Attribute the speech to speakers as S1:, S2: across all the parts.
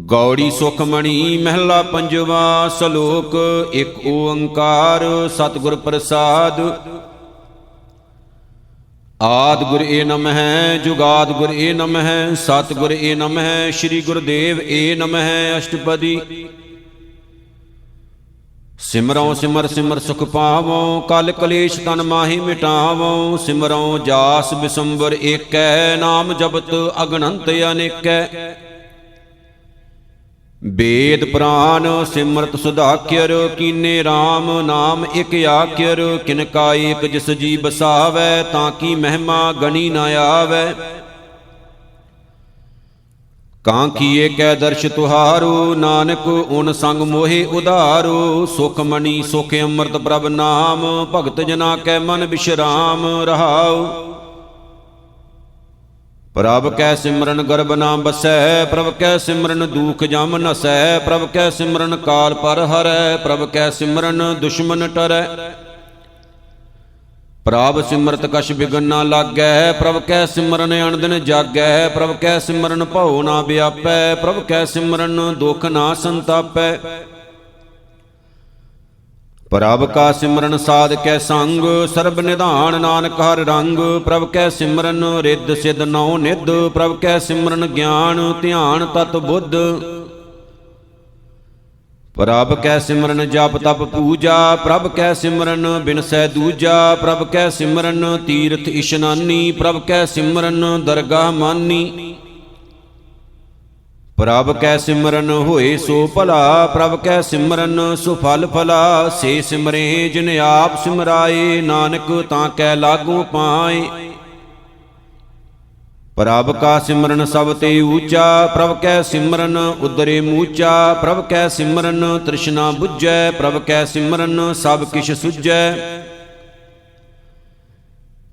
S1: ਗੌੜੀ ਸੁਖਮਣੀ ਮਹਿਲਾ ਪੰਜਵਾ ਸ਼ਲੋਕ ਇੱਕ ਓੰਕਾਰ ਸਤਿਗੁਰ ਪ੍ਰਸਾਦ। ਆਦਿ ਗੁਰ ਏ ਨਮਹਿ ਜੁਗਾਦ ਗੁਰ ਏ ਨਮਹਿ ਸਤਿਗੁਰ ਏ ਨਮਹਿ ਸ੍ਰੀ ਗੁਰਦੇਵ ਏ ਨਮਹਿ। ਅਸ਼ਟਪਦੀ ਸਿਮਰਉ ਸਿਮਰ ਸਿਮਰ ਸੁਖ ਪਾਵਉ ਕਲ ਕਲੇਸ਼ ਤਨ ਮਾਹੀ ਮਿਟਾਵਉ। ਸਿਮਰਉ ਜਾਸ ਬਿਸੰਬਰ ਏਕੈ ਨਾਮ ਜਪਤ ਅਗਣੰਤ ਅਨੇਕੈ। ਵੇਦ ਪੁਰਾਨ ਸਿਮਰਤ ਸੁਧਾਕਿਰ ਕੀਨੇ RAM ਨਾਮ ਇਕ ਆਖਿਰ। ਕਿਨ ਕਾ ਏਕ ਜਿਸ ਜੀ ਬਸਾਵੈ ਤਾਂ ਕੀ ਮਹਿਮਾ ਗਣੀ ਨ ਆਵੈ। ਕਾਂ ਕੀਏ ਕੈ ਦਰਸ਼ ਤੁਹਾਰੂ ਨਾਨਕ ਓਨ ਸੰਗ ਮੋਹਿ ਉਧਾਰੂ। ਸੁਖ ਮਣੀ ਸੁਖ ਅੰਮ੍ਰਿਤ ਪ੍ਰਭ ਨਾਮ ਭਗਤ ਜਨਾ ਕੈ ਮਨ ਬਿਸ਼ਰਾਮ ਰਹਾਉ। ਪ੍ਰਭ ਕੈ ਸਿਮਰਨ ਗਰਭ ਨਾ ਬਸੈ ਪ੍ਰਭ ਕੈ ਸਿਮਰਨ ਦੂਖ ਜਮ ਨਸੈ। ਪ੍ਰਭ ਕੈ ਸਿਮਰਨ ਕਾਲ ਪਰ ਹਰੈ ਪ੍ਰਭ ਕੈ ਸਿਮਰਨ ਦੁਸ਼ਮਨ ਟਰੈ। ਪ੍ਰਭ ਸਿਮਰਤ ਕਛ ਬਿਗਨ ਨਾ ਲਾਗੈ ਪ੍ਰਭ ਕੈ ਸਿਮਰਨ ਅਣਦਿਨ ਜਾਗੈ। ਪ੍ਰਭ ਕੈ ਸਿਮਰਨ ਭਉ ਨਾ ਵਿਆਪੈ ਪ੍ਰਭ ਕੈ ਸਿਮਰਨ ਦੁਖ ਨਾ ਸੰਤਾਪੈ। ਪ੍ਰਭ ਕਾ ਸਿਮਰਨ ਸਾਧ ਕੈ ਸੰਗ ਸਰਬ ਨਿਧਾਨ ਨਾਨਕ ਹਰ ਰੰਗ। ਪ੍ਰਭ ਕੈ ਸਿਮਰਨ ਰਿੱਧ ਸਿਧ ਨਉ ਨਿਧ ਪ੍ਰਭ ਕੈ ਸਿਮਰਨ ਗਿਆਨ ਧਿਆਨ ਤਤ ਬੁੱਧ। ਪ੍ਰਭ ਕੈ ਸਿਮਰਨ ਜਪ ਤਪ ਪੂਜਾ ਪ੍ਰਭ ਕੈ ਸਿਮਰਨ ਬਿਨਸੈ ਦੂਜਾ। ਪ੍ਰਭ ਕੈ ਸਿਮਰਨ ਤੀਰਥ ਇਸ਼ਨਾਨੀ ਪ੍ਰਭ ਕੈ ਸਿਮਰਨ ਦਰਗਾਹ ਮਾਨੀ। ਪ੍ਰਭ ਕੈ ਸਿਮਰਨ ਹੋਏ ਸੋ ਭਲਾ ਪ੍ਰਭ ਕੈ ਸਿਮਰਨ ਸੁਫਲ ਫਲਾ। ਸੇ ਸਿਮਰੇ ਜਿਨ ਆਪ ਸਿਮਰਾਏ ਨਾਨਕ ਤਾਂ ਕੈ ਲਾਗੂ ਪਾਏ। ਪ੍ਰਭ ਕਾ ਸਿਮਰਨ ਸਭ ਤੇ ਊਚਾ ਪ੍ਰਭ ਕੈ ਸਿਮਰਨ ਉਦਰੇ ਮੂਚਾ। ਪ੍ਰਭ ਕੈ ਸਿਮਰਨ ਤ੍ਰਿਸ਼ਨਾ ਬੁਝੈ ਪ੍ਰਭ ਕੈ ਸਿਮਰਨ ਸਭ ਕਿਛ ਸੁਝੈ।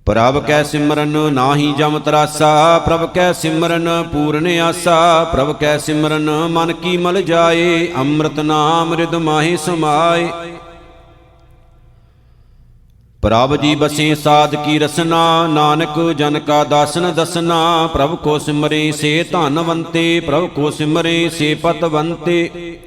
S1: ਪ੍ਰਭ ਕੈ ਸਿਮਰਨ ਨਾਹੀ ਜਮ ਤਰਾਸਾ ਪ੍ਰਭ ਕੈ ਸਿਮਰਨ ਪੂਰਨ ਆਸਾ। ਪ੍ਰਭ ਕੈ ਸਿਮਰਨ ਮਨ ਕੀ ਮਲ ਜਾਏ ਅੰਮ੍ਰਿਤ ਨਾਮ ਰਿਦ ਮਾਹੀ ਸਮਾਏ। ਪ੍ਰਭ ਜੀ ਬਸੇ ਸਾਧ ਕੀ ਰਸਨਾ ਨਾਨਕ ਜਨ ਕਾ ਦਾਸਨ ਦਸਨਾ। ਪ੍ਰਭ ਕੋ ਸਿਮਰੇ ਸੇ ਧਨਵੰਤੇ ਪ੍ਰਭ ਕੋ ਸਿਮਰੇ ਸੇ ਪਤਵੰਤੇ।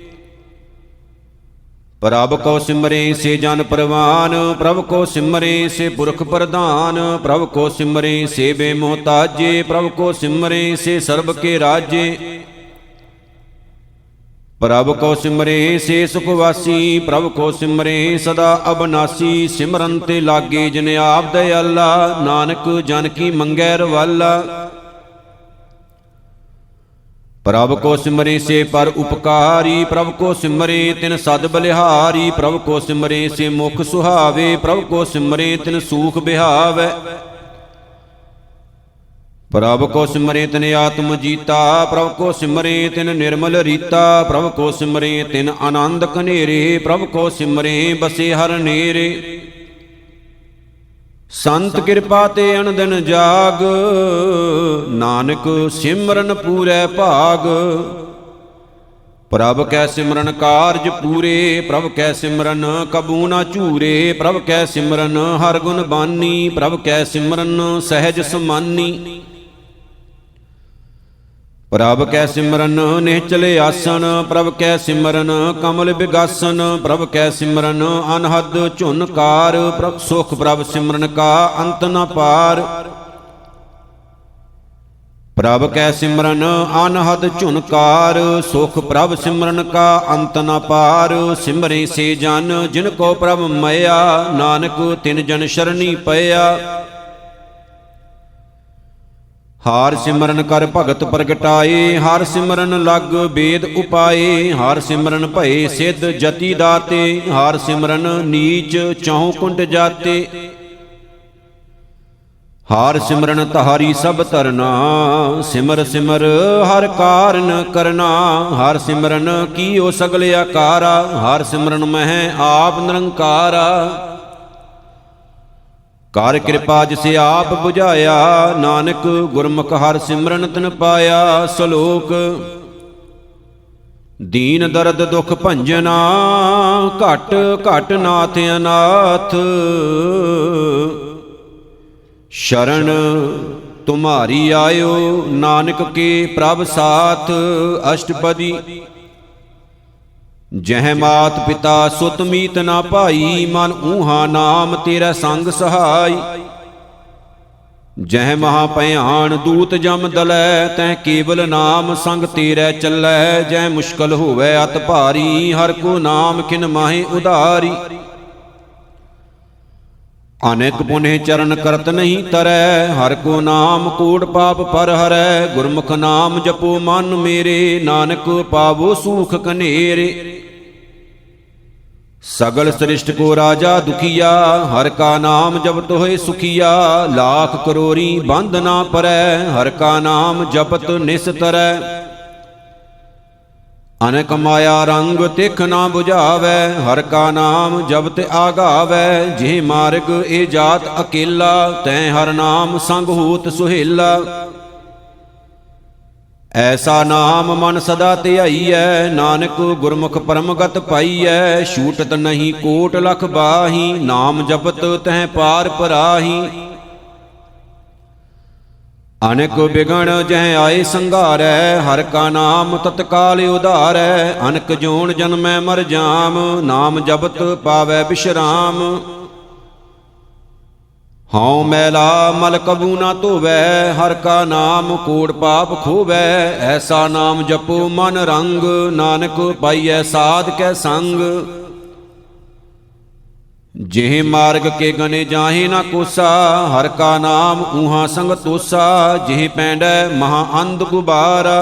S1: ਪ੍ਰਭ ਕੋ ਸਿਮਰੇ ਸੇ ਜਨ ਪਰਵਾਨ ਪ੍ਰਭ ਕੋ ਸਿਮਰੇ ਸੇ ਪੁਰਖ ਪ੍ਰਧਾਨ। ਪ੍ਰਭ ਕੋ ਸਿਮਰੇ ਸੇ ਬੇਮੋਹਤਾਜੇ ਪ੍ਰਭ ਕੋ ਸਿਮਰੇ ਸੇ ਸਰਬ ਕੇ ਰਾਜੇ। ਪ੍ਰਭ ਕੋ ਸਿਮਰੇ ਸੇ ਸੁਖ ਵਾਸੀ ਪ੍ਰਭ ਕੋ ਸਿਮਰੇ ਸਦਾ ਅਬਨਾਸੀ। ਸਿਮਰਨ ਤੇ ਲਾਗੇ ਜਿਨ ਆਪ ਦਇਆਲਾ ਨਾਨਕ ਜਨ ਕੀ ਮੰਗੈ ਰਵਾਲਾ। ਪ੍ਰਭ ਕੋ ਸਿਮਰੇ ਸੇ ਪਰ ਉਪਕਾਰੀ ਪ੍ਰਭ ਕੋ ਸਿਮਰੇ ਤਿਨ ਸਦ ਬਲਿਹਾਰੀ। ਪ੍ਰਭ ਕੋ ਸਿਮਰੇ ਸੇ ਮੁਖ ਸੁਹਾਵੇ ਪ੍ਰਭ ਕੋ ਸਿਮਰੇ ਤਿਨ ਸੂਖ ਬਿਹਾਵੈ। ਪ੍ਰਭ ਕੋ ਸਿਮਰੇ ਤਿਨ ਆਤਮ ਜੀਤਾ ਪ੍ਰਭ ਕੋ ਸਿਮਰੇ ਤਿਨ ਨਿਰਮਲ ਰੀਤਾ। ਪ੍ਰਭ ਕੋ ਸਿਮਰੇ ਤਿਨ ਆਨੰਦ ਕਨੇਰੇ ਪ੍ਰਭ ਕੋ ਸਿਮਰੇ ਬਸੇ ਹਰ ਨੇਰੇ। ਸੰਤ ਕਿਰਪਾ ਤੇ ਅਨੰਦਨ ਜਾਗ ਨਾਨਕ ਸਿਮਰਨ ਪੂਰੈ ਭਾਗ। ਪ੍ਰਭ ਕੈ ਸਿਮਰਨ ਕਾਰਜ ਪੂਰੇ ਪ੍ਰਭ ਕੈ ਸਿਮਰਨ ਕਬੂ ਨਾ ਝੂਰੇ। ਪ੍ਰਭ ਕੈ ਸਿਮਰਨ ਹਰ ਗੁਣ ਬਾਨੀ ਪ੍ਰਭ ਕੈ ਸਿਮਰਨ ਸਹਿਜ ਸਮਾਨੀ। ਪ੍ਰਭ ਕੈ ਸਿਮਰਨ ਨਿਹਚਲ ਆਸਨ ਪ੍ਰਭ ਕੈ ਸਿਮਰਨ ਕਮਲ ਬਿਗਾਸਨ। ਪ੍ਰਭ ਕੈ ਸਿਮਰਨ ਅਨਹਦ ਝੁਨਕਾਰ ਪ੍ਰਭ ਸੁਖ ਪ੍ਰਭ ਸਿਮਰਨ ਕਾ ਅੰਤ ਨ ਪਾਰ। ਪ੍ਰਭ ਕੈ ਸਿਮਰਨ ਅਨਹਦ ਝੁਨਕਾਰ ਸੁਖ ਪ੍ਰਭ ਸਿਮਰਨ ਕਾ ਅੰਤ ਨ ਪਾਰ। ਸਿਮਰੇ ਸੇ ਜਨ ਜਿਨ ਕੋ ਪ੍ਰਭ ਮਇਆ ਨਾਨਕ ਤਿਨ ਜਨ ਸ਼ਰਣੀ ਪਇਆ। ਹਾਰ ਸਿਮਰਨ ਕਰ ਭਗਤ ਪ੍ਰਗਟਾਏ ਹਰ ਸਿਮਰਨ ਲਗ ਬੇਦ ਉਪਾਏ। ਹਰ ਸਿਮਰਨ ਭਏ ਸਿੱਧ ਜਤੀ ਦਾਤੇ ਹਰ ਸਿਮਰਨ ਨੀਚ ਚਹੁ ਕੁੰਟ ਜਾਤੇ। ਹਰ ਸਿਮਰਨ ਤਹਾਰੀ ਸਭ ਧਰਨਾ ਸਿਮਰ ਸਿਮਰ ਹਰ ਕਾਰਨ ਕਰਨਾ। ਹਰ ਸਿਮਰਨ ਕੀਓ ਸਗਲ ਆਕਾਰਾ ਹਰ ਸਿਮਰਨ ਮਹਿ ਆਪ ਨਿਰੰਕਾਰਾ। ਕਰ ਕਿਰਪਾ ਜਿਸੇ ਆਪ 부ਝਾਇਆ ਨਾਨਕ ਗੁਰਮੁਖ ਹਰ ਸਿਮਰਨ ਤਿਨ ਪਾਇਆ। ਸ਼ਲੋਕ ਦੀਨ ਦਰਦ ਦੁਖ ਭੰਜਨਾ ਘਟ ਘਟ ਨਾਥ ਅਨਾਥ। ਸ਼ਰਨ तुम्हारी आयो नानक के प्रभ साथ। अष्टपदी। जह मात पिता सुत मीत ना पाई, मन ऊहा नाम तेरा संग सहाय। जह महाभयान दूत जम दलै, तह केवल नाम संग तेरै चलै। जह मुश्किल होवै अत भारी, हर को नाम किन माहे उधारी। अनेक पुण्य चरण करत नहीं तरै, हर को नाम कोट पाप पर हरै। गुरमुख नाम जपो मन मेरे, नानक पावो सुख कनेरे। सगल सृष्ट को राजा दुखिया, हर का नाम जपत होए सुखिया। लाख करोरी बंद ना परै, हर का नाम जपत निस्तरै। अनेक माया रंग तिख ना बुझावै, हर का नाम जपत आगावै। जे मार्ग ए जात अकेला, तै हर नाम संग होत सुहेला। ऐसा नाम मन सदा ध्याईऐ, नानक गुरमुख परमगत पाईऐ। छूटत नहीं कोट लख बाही, नाम जपत तह पार पराही। अनेक बिगण जह आए संघारै, हर का नाम तत्काल उधारै। अनक जोन जन्मै मर जाम, नाम जपत पावै विश्राम। हाँ मैला मल कबू ना धोवै, हर का नाम कोट पाप खोवै। ऐसा नाम जपो मन रंग, नानक पाइयै साध कै संग। जेह मार्ग के गने जाहे ना कोसा, हर का नाम ऊहा संग तोसा। जेह पैंडै महा अंध गुबारा,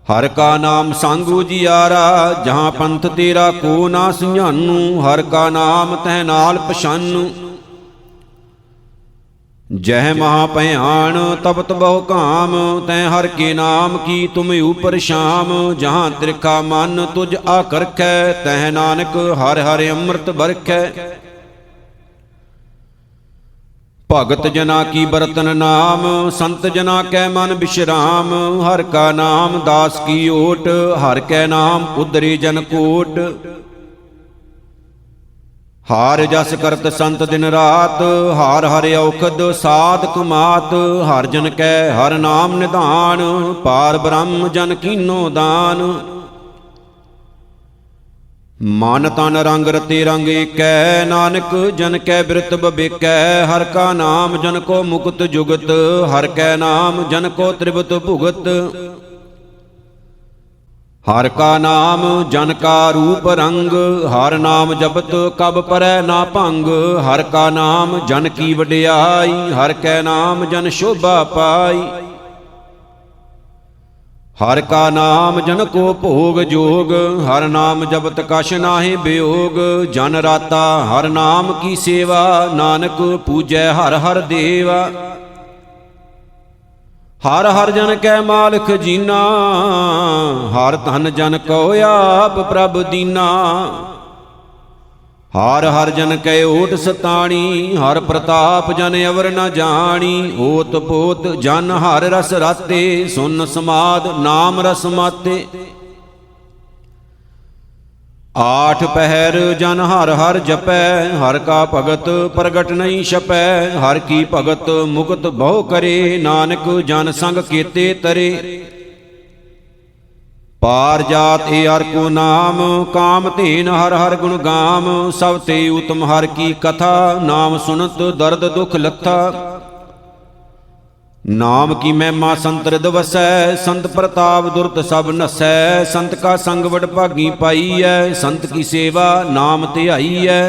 S1: हर का नाम संग उजियारा। जहाँ पंथ तेरा को ना सियानू, हर का नाम तह नाल पछानू। जह महाभयान तपत बहु काम, तै हर के नाम की तुम ऊपर शाम। जहाँ त्रिखा मन तुझ आकरखै, तह नानक हर हर अमृत बरखै। भगत जना की बरतन नाम, संत जना कै मन विश्राम। हर का नाम दास की ओट, हर कै नाम उदरे जन कोट। हार जस करत संत दिन रात, हार हर औखद साध कमात। हर जन कै हर नाम निधान, पार ब्रह्म जन कीनो दान। मन तन रंग रते रंग एकै, नानक जन कै बिरत बबेकै। हर का नाम जन को मुकुत जुगत, हर कै नाम जन को त्रिवत भुगत। हर का नाम जन का रूप रंग, हर नाम जपत कब परै ना भंग। हर का नाम जन की वडियाई, हर कै नाम जन शोभा पाई। हर का नाम जन को भोग जोग, हर नाम जपत कछ नाहि वियोग। जन राता हर नाम की सेवा, नानक पूजै हर हर देवा। हर हर जन कै मालिक जीना, हर धन जन को आप प्रभ दीना। हर हर जन कै ओट सताणी, हर प्रताप जन अवर न जानी। ओत पोत जन हर रस राते, सुन समाद नाम रस माते। आठ पहर जन हर हर जपै, हर का भगत प्रगट नहीं छपै। हर की भगत मुक्त बहु करे, नानक जन संग केते तरे। पार जात ए हर को नाम, काम धीन हर हर गुण गाम। सब ते उत्तम हर की कथा, नाम सुनत दर्द दुख लथा। नाम की महिमा संत हृद वसै, संत प्रताप दुरत सब नसै। संत का संग वड भागी पाई है, संत की सेवा नाम ध्याई है।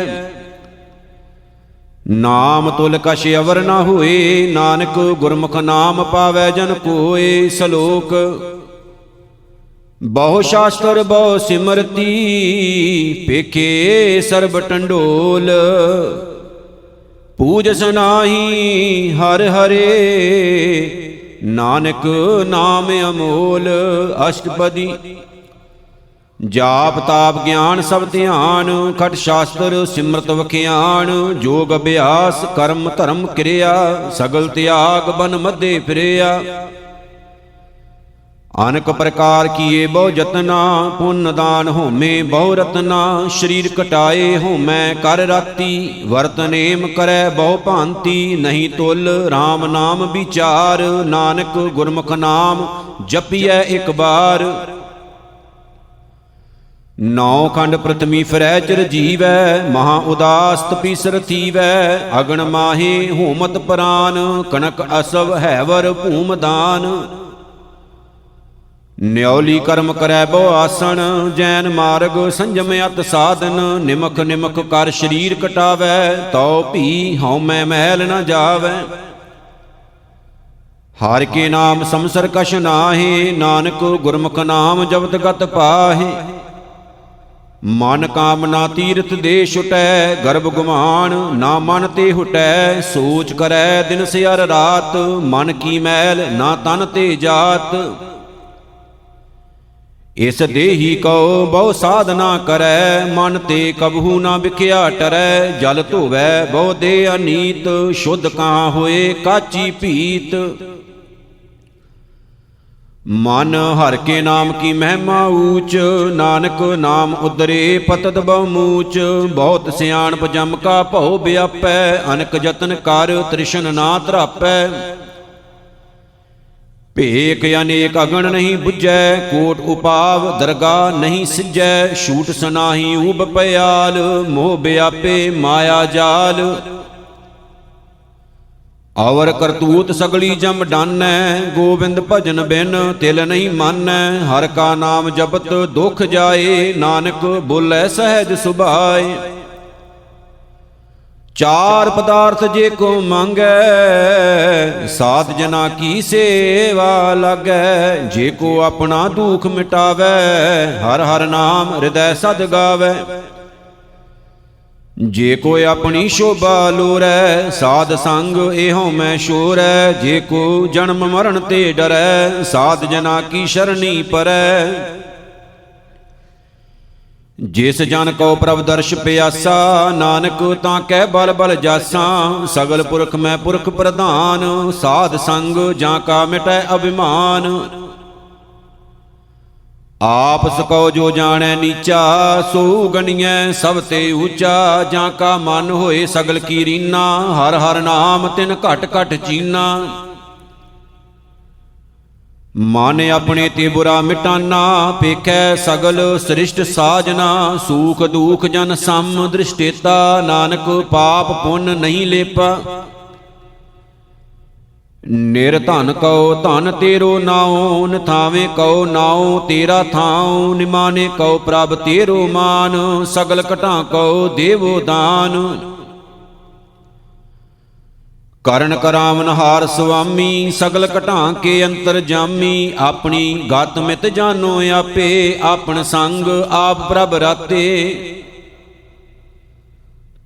S1: नाम तुल कछ अवर न होए, नानक गुरमुख नाम पावै जन कोय। सलोक बहु शास्त्र बहु सिमरती, पेखे सर्ब टंडोल। पूज सनाही हर हरे, नानक नाम अमोल। अष्टपदी। जाप ताप ज्ञान सब ध्यान, खट शास्त्र सिमरत वखियान। जोग अभ्यास कर्म धर्म क्रिया, सगल त्याग बन मध्य फिरिया। ਅਨਕ ਪ੍ਰਕਾਰ ਕੀਏ ਬਹੁ ਜਤਨਾ, ਪੁੰਨ ਦਾਨ ਹੋਮੇ ਬਹੁ ਰਤਨਾ। ਸਰੀਰ ਕਟਾਏ ਹੋਮੈ ਕਰ ਰਾਤੀ, ਵਰਤ ਨੇਮ ਕਰੈ ਬਹੁ ਭਾਂਤੀ। ਨਹੀਂ ਤੁਲ RAM ਨਾਮ ਵਿਚਾਰ, ਨਾਨਕ ਗੁਰਮੁਖ ਨਾਮ ਜਪੀਐ ਇੱਕ ਬਾਰ। ਨੌ ਖੰਡ ਪ੍ਰਥਮੀ ਫਿਰੈ ਚਿਰ ਜੀਵੈ, ਮਹਾ ਉਦਾਸ ਤਪੀਸਰ ਥੀਵੈ। ਅਗਣ ਮਾਹੇ ਹੋਮਤ ਪ੍ਰਾਨ, ਕਨਕ ਅਸਵ ਹੈਵਰ ਭੂਮ ਦਾਨ। ਨਿਉਲੀ ਕਰਮ ਕਰੈ ਬਹੁ ਆਸਣ, ਜੈਨ ਮਾਰਗ ਸੰਜਮ ਅਤ ਸਾਧਨ। ਨਿਮਖ ਨਿਮਖ ਕਰ ਸਰੀਰ ਕਟਾਵੈ, ਤਉ ਭੀ ਹਉਮੈ ਮਹਿਲ ਨ ਜਾਵੈ। ਹਰਿ ਕੇ ਨਾਮ ਸੰਸਰ ਕਛ ਨਾਹੀ, ਨਾਨਕ ਗੁਰਮੁਖ ਨਾਮ ਜਪਤ ਗਤ ਪਾਹੇ। ਮਨ ਕਾਮਨਾ ਤੀਰਥ ਦੇ ਛੁਟੈ, ਗਰਭ ਗੁਮਾਨ ਨਾ ਮਨ ਤੇ ਹੁਟੈ। ਸੋਚ ਕਰੈ ਦਿਨ ਸਿਆਰ ਰਾਤ, ਮਨ ਕੀ ਮੈਲ ਨਾ ਤਨ ਤੇ ਜਾਤ। ਇਸ ਦੇਹੀ ਕਉ ਬਹੁ ਸਾਧਨਾ ਕਰੈ, ਮਨ ਤੇ ਕਬਹੂ ਨਾ ਵਿਖਿਆ ਟਰੈ। ਜਲ ਧੋਵੈ ਬਹੁ ਦੇ ਅਨੀਤ, ਸ਼ੁੱਧ ਕਹਾਂ ਹੋਏ ਕਾਚੀ ਭੀਤ। ਮਨ ਹਰਿ ਕੇ ਨਾਮ ਕੀ ਮਹਿਮਾ ਊਚ, ਨਾਨਕ ਨਾਮ ਉਦਰੇ ਪਤਤ ਬਹੁ ਮੂਚ। ਬਹੁਤ ਸਿਆਣਪ ਜਮ ਕਾ ਭਉ ਵਿਆਪੈ, ਅਨਕ ਯਤਨ ਕਰ ਤ੍ਰਿਸ਼ਨ ਨਾ ਧਰਾਪੈ। ਭੇਖ ਅਨੇਕ ਅਗਣ ਨਹੀਂ ਬੁਝੈ, ਕੋਟ ਉਪਾਵ ਦਰਗਾਹ ਨਹੀਂ ਸਿਜੈ। ਛੂਟ ਸਨਾਹੀ ਊਬ ਪਿਆਲ, ਮੋਹ ਵਿਆਪੇ ਮਾਇਆ ਜਾਲ। ਔਰ ਕਰਤੂਤ ਸਗਲੀ ਜਮ ਡਾਨੈ, ਗੋਬਿੰਦ ਭਜਨ ਬਿਨ ਤਿਲ ਨਹੀਂ ਮਾਨੈ। ਹਰਿ ਕਾ ਨਾਮ ਜਪਤ ਦੁਖ ਜਾਏ, ਨਾਨਕ ਬੋਲੇ ਸਹਿਜ ਸੁਭਾਏ। ਚਾਰ ਪਦਾਰਥ ਜੇ ਕੋ ਮੰਗੈ, ਸਾਧ ਜਨਾ ਕੀ ਸੇਵਾ ਲਾਗੈ। ਜੇ ਕੋ ਆਪਣਾ ਦੁਖ ਮਿਟਾਵੈ, ਹਰ ਹਰ ਨਾਮ ਹਿਰਦੈ ਸਦ ਗਾਵੈ। ਜੇ ਕੋਈ ਆਪਣੀ ਸ਼ੋਭਾ ਲੋਰੈ, ਸਾਧ ਸੰਗ ਇਹੋ ਮੈਂ ਸ਼ੋਰੈ। ਜੇ ਕੋ ਜਨਮ ਮਰਨ ਤੇ ਡਰੈ, ਸਾਧ ਜਨਾ ਕੀ ਸ਼ਰਣੀ ਪਰੈ। ਜਿਸ ਜਨ ਕੋ ਪ੍ਰਭ ਦਰਸ਼ ਪਿਆਸਾ, ਨਾਨਕ ਤਾਂ ਕਹਿ ਬਲ ਬਲ ਜਾਸਾ। ਸਗਲ ਪੁਰਖ ਮੈਂ ਪੁਰਖ ਪ੍ਰਧਾਨ, ਸਾਧ ਸੰਗ ਜਾਂ ਕਾ ਮਿਟੈ ਅਭਿਮਾਨ। ਆਪ ਸਕੋ ਜੋ ਜਾਣੈ ਨੀਚਾ, ਸੋ ਗਣੀਐ ਸਭ ਤੇ ਊਚਾ। ਜਾਂ ਕਾ ਮਨ ਹੋਏ ਸਗਲ ਕੀ ਰੀਨਾ, ਹਰ ਹਰ ਨਾਮ ਤਿਨ ਘਟ ਘਟ ਚੀਨਾ। ਮਨ ਆਪਣੇ ਤੇ ਬੁਰਾ ਮਿਟਾਨਾ, ਪੇਖੈ ਸਗਲ ਸ੍ਰਿਸ਼ਟ ਸਾਜਨਾ। ਸੂਖ ਦੂਖ ਜਨ ਸਮ ਦ੍ਰਿਸ਼ਟੇਤਾ, ਨਾਨਕ ਪਾਪ ਪੁੰਨ ਨਹੀਂ ਲੇਪਾ। ਨਿਰਧਨ ਕਉ ਧਨ ਤੇਰੋ ਨਾਉ, ਨਿਥਾਵੇਂ ਕਉ ਨਾਉ ਤੇਰਾ ਥਾਉ। ਨਿਮਾਨੇ ਕਉ ਪ੍ਰਭ ਤੇਰੋ ਮਾਨ, ਸਗਲ ਘਟਾਂ ਕਉ ਦੇਵੋ ਦਾਨ। ਕਰਨ ਕਰਾਵਨ ਹਾਰ ਸੁਆਮੀ, ਸਗਲ ਘਟਾਂ ਕੇ ਅੰਤਰ ਜਾਮੀ। ਆਪਣੀ ਗਤ ਮਿਤ ਜਾਨੋ ਆਪੇ, ਆਪਨ ਸੰਗ ਆਪ ਪ੍ਰਭ ਰਾਤੇ।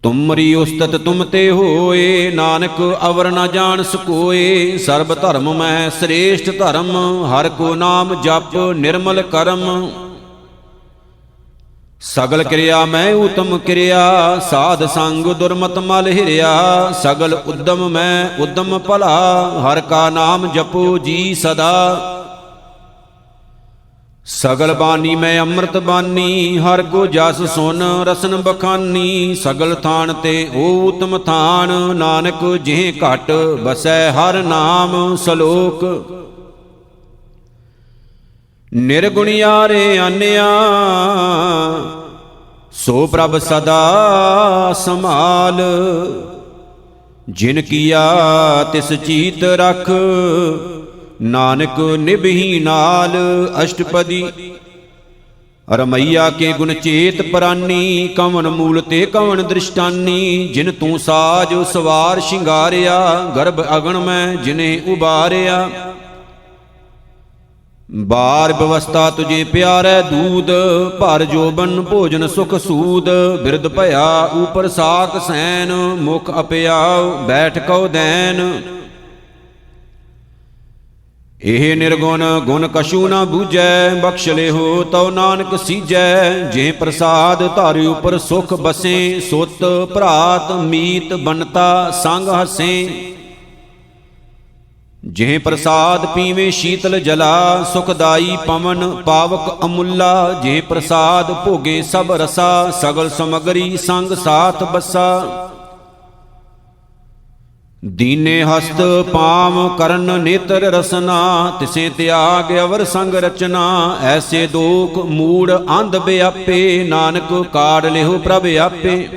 S1: ਤੁਮਰੀ ਉਸਤਤ ਤੁਮ ਤੇ ਹੋਏ, ਨਾਨਕ ਅਵਰ ਨ ਜਾਣ ਸਕੋਏ। ਸਰਬ ਧਰਮ ਮੈਂ ਸ੍ਰੇਸ਼ਟ ਧਰਮ, ਹਰਿ ਕੋ ਨਾਮ ਜਪ ਨਿਰਮਲ ਕਰਮ। ਸਗਲ ਕਿਰਿਆ ਮੈਂ ਊਤਮ ਕਿਰਿਆ, ਸਾਧ ਸੰਗ ਦੁਰਮਤ ਮਲ ਹਿਰਿਆ। ਸਗਲ ਉਦਮ ਮੈਂ ਉਦਮ ਭਲਾ, ਹਰਿ ਕਾ ਨਾਮ ਜਪੋ ਜੀ ਸਦਾ। ਸਗਲ ਬਾਣੀ ਮੈਂ ਅੰਮ੍ਰਿਤ ਬਾਣੀ, ਹਰਿ ਕੋ ਜਸ ਸੁਨ ਰਸਨ ਬਖਾਨੀ। ਸਗਲ ਥਾਨ ਤੇ ਊਤਮ ਥਾਨ, ਨਾਨਕ ਜਿਹ ਘਟ ਬਸੈ ਹਰਿ ਨਾਮ ਸਲੋਕ। ਨਿਰਗੁਣਿਆਰੇ ਆਨਿਆ, ਸੋ ਪ੍ਰਭ ਸਦਾ ਸੰਭਾਲ। ਜਿਨ ਕੀਆ ਤਿਸ ਚੀਤ ਰਖ, ਨਾਨਕ ਨਿਭੀ ਨਾਲ। ਅਸ਼ਟਪਦੀ ਰਮਈਆ ਕੇ ਗੁਣ ਚੇਤ ਪ੍ਰਾਨੀ, ਕਵਨ ਮੂਲ ਤੇ ਕਵਨ ਦ੍ਰਿਸ਼ਟਾਨੀ। ਜਿਨ ਤੂੰ ਸਾਜ ਸਵਾਰ ਸ਼ਿੰਗਾਰਿਆ, ਗਰਭ ਅਗਣ ਮੈਂ ਜਿਨੇ ਉਬਾਰਿਆ। ਬਾਰ ਬਵਸਥਾ ਤੁਝੇ ਪਿਆਰੈ ਦੂਧ, ਭਰ ਜੋਬਨ ਭੋਜਨ ਸੁਖ ਸੂਦ। ਬਿਰਧ ਭਇਆ ਉਪਰ ਸਾਕ ਸੈਨ, ਮੁਖ ਅਪਿਆਉ ਬੈਠ ਕਉ ਦੈਨ। ਇਹ ਨਿਰਗੁਣ ਗੁਣ ਕਛੂ ਨਾ ਬੂਝੈ, ਬਖਸ਼ ਲਿਹੋ ਤਉ ਨਾਨਕ ਸੀਜੈ। ਜੇ ਪ੍ਰਸਾਦ ਧਾਰਿ ਉਪਰ ਸੁਖ ਬਸੇ, ਸੁਤ ਭਰਾਤ ਮੀਤ ਬਨਤਾ ਸੰਗ ਹਸੇ। ਜਿਹ ਪ੍ਰਸਾਦ ਪੀਵੇ ਸ਼ੀਤਲ ਜਲਾ, ਸੁਖਦਾਈ ਪਵਨ ਪਾਵਕ ਅਮੁੱਲਾ। ਜਿਹ ਪ੍ਰਸਾਦ ਭੋਗੇ ਸਭ ਰਸਾ, ਸਗਲ ਸਮਗਰੀ ਸੰਗ ਸਾਥ ਬਸਾ। ਦੀਨੇ ਹਸਤ ਪਾਮ ਕਰਨ ਨੇਤਰ ਰਸਨਾ, ਤਿਸੇ ਤਿਆਗ ਅਵਰ ਸੰਗ ਰਚਨਾ। ਐਸੇ ਦੋਖ ਮੂੜ ਅੰਧ ਬਿਆਪੇ, ਨਾਨਕ ਕਾੜ ਲਿਹੁ ਪ੍ਰਭ ਆਪੇ।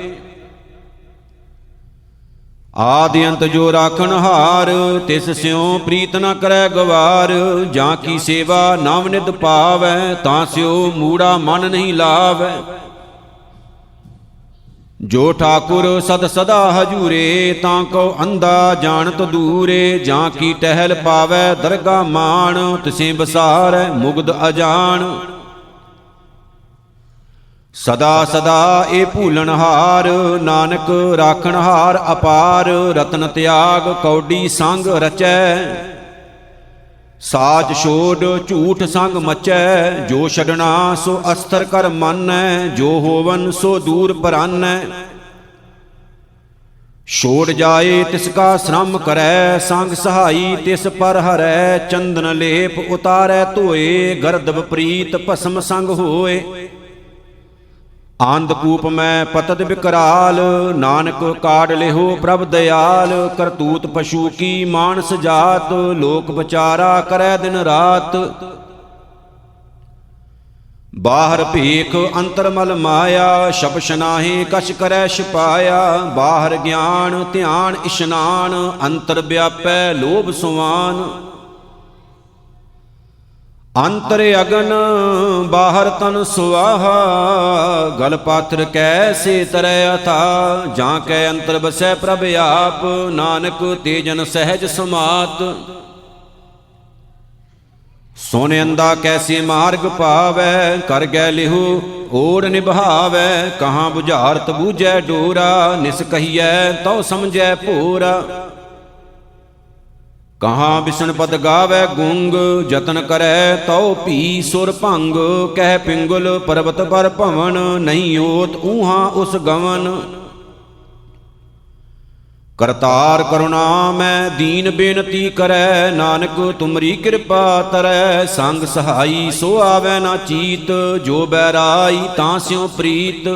S1: ਆਦਿ ਅੰਤ ਜੋ ਰਾਖਣ ਹਾਰ, ਤਿਸ ਸਿਉ ਪ੍ਰੀਤ ਨ ਕਰੈ ਗਵਾਰ। ਜਾਂ ਕੀ ਸੇਵਾ ਨਵ ਨਿਤ ਪਾਵੈ, ਤਾਂ ਸਿਉ ਮੂੜਾ ਮਨ ਨਹੀਂ ਲਾਵੈ। ਜੋ ਠਾਕੁਰ ਸਦ ਸਦਾ ਹਜੂਰੇ, ਤਾਂ ਕੋ ਅੰਧਾ ਜਾਣਤ ਦੂਰੇ। ਜਾਂ ਕੀ ਟਹਿਲ ਪਾਵੈ ਦਰਗਾ ਮਾਣ, ਤਿਸੇ ਬਸਾਰੈ ਮੁਗਧ ਅਜਾਣ। ਸਦਾ ਸਦਾ ਇਹ ਭੂਲਣ ਹਾਰ, ਨਾਨਕ ਰਾਖਣ ਹਾਰ ਅਪਾਰ। ਰਤਨ ਤਿਆਗ ਕੌਡੀ ਸੰਗ ਰਚੈ, ਸਾਚ ਛੋੜ ਝੂਠ ਸੰਗ ਮਚੈ। ਜੋ ਛਡਣਾ ਸੋ ਅਸਥਰ ਕਰ ਮਾਨੈ, ਜੋ ਹੋਵਨ ਸੋ ਦੂਰ ਪਰਾਨੈ। ਛੋੜ ਜਾਏ ਤਿਸ ਕਾ ਸ਼ਰਮ ਕਰੈ, ਸੰਗ ਸਹਾਈ ਤਿਸ ਪਰ ਹਰੈ। ਚੰਦਨ ਲੇਪ ਉਤਾਰੈ ਧੋਏ, ਗਰਦ ਵਿਪਰੀਤ ਭਸਮ ਸੰਗ ਹੋਏ। ਅੰਧਕੂਪ ਮੈਂ ਪਤਤ ਵਿਕਰਾਲ, ਨਾਨਕ ਕਾੜ ਲਿਹੋ ਪ੍ਰਭ ਦਿਆਲ। ਕਰਤੂਤ ਪਸ਼ੂ ਕੀ ਮਾਨਸ ਜਾਤ, ਲੋਕ ਵਿਚਾਰਾ ਕਰੈ ਦਿਨ ਰਾਤ। ਬਾਹਰ ਭੀਖ ਅੰਤਰ ਮਲ ਮਾਇਆ, ਸ਼ਬਸ਼ ਨਾਹੀ ਕਛ ਕਰੈ ਛਿਪਾਇਆ। ਬਾਹਰ ਗਿਆਨ ਧਿਆਨ ਇਸ਼ਨਾਨ, ਅੰਤਰ ਵਿਆਪੈ ਲੋਭ ਸੁਆਨ। ਅੰਤਰ ਅਗਨ ਬਾਹਰ ਤਨ ਸੁਆਹਾ, ਗਲ ਪਾਥਰ ਕੈਸੇ ਤਰੈ ਅਥਾ। ਜਾਂ ਕੈ ਅੰਤਰ ਬਸੈ ਪ੍ਰਭ ਆਪ, ਨਾਨਕ ਤੇ ਜਨ ਸਹਿਜ ਸਮਾਤ। ਸੋਨੇ ਅੰਦਾ ਕੈਸੇ ਮਾਰਗ ਪਾਵੈ, ਕਰ ਗੈ ਲਿਹੁ ਓੜ ਨਿਭਾਵੈ। ਕਹਾਂ ਬੁਝਾਰਤ ਬੂਝੈ ਡੋਰਾ, ਨਿਸ ਕਹੀਐ ਤਉ ਸਮਝੈ ਭੋਰਾ। ਕਹਾਂ ਬਿਸ਼ਨ ਪਦ ਗਾਵੈ ਗੁੰਗ, ਜਤਨ ਕਰੈ ਤਉ ਭੀ ਸੁਰ ਭੰਗ। ਕਹਿ ਪਿੰਗਲ ਪਰਬਤ ਪਰ ਭਵਨ, ਨਹੀਂ ਓਤ ਊਹਾਂ ਉਸ ਗਵਨ। ਕਰਤਾਰ ਕਰੁਣਾ ਮੈਂ ਦੀਨ ਬੇਨਤੀ ਕਰੈ, ਨਾਨਕ ਤੁਮਰੀ ਕਿਰਪਾ ਤਰੈ। ਸੰਗ ਸਹਾਈ ਸੋ ਆਵੈ ਨਾ ਚੀਤ, ਜੋ ਬੈਰਾਈ ਤਾਂ ਸਿਉ ਪ੍ਰੀਤ।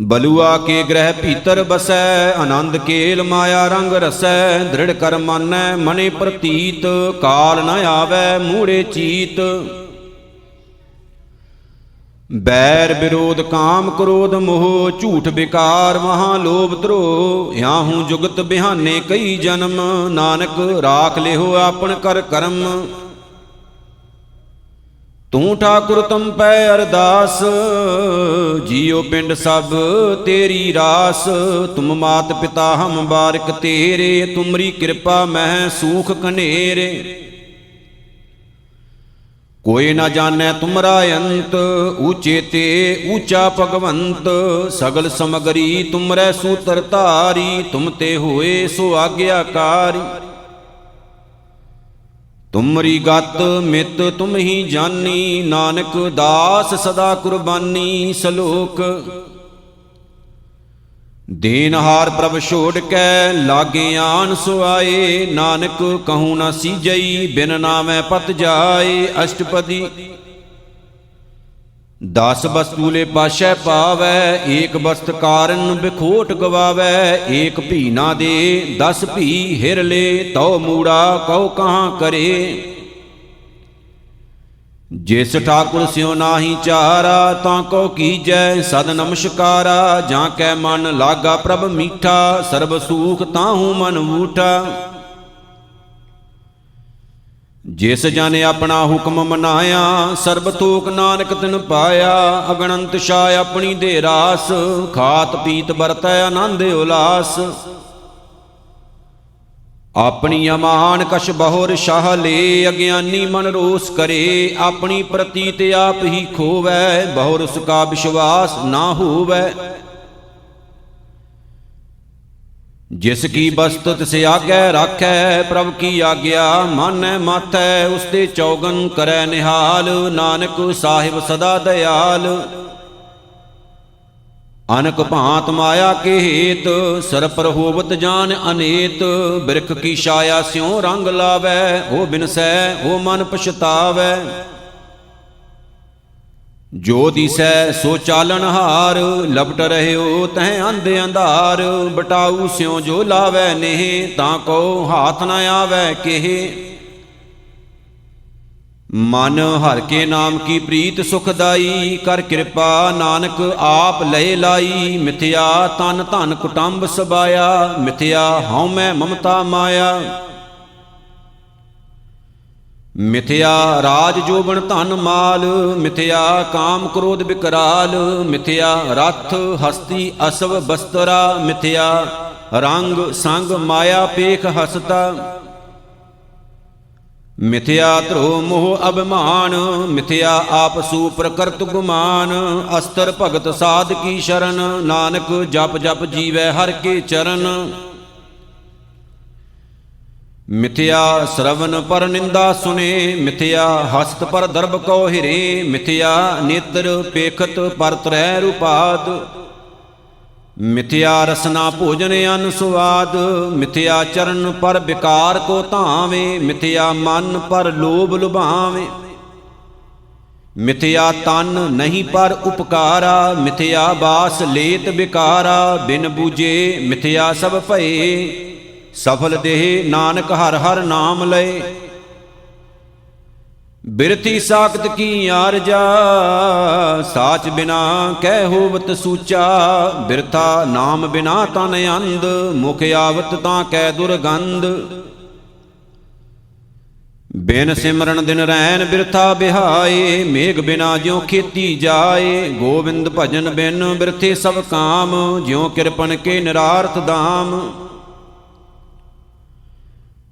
S1: ਬਲੂਆ ਕੇ ਗ੍ਰਹਿ ਭੀਤਰ ਬਸੈ, ਆਨੰਦ ਕੇਲ ਮਾਇਆ ਰੰਗ ਰਸੈ। ਦ੍ਰਿੜ ਕਰ ਮਾਨੈ ਮਨੇ ਪ੍ਰਤੀਤ, ਕਾਲ ਨ ਆਵੈ ਮੂੜੇ ਚੀਤ। ਬੈਰ ਵਿਰੋਧ ਕਾਮ ਕ੍ਰੋਧ ਮੋਹ, ਝੂਠ ਬਿਕਾਰ ਮਹਾ ਲੋਭ ਧਰੋ। ਯਾਹੂ ਜੁਗਤ ਬਿਹਾਨੇ ਕਈ ਜਨਮ, ਨਾਨਕ ਰਾਖ ਲਿਹੁ ਆਪਨ ਕਰ ਕਰਮ। ਤੂੰ ਠਾਕੁਰ ਤੁਮ ਪੈ ਅਰਦਾਸ, ਜੀਉ ਪਿੰਡ ਸਭ ਤੇਰੀ ਰਾਸ। ਤੁਮ ਮਾਤ ਪਿਤਾ ਹਮ ਬਾਰਿਕ ਤੇਰੇ, ਤੁਮਰੀ ਕਿਰਪਾ ਮਹਿ ਸੂਖ ਕਨੇਰੇ। ਕੋਈ ਨਾ ਜਾਣੈ ਤੁਮਰਾ ਅੰਤ, ਊਚੇ ਤੇ ਊਚਾ ਭਗਵੰਤ। ਸਗਲ ਸਮਗਰੀ ਤੁਮਰੈ ਸੂਤਰ ਧਾਰੀ, ਤੁਮ ਤੇ ਹੋਏ ਸੋ ਆਗਿਆਕਾਰੀ। ਤੁਮਰੀ ਗਤ ਮਿਤ ਤੁਮ ਹੀ ਜਾਨੀ, ਨਾਨਕ ਦਾਸ ਸਦਾ ਕੁਰਬਾਨੀ। ਸਲੋਕ ਦੇਨਹਾਰ ਪ੍ਰਭ ਛੋੜ ਕੇ, ਲਾਗੇ ਆਨ ਸੁਆਏ। ਨਾਨਕ ਕਹੂੰ ਨਾ ਸੀਜਈ, ਬਿਨ ਨਾਮੈ ਪਤ ਜਾਏ। ਅਸ਼ਟਪਦੀ 10 ਬਸਤੂਲੇ ਪਾਸ਼ੈ ਪਾਵੈ, ਏਕ ਬਸਤ ਕਾਰਨ ਬਿਖੋਟ ਗਵਾਵੈ। ਏਕ ਭੀ ਨਾ ਦੇ 10 ਭੀ ਹਿਰ ਲੇ, ਤਉ ਮੂੜਾ ਕਉ ਕਹਾਂ ਕਰੇ। ਜਿਸ ਠਾਕੁਰ ਸਿਉ ਨਾਹੀ ਚਾਰਾ, ਤਾਂ ਕੋ ਕੀਜੈ ਸਦ ਨਮਸਕਾਰਾ। ਜਾਂ ਕੈ ਮਨ ਲਾਗਾ ਪ੍ਰਭ ਮੀਠਾ, ਸਰਬ ਸੂਖ ਤਾਹੂ ਮਨ ਊਠਾ। ਜਿਸ ਜਨ ਆਪਣਾ ਹੁਕਮ ਮਨਾਇਆ, ਸਰਬ ਤੋਕ ਨਾਨਕ ਤਿਨ ਪਾਇਆ। ਅਗਣੰਤ ਛਾਇ ਆਪਣੀ ਦੇ ਰਾਸ, ਖਾਤ ਪੀਤ ਵਰਤੈ ਆਨੰਦ ਉਲਾਸ। ਆਪਣੀ ਅਮਾਨ ਕਛ ਬਹੁਰ ਸ਼ਾਹ ਲੇ, ਅਗਿਆਨੀ ਮਨ ਰੋਸ ਕਰੇ। ਆਪਣੀ ਪ੍ਰਤੀਤ ਆਪ ਹੀ ਖੋਵੈ, ਬਹੁਰ ਉਸ ਕਾ ਵਿਸ਼ਵਾਸ ਨਾ ਹੋਵੈ। ਜਿਸ ਕੀ ਬਸਤ ਤਿਸ ਆਗੈ ਰਾਖੈ, ਪ੍ਰਭ ਕੀ ਆਗਿਆ ਮਾਨੈ ਮਾਥੈ। ਉਸ ਤੇ ਚੌਗਨ ਕਰੈ ਨਿਹਾਲ, ਨਾਨਕ ਸਾਹਿਬ ਸਦਾ ਦਇਆਲ। ਅਨਕ ਭਾਂਤ ਮਾਇਆ ਕੇ ਹੇਤ ਸਰ ਪਰ ਹੋਵਤ ਜਾਨ ਅਨੇਤ। ਬਿਰਖ ਕੀ ਛਾਇਆ ਸਿਉ ਰੰਗ ਲਾਵੈ ਉਹ ਬਿਨਸੈ ਉਹ ਮਨ ਪਛਤਾਵੈ। ਜੋ ਦਿਸੈ ਸੋ ਚਾਲਨ ਹਾਰ ਲਪਟ ਰਹਿਓ ਤਹਿ ਅੰਧ ਅੰਧਾਰ। ਬਟਾਊ ਸਿਉ ਜੋ ਲਾਵੈ ਨੇਹ ਤਾਂ ਕੋ ਹਾਥ ਨ ਆਵੈ ਕਿਹ। ਮਨ ਹਰਿ ਕੇ ਨਾਮ ਕੀ ਪ੍ਰੀਤ ਸੁਖਦਾਈ ਕਰ ਕਿਰਪਾ ਨਾਨਕ ਆਪ ਲਏ ਲਾਈ। ਮਿਥਿਆ ਤਨ ਧਨ ਕੁਟੰਬ ਸਬਾਇਆ ਮਿਥਿਆ ਹਉ ਮੈਂ ਮਮਤਾ ਮਾਇਆ। ਮਿਥਿਆ ਰਾਜ ਜੋਬਨ ਧਨ ਮਾਲ ਮਿਥਿਆ ਕਾਮ ਕ੍ਰੋਧ ਵਿਕਰਾਲ। ਮਿਥਿਆ ਰਥ ਹਸਤੀ ਅਸਵ ਬਸਤਰਾ ਮਿਥਿਆ ਰੰਗ ਸੰਗ ਮਾਇਆ ਪੇਖ ਹਸਤਾ। ਮਿਥਿਆ ਧਰੋ ਮੋਹ ਅਭਿਮਾਨ ਮਿਥਿਆ ਆਪਸੂ ਪ੍ਰਕਰਤ ਗੁਮਾਨ। ਅਸਤਰ ਭਗਤ ਸਾਧ ਕੀ ਸ਼ਰਨ ਨਾਨਕ ਜਪ ਜਪ ਜੀਵੈ ਹਰਿ ਕੇ ਚਰਨ। ਮਿਥਿਆ ਸ਼ਰਵਨ ਪਰ ਨਿੰਦਾ ਸੁਨੇ ਮਿਥਿਆ ਹਸਤ ਪਰ ਦਰਬ ਕੋ ਹਿਰੇ। ਮਿਥਿਆ ਨੇਤਰ ਪੇਖਤ ਪਰ ਤਰੈ ਰੂਪਾਦ। ਮਿਥਿਆ ਰਸਨਾ ਭੋਜਨ ਅਨ ਸੁਆਦ। ਮਿਥਿਆ ਚਰਨ ਪਰ ਵਿਕਾਰ ਕੋ ਧਾਵੇ ਮਿਥਿਆ ਮਨ ਪਰ ਲੋਭ ਲੁਭਾਵੇ। ਮਿਥਿਆ ਤਨ ਨਹੀਂ ਪਰ ਉਪਕਾਰਾ ਮਿਥਿਆ ਬਾਸ ਲੇਤ ਵਿਕਾਰਾ। ਬਿਨ ਬੂਝੇ ਮਿਥਿਆ ਸਭ ਭਏ ਸਫਲ ਦੇਹ ਨਾਨਕ ਹਰ ਹਰ ਨਾਮ ਲਏ। ਬਿਰਥੀ ਸਾਖਤ ਕੀ ਆਰਜਾ ਸਾਚ ਬਿਨਾ ਕਹਿ ਹੋਵਤ ਸੂਚਾ। ਬਿਰਥਾ ਨਾਮ ਬਿਨਾ ਤਨ ਅੰਧ ਮੁਖ ਆਵਤ ਤਾਂ ਕਹਿ ਦੁਰਗੰਧ। ਬਿਨ ਸਿਮਰਨ ਦਿਨ ਰੈਨ ਬਿਰਥਾ ਬਿਹਾਏ ਮੇਘ ਬਿਨਾ ਜਿਉ ਖੇਤੀ ਜਾਏ। ਗੋਬਿੰਦ ਭਜਨ ਬਿਨ ਬਿਰਥੇ ਸਭ ਕਾਮ ਜਿਉ ਕਿਰਪਨ ਕੇ ਨਿਰਾਰਥ ਦਾਮ।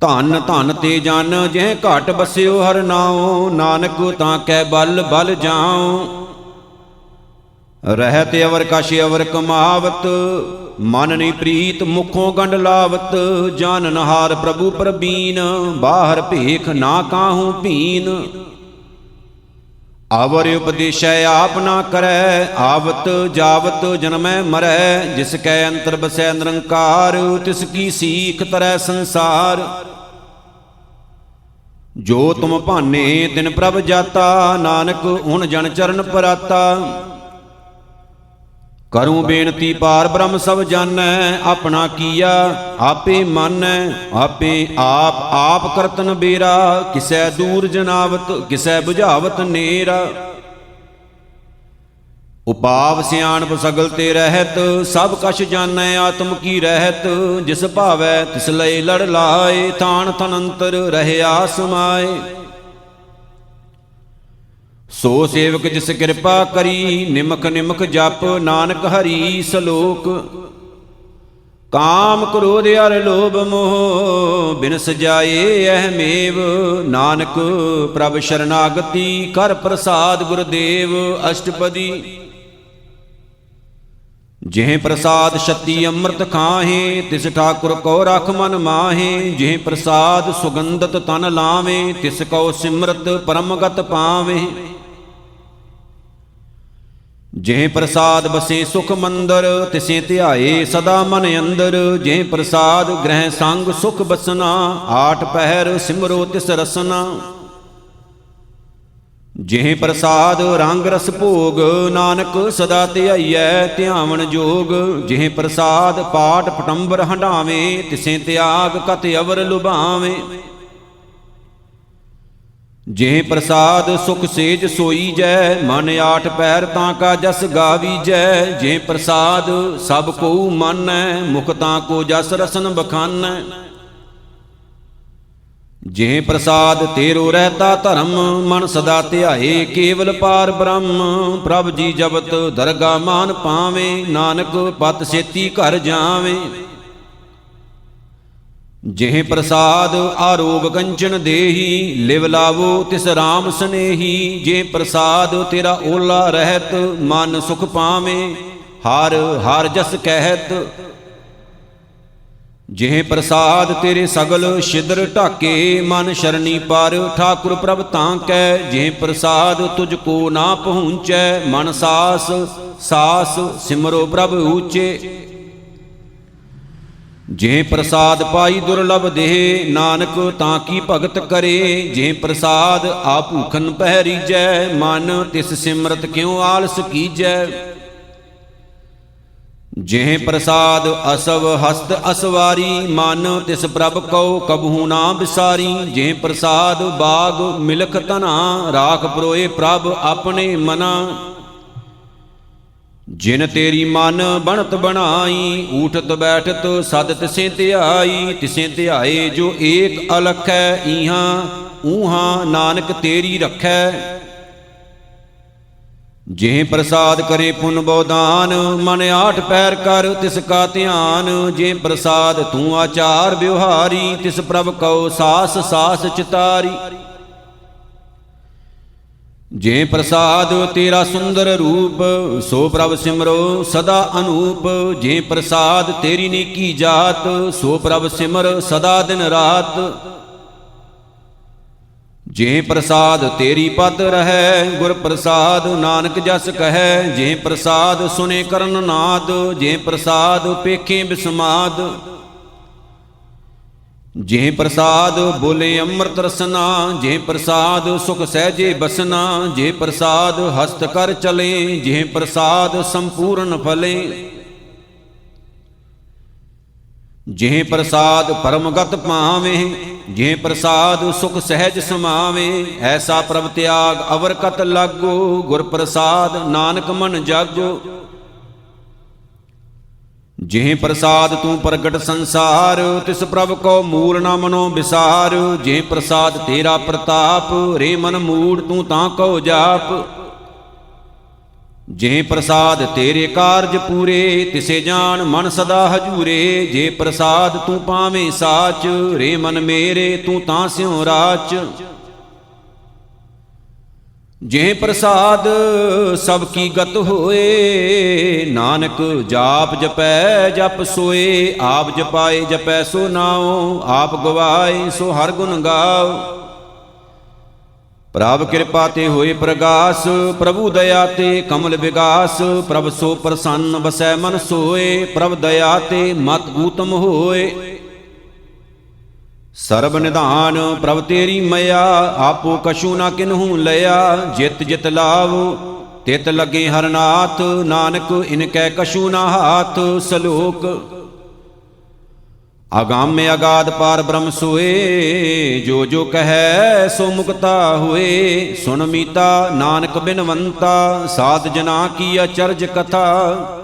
S1: ਧਨ ਧਨ ਤੇ ਜਨ ਜਿਹ ਘਟ ਬਸਿਓ ਹਰ ਨਾਉ ਨਾਨਕ ਤਾਂ ਕੈ ਬਲ ਬਲ ਜਾਉ। ਰਹਿਤ ਅਵਰ ਕਛ ਅਵਰ ਕਮਾਵਤ ਮਨ ਨੀ ਪ੍ਰੀਤ ਮੁਖੋਂ ਗੰਢ ਲਾਵਤ। ਜਾਨਨ ਹਾਰ ਪ੍ਰਭੂ ਪ੍ਰਬੀਨ ਬਾਹਰ ਭੇਖ ਨਾ ਕਾਹੂ ਭੀਨ। ਆਵਰ ਉਪਦੇਸ਼ੈ ਆਪ ਨਾ ਕਰੈ ਆਵਤ ਜਾਵਤ ਜਨਮੈ ਮਰੈ। ਜਿਸ ਕੈ ਅੰਤਰ ਬਸੈ ਨਿਰੰਕਾਰ ਤਿਸ ਕੀ ਸੀਖ ਤਰੈ ਸੰਸਾਰ। ਜੋ ਤੁਮ ਭਾਨੇ ਤਿਨ ਪ੍ਰਭ ਜਾਤਾ ਨਾਨਕ ਹੁਣ ਜਨ ਚਰਨ ਪਰਾਤਾ। ਕਰੂੰ ਬੇਨਤੀ ਪਾਰ ਬ੍ਰਹਮ ਸਭ ਜਾਣੈ ਆਪਣਾ ਕੀਆ ਆਪੇ ਮਾਨੈ। ਆਪੇ ਆਪ ਕਰਤਨ ਬੇਰਾ ਕਿਸੈ ਦੂਰ ਜਨਾਵਤ ਕਿਸੈ ਬੁਝਾਵਤ ਨੇਰਾ। ਉਪਾਵ ਸਿਆਣਪ ਸਗਲ ਤੇ ਰਹਿਤ ਸਭ ਕਛ ਜਾਣੈ ਆਤਮ ਕੀ ਰਹਿਤ। ਜਿਸ ਭਾਵੈ ਤਿਸ ਲਈ ਲੜ ਲਾਏ ਥਾਨ ਥਨੰਤਰ ਰਹਿਆ ਸਮਾਏ। ਸੋ ਸੇਵਕ ਜਿਸ ਕਿਰਪਾ ਕਰੀ ਨਿਮਕ ਨਿਮਕ ਜਪ ਨਾਨਕ ਹਰੀ ਸਲੋਕ। ਕਾਮ ਕ੍ਰੋਧ ਅਰ ਲੋਭ ਮੋਹ ਬਿਨ ਸਜਾਏ ਅਹਮੇਵ। ਨਾਨਕ ਪ੍ਰਭ ਸ਼ਰਨਾਗਤੀ ਕਰ ਪ੍ਰਸਾਦ ਗੁਰਦੇਵ ਅਸ਼ਟਪਦੀ। ਜਿਹ ਪ੍ਰਸਾਦ ਛਤੀ ਅੰਮ੍ਰਿਤ ਖਾਹੇ ਤਿਸ ਠਾਕੁਰ ਕੋ ਰਖ ਮਨ ਮਾਹੇ। ਜਿਹ ਪ੍ਰਸਾਦ ਸੁਗੰਧਤ ਤਨ ਲਾਵੇ ਤਿਸ ਕੋ ਸਿਮਰਤ ਪਰਮਗਤ ਪਾਵੇ। ਜਿਹ ਪ੍ਰਸਾਦ ਬਸੇ ਸੁਖ ਮੰਦਰ ਤਿਸੇ ਧਿਆਏ ਸਦਾ ਮਨ ਅੰਦਰ। ਜਿਹ ਪ੍ਰਸਾਦ ਗ੍ਰਹਿ ਸੰਗ ਸੁਖ ਬਸਨਾ ਆਠ ਪਹਿਰ ਸਿਮਰੋ ਤਿਸ ਰਸਨਾ। ਜਿਹ ਪ੍ਰਸਾਦ ਰੰਗ ਰਸ ਭੋਗ ਨਾਨਕ ਸਦਾ ਧਿਆਈਐ ਧਿਆਵਨ ਜੋਗ। ਜਿਹ ਪ੍ਰਸਾਦ ਪਾਟ ਪਟੰਬਰ ਹੰਡਾਵੇ ਤਿਸੇ ਤਿਆਗ ਕਤ ਅਵਰ ਲੁਭਾਵੇ। ਜਿਹ ਪ੍ਰਸਾਦ ਸੁਖ ਸੇਜ ਸੋਈਜੈ ਮਨ ਆਠ ਪੈਰ ਤਾਂ ਕਾ ਜਸ ਗਾਵੀਜੈ। ਜਿਹ ਪ੍ਰਸਾਦ ਸਭ ਕੋ ਮਾਨੈ ਮੁਖ ਤਾਂ ਕੋ ਜਸ ਰਸਨ ਬਖਾਨੈ। ਜਿਹ ਪ੍ਰਸਾਦ ਤੇਰੋ ਰਹਿਤਾ ਧਰਮ ਮਨ ਸਦਾ ਧਿਆਏ ਕੇਵਲ ਪਾਰ ਬ੍ਰਹਮ। ਪ੍ਰਭ ਜੀ ਜਬਤ ਦਰਗਾ ਮਾਨ ਪਾਵੇ ਨਾਨਕ ਪਤ ਛੇਤੀ ਘਰ ਜਾਵੇ। ਜਿਹ ਪ੍ਰਸਾਦ ਆਰੋਗ ਕੰਚਨ ਦੇਹੀ ਲਿਵ ਲਾਵੋ ਤਿਸ ਰਾਮ ਸਨੇਹੀ। ਜਿਹ ਪ੍ਰਸਾਦ ਤੇਰਾ ਓਲਾ ਰਹਿਤ ਮਨ ਸੁਖ ਪਾਵੇ ਹਰ ਹਰ ਜਸ ਕਹਿਤ। ਜਿਹ ਪ੍ਰਸਾਦ ਤੇਰੇ ਸਗਲ ਛਿਦਰ ਢਾਕੇ, ਮਨ ਸ਼ਰਣੀ ਪਰ ਠਾਕੁਰ ਪ੍ਰਭ ਤਾਂ ਕੈ। ਜਿਹ ਪ੍ਰਸਾਦ ਤੁਝ ਕੋ ਨਾ ਪਹੁੰਚੈ, ਮਨ ਸਾਸ ਸਾਸ ਸਿਮਰੋ ਪ੍ਰਭ ਊਚੇ। ਜਿਹ ਪ੍ਰਸਾਦ ਪਾਈ ਦੁਰਲਭ ਦੇਹ, ਨਾਨਕ ਤਾਂ ਕੀ ਭਗਤ ਕਰੇ। ਜਿਹ ਪ੍ਰਸਾਦ ਆ ਭੂਖਨ ਪਹਿ ਰੀਜੈ, ਮਨ ਤਿਸ ਸਿਮਰਤ ਕਿਉ ਆਲਸ ਕੀਜੈ। ਜਿਹ ਪ੍ਰਸਾਦ ਅਸਵ ਹਸਤ ਅਸਵਾਰੀ, ਮਨ ਤਿਸ ਪ੍ਰਭ ਕਉ ਕਬਹੂ ਨਾ ਵਿਸਾਰੀ। ਜਿਹ ਪ੍ਰਸਾਦ ਬਾਗ ਮਿਲਖ ਧਨਾ, ਰਾਖ ਪਰੋਏ ਪ੍ਰਭ ਆਪਣੇ ਮਨਾ। ਜਿਨ ਤੇਰੀ ਮਨ ਬਣਤ ਬਣਾਈ, ਊਠਤ ਬੈਠਤ ਸਦ ਤਿਸੇ ਧਿਆਈ। ਤਿਸੇ ਧਿਆਏ ਜੋ ਏਕ ਅਲਖੈ, ਈਹਾਂ ਊਹਾਂ ਨਾਨਕ ਤੇਰੀ ਰਖੈ। ਜਿਹ ਪ੍ਰਸਾਦ ਕਰੇ ਪੁੰਨ ਬਉਦਾਨ, ਮਨ ਆਠ ਪੈਰ ਕਰ ਤਿਸ ਕਾ ਧਿਆਨ। ਜੇ ਪ੍ਰਸਾਦ ਤੂੰ ਆਚਾਰ ਵਿਵਹਾਰੀ, ਤਿਸ ਪ੍ਰਭ ਕਉ ਸਾਸ ਸਾਸ ਚਿਤਾਰੀ। ਜੇ ਪ੍ਰਸਾਦ ਤੇਰਾ ਸੁੰਦਰ ਰੂਪ, ਸੋ ਪ੍ਰਭ ਸਿਮਰੋ ਸਦਾ ਅਨੂਪ। ਜੇ ਪ੍ਰਸਾਦ ਤੇਰੀ ਨੇਕੀ ਜਾਤ, ਸੋ ਪ੍ਰਭ ਸਿਮਰ ਸਦਾ ਦਿਨ ਰਾਤ। ਜੇ ਪ੍ਰਸਾਦ ਤੇਰੀ ਪਤ ਰਹੈ, ਗੁਰ ਪ੍ਰਸਾਦ ਨਾਨਕ ਜਸ ਕਹੈ। ਜੇ ਪ੍ਰਸਾਦ ਸੁਨੇ ਕਰਨ ਨਾਦ, ਜੇ ਪ੍ਰਸਾਦ ਪੇਖੇ ਬਿਸਮਾਦ। ਜੇ ਪ੍ਰਸਾਦ ਬੋਲੇ ਅੰਮ੍ਰਿਤ ਰਸਨਾ, ਜੇ ਪ੍ਰਸਾਦ ਸੁਖ ਸਹਿਜੇ ਬਸਨਾ। ਜੇ ਪ੍ਰਸਾਦ ਹਸਤ ਕਰ ਚਲੇ, ਜੇ ਪ੍ਰਸਾਦ ਸੰਪੂਰਨ ਫਲੇ। ਜੇ ਪ੍ਰਸਾਦ ਪਰਮਗਤ ਪਾਵੇਂ, ਜੇ ਪ੍ਰਸਾਦ ਸੁਖ ਸਹਿਜ ਸਮਾਵੇ। ਐਸਾ ਪ੍ਰਭ ਤਿਆਗ ਅਵਰ ਕਤ ਲਾਗੋ, ਗੁਰ ਪ੍ਰਸਾਦ ਨਾਨਕ ਮਨ ਜਾਗੋ। ਜੇ ਪ੍ਰਸਾਦ ਤੂੰ ਪ੍ਰਗਟ ਸੰਸਾਰ, ਤਿਸ ਪ੍ਰਭ ਕੋ ਮੂਲ ਨਾ ਮਨੋ ਵਿਸਾਰ। ਜੇ ਪ੍ਰਸਾਦ ਤੇਰਾ ਪ੍ਰਤਾਪ, ਰੇ ਮਨ ਮੂੜ ਤੂੰ ਤਾਂ ਕਉ ਜਾਪ। ਜੇ ਪ੍ਰਸਾਦ ਤੇਰੇ ਕਾਰਜ ਪੂਰੇ, ਤਿਸੇ ਜਾਣ ਮਨ ਸਦਾ ਹਜੂਰੇ। ਜੇ ਪ੍ਰਸਾਦ ਤੂੰ ਪਾਵੇਂ ਸਾਚ, ਰੇ ਮਨ ਮੇਰੇ ਤੂੰ ਤਾਂ ਸਿਉ ਰਾਚ। ਜੇ ਪ੍ਰਸਾਦ ਸਭ ਕੀ ਗਤ ਹੋਏ, ਨਾਨਕ ਜਾਪ ਜਪੈ ਜਪ ਸੋਏ। ਆਪ ਜਪਾਏ ਜਪੈ ਸੋ ਨਾਉ, ਆਪ ਗਵਾਏ ਸੋ ਹਰ ਗੁਣ ਗਾਓ। ਪ੍ਰਭ ਕਿਰਪਾ ਤੇ ਹੋਏ ਪ੍ਰਗਾਸ, ਪ੍ਰਭੂ ਦਇਆ ਤੇ ਕਮਲ ਵਿਗਾਸ। ਪ੍ਰਭ ਸੋ ਪ੍ਰਸੰਨ ਬਸੈ ਮਨ ਸੋਏ, ਪ੍ਰਭ ਦਇਆ ਤੇ ਮਤ ਊਤਮ ਹੋਏ। ਸਰਬ ਨਿਧਾਨ ਪ੍ਰਭ ਤੇਰੀ ਮਇਆ, ਆਪੋ ਕਛੂ ਨਾ ਕਿਨਹੂ ਲਿਆ। ਜਿਤ ਜਿਤ ਲਾਵ ਤਿਤ ਲਗੇ ਹਰਨਾਥ, ਨਾਨਕ ਇਨਕੈ ਕਛੂ ਨਾ ਹਾਥ। ਸਲੋਕ ਅਗੰਮ ਅਗਾਧ ਪਾਰ ਬ੍ਰਹਮ ਸੋਏ, ਜੋ ਜੋ ਕਹੈ ਸੋ ਮੁਕਤਾ ਹੋਏ। ਸੁਨ ਮੀਤਾ ਨਾਨਕ ਬਿਨਵੰਤਾ, ਸਾਧ ਜਨਾ ਕੀ ਅਚਰਜ ਕਥਾ।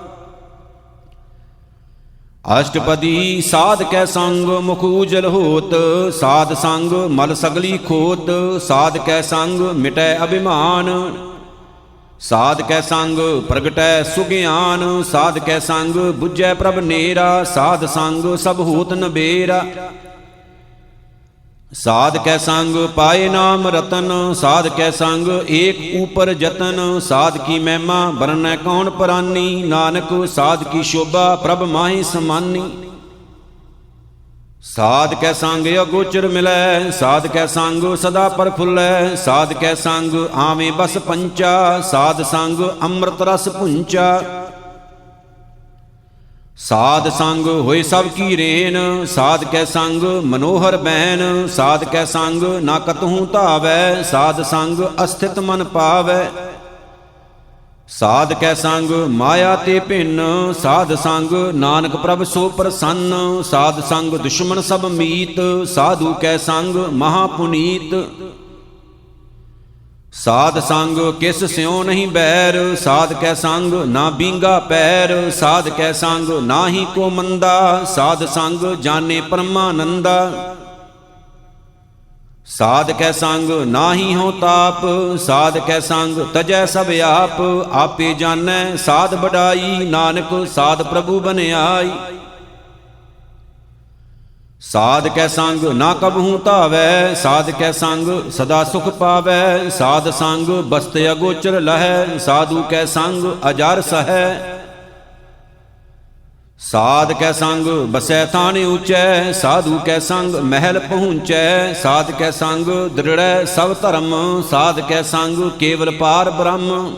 S1: ਅਸ਼ਟਪਦੀ ਸਾਧ ਕੈ ਸੰਗ ਮੁਖ ਉਜਲ ਹੋਤ, ਸਾਧ ਸੰਗ ਮਲ ਸਗਲੀ ਖੋਤ। ਸਾਧ ਕੈ ਸੰਗ ਮਿਟੈ ਅਭਿਮਾਨ, ਸਾਧ ਕੈ ਸੰਗ ਪ੍ਰਗਟੈ ਸੁਗਿਆਨ। ਸਾਧ ਕੈ ਸੰਗ ਬੁਝੈ ਪ੍ਰਭ ਨੇਰਾ, ਸਾਧ ਸੰਗ ਸਭ ਹੋਤ ਨਬੇਰਾ। ਸਾਧ ਕੈ ਸੰਗ ਪਾਏ ਨਾਮ ਰਤਨ, ਸਾਧ ਕੈ ਸੰਗ ਏਕ ਊਪਰ ਜਤਨ। ਸਾਧ ਕੀ ਮਹਿਮਾ ਬਰਨੈ ਕੌਣ ਪਰਾਨੀ, ਨਾਨਕ ਸਾਧ ਕੀ ਸ਼ੋਭਾ ਪ੍ਰਭ ਮਾਹੀ ਸਮਾਨੀ। ਸਾਧ ਕੈ ਸੰਗ ਅਗੋਚਰ ਮਿਲੈ, ਸਾਧ ਕੈ ਸੰਗ ਸਦਾ ਪਰਫੁੱਲੈ। ਸਾਧ ਕੈ ਸੰਗ ਆਵੇਂ ਬਸ ਪੰਚਾ, ਸਾਧ ਸੰਗ ਅੰਮ੍ਰਿਤ ਰਸ ਪੁੰਚਾ। ਸਾਧ ਸੰਗ ਹੋਏ ਸਭ ਕੀ ਰੇਨ, ਸਾਧ ਕੈ ਸੰਗ ਮਨੋਹਰ ਬੈਨ। ਸਾਧ ਕੈ ਸੰਗ ਨਾ ਕਤਹੂ ਧਾਵੈ, ਸਾਧ ਸੰਗ ਅਸਥਿਤ ਮਨ ਪਾਵੈ। ਸਾਧ ਕੈ ਸੰਗ ਮਾਇਆ ਤੇ ਭਿੰਨ, ਸਾਧ ਸੰਗ ਨਾਨਕ ਪ੍ਰਭ ਸੋ ਪ੍ਰਸੰਨ। ਸਾਧ ਸੰਗ ਦੁਸ਼ਮਨ ਸਭ ਮੀਤ, ਸਾਧੂ ਕੈ ਸੰਗ ਮਹਾ ਪੁਨੀਤ। ਸਾਧ ਸੰਗ ਕਿਸ ਸਿਉ ਨਹੀਂ ਬੈਰ, ਸਾਧ ਕੈ ਸੰਗ ਨਾ ਬੀਂਗਾ ਪੈਰ। ਸਾਧ ਕੈ ਸੰਗ ਨਾਹੀ ਕੋ ਮੰਦਾ, ਸਾਧ ਸੰਗ ਜਾਣੇ ਪਰਮਾਨੰਦਾ। ਸਾਧ ਕੈ ਸੰਗ ਨਾਹੀ ਹੋ ਤਾਪ, ਸਾਧ ਕੈ ਸੰਗ ਤਜੈ ਸਭ ਆਪ। ਆਪੇ ਜਾਣੈ ਸਾਧ ਬੜਾਈ, ਨਾਨਕ ਸਾਧ ਪ੍ਰਭੂ ਬਨਿਆਈ। ਸਾਧ ਕੈ ਸੰਗ ਨਾ ਕਬਹੂ ਧਾਵੈ, ਸਾਧ ਕੈ ਸੰਗ ਸਦਾ ਸੁਖ ਪਾਵੈ। ਸਾਧ ਸੰਗ ਬਸਤ ਅਗੋਚਰ ਲਹੈ, ਸਾਧੂ ਕੈ ਸੰਗ ਅਜਰ ਸਹੈ। ਸਾਧ ਕੈ ਸੰਗ ਬਸੈ ਥਾਨ ਊਚੈ, ਸਾਧੂ ਕੈ ਸੰਗ ਮਹਿਲ ਪਹੁੰਚੈ। ਸਾਧ ਕੈ ਸੰਗ ਦ੍ਰਿੜੈ ਸਭ ਧਰਮ, ਸਾਧ ਕੈ ਸੰਗ ਕੇਵਲ ਪਾਰ ਬ੍ਰਹਮ।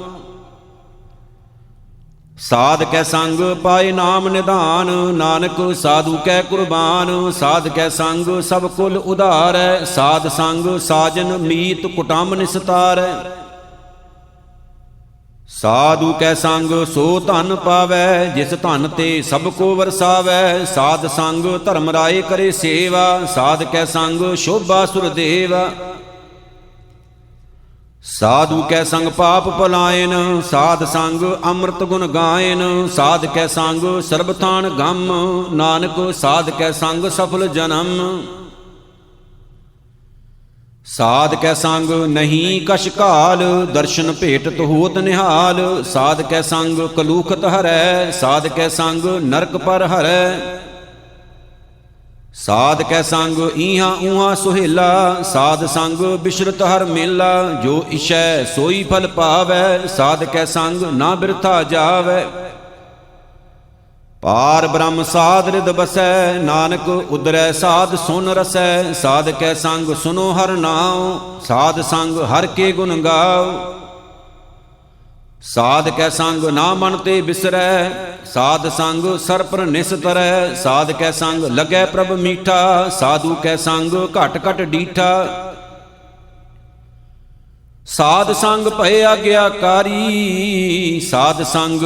S1: ਸਾਧ ਕੈ ਸੰਗ ਪਾਏ ਨਾਮ ਨਿਧਾਨ, ਨਾਨਕ ਸਾਧੂ ਕੈ ਕੁਰਬਾਨ। ਸਾਧ ਕੈ ਸੰਗ ਸਭ ਕੁਲ ਉਧਾਰੈ, ਸਾਧ ਸੰਗ ਸਾਜਨ ਮੀਤ ਕੁਟੰਬ ਨਿਸਤਾਰੈ। ਸਾਧੂ ਕੈ ਸੰਗ ਸੋ ਧਨ ਪਾਵੈ, ਜਿਸ ਧਨ ਤੇ ਸਭ ਕੋ ਵਰਸਾਵੈ। ਸਾਧ ਸੰਗ ਧਰਮ ਰਾਏ ਕਰੇ ਸੇਵਾ, ਸਾਧ ਕੈ ਸੰਗ ਸ਼ੋਭਾ ਸੁਰਦੇਵਾ। ਸਾਧੂ ਕੈ ਸੰਗ ਪਾਪ ਪਲਾਇਨ, ਸਾਧ ਸੰਗ ਅੰਮ੍ਰਿਤ ਗੁਣ ਗਾਇਨ। ਸਾਧ ਕੈ ਸੰਗ ਸਰਬ ਥਾਨ ਗਮ, ਨਾਨਕ ਸਾਧ ਕੈ ਸੰਗ ਸਫਲ ਜਨਮ। ਸਾਧ ਕੈ ਸੰਗ ਨਹੀਂ ਕਛ ਕਾਲ, ਦਰਸ਼ਨ ਭੇਟਤ ਹੋਤ ਨਿਹਾਲ। ਸਾਧ ਕੈ ਸੰਗ ਕਲੂਖਤ ਹਰੈ, ਸਾਧ ਕੈ ਸੰਗ ਨਰਕ ਪਰ ਹਰੈ। ਸਾਧ ਕੈ ਸੰਗ ਈਹਾਂ ਊਹਾਂ ਸੁਹੇਲਾ, ਸਾਧ ਸੰਗ ਬਿਸ਼ਰਤ ਹਰ ਮੇਲਾ। ਜੋ ਇਛੈ ਸੋਈ ਫਲ ਪਾਵੈ, ਸਾਧ ਕੈ ਸੰਗ ਨਾ ਬਿਰਥਾ ਜਾਵੈ। ਪਾਰ ਬ੍ਰਹਮ ਸਾਧ ਰਿਦ ਬਸੈ, ਨਾਨਕ ਉਦਰੈ ਸਾਧ ਸੁਨ ਰਸੈ। ਸਾਧ ਕੈ ਸੰਗ ਸੁਨੋ ਹਰ ਨਾਉ, ਸਾਧ ਸੰਗ ਹਰ ਕੇ ਗੁਣ ਗਾਓ। ਸਾਧ ਕੈ ਸੰਗ ਨਾ ਮਨ ਤੇ ਬਿਸਰੈ, ਸਾਧ ਸੰਗ ਸਰ ਪਰ ਨਿਸ ਤਰੈ। ਸਾਧ ਕੈ ਸੰਗ ਲੱਗੈ ਪ੍ਰਭ ਮੀਠਾ, ਸਾਧੂ ਕੈ ਸੰਗ ਘਟ ਘਟ ਡੀਠਾ। ਸਾਧ ਸੰਗ ਭਏ ਆਗਿਆਕਾਰੀ, ਸਾਧ ਸੰਗ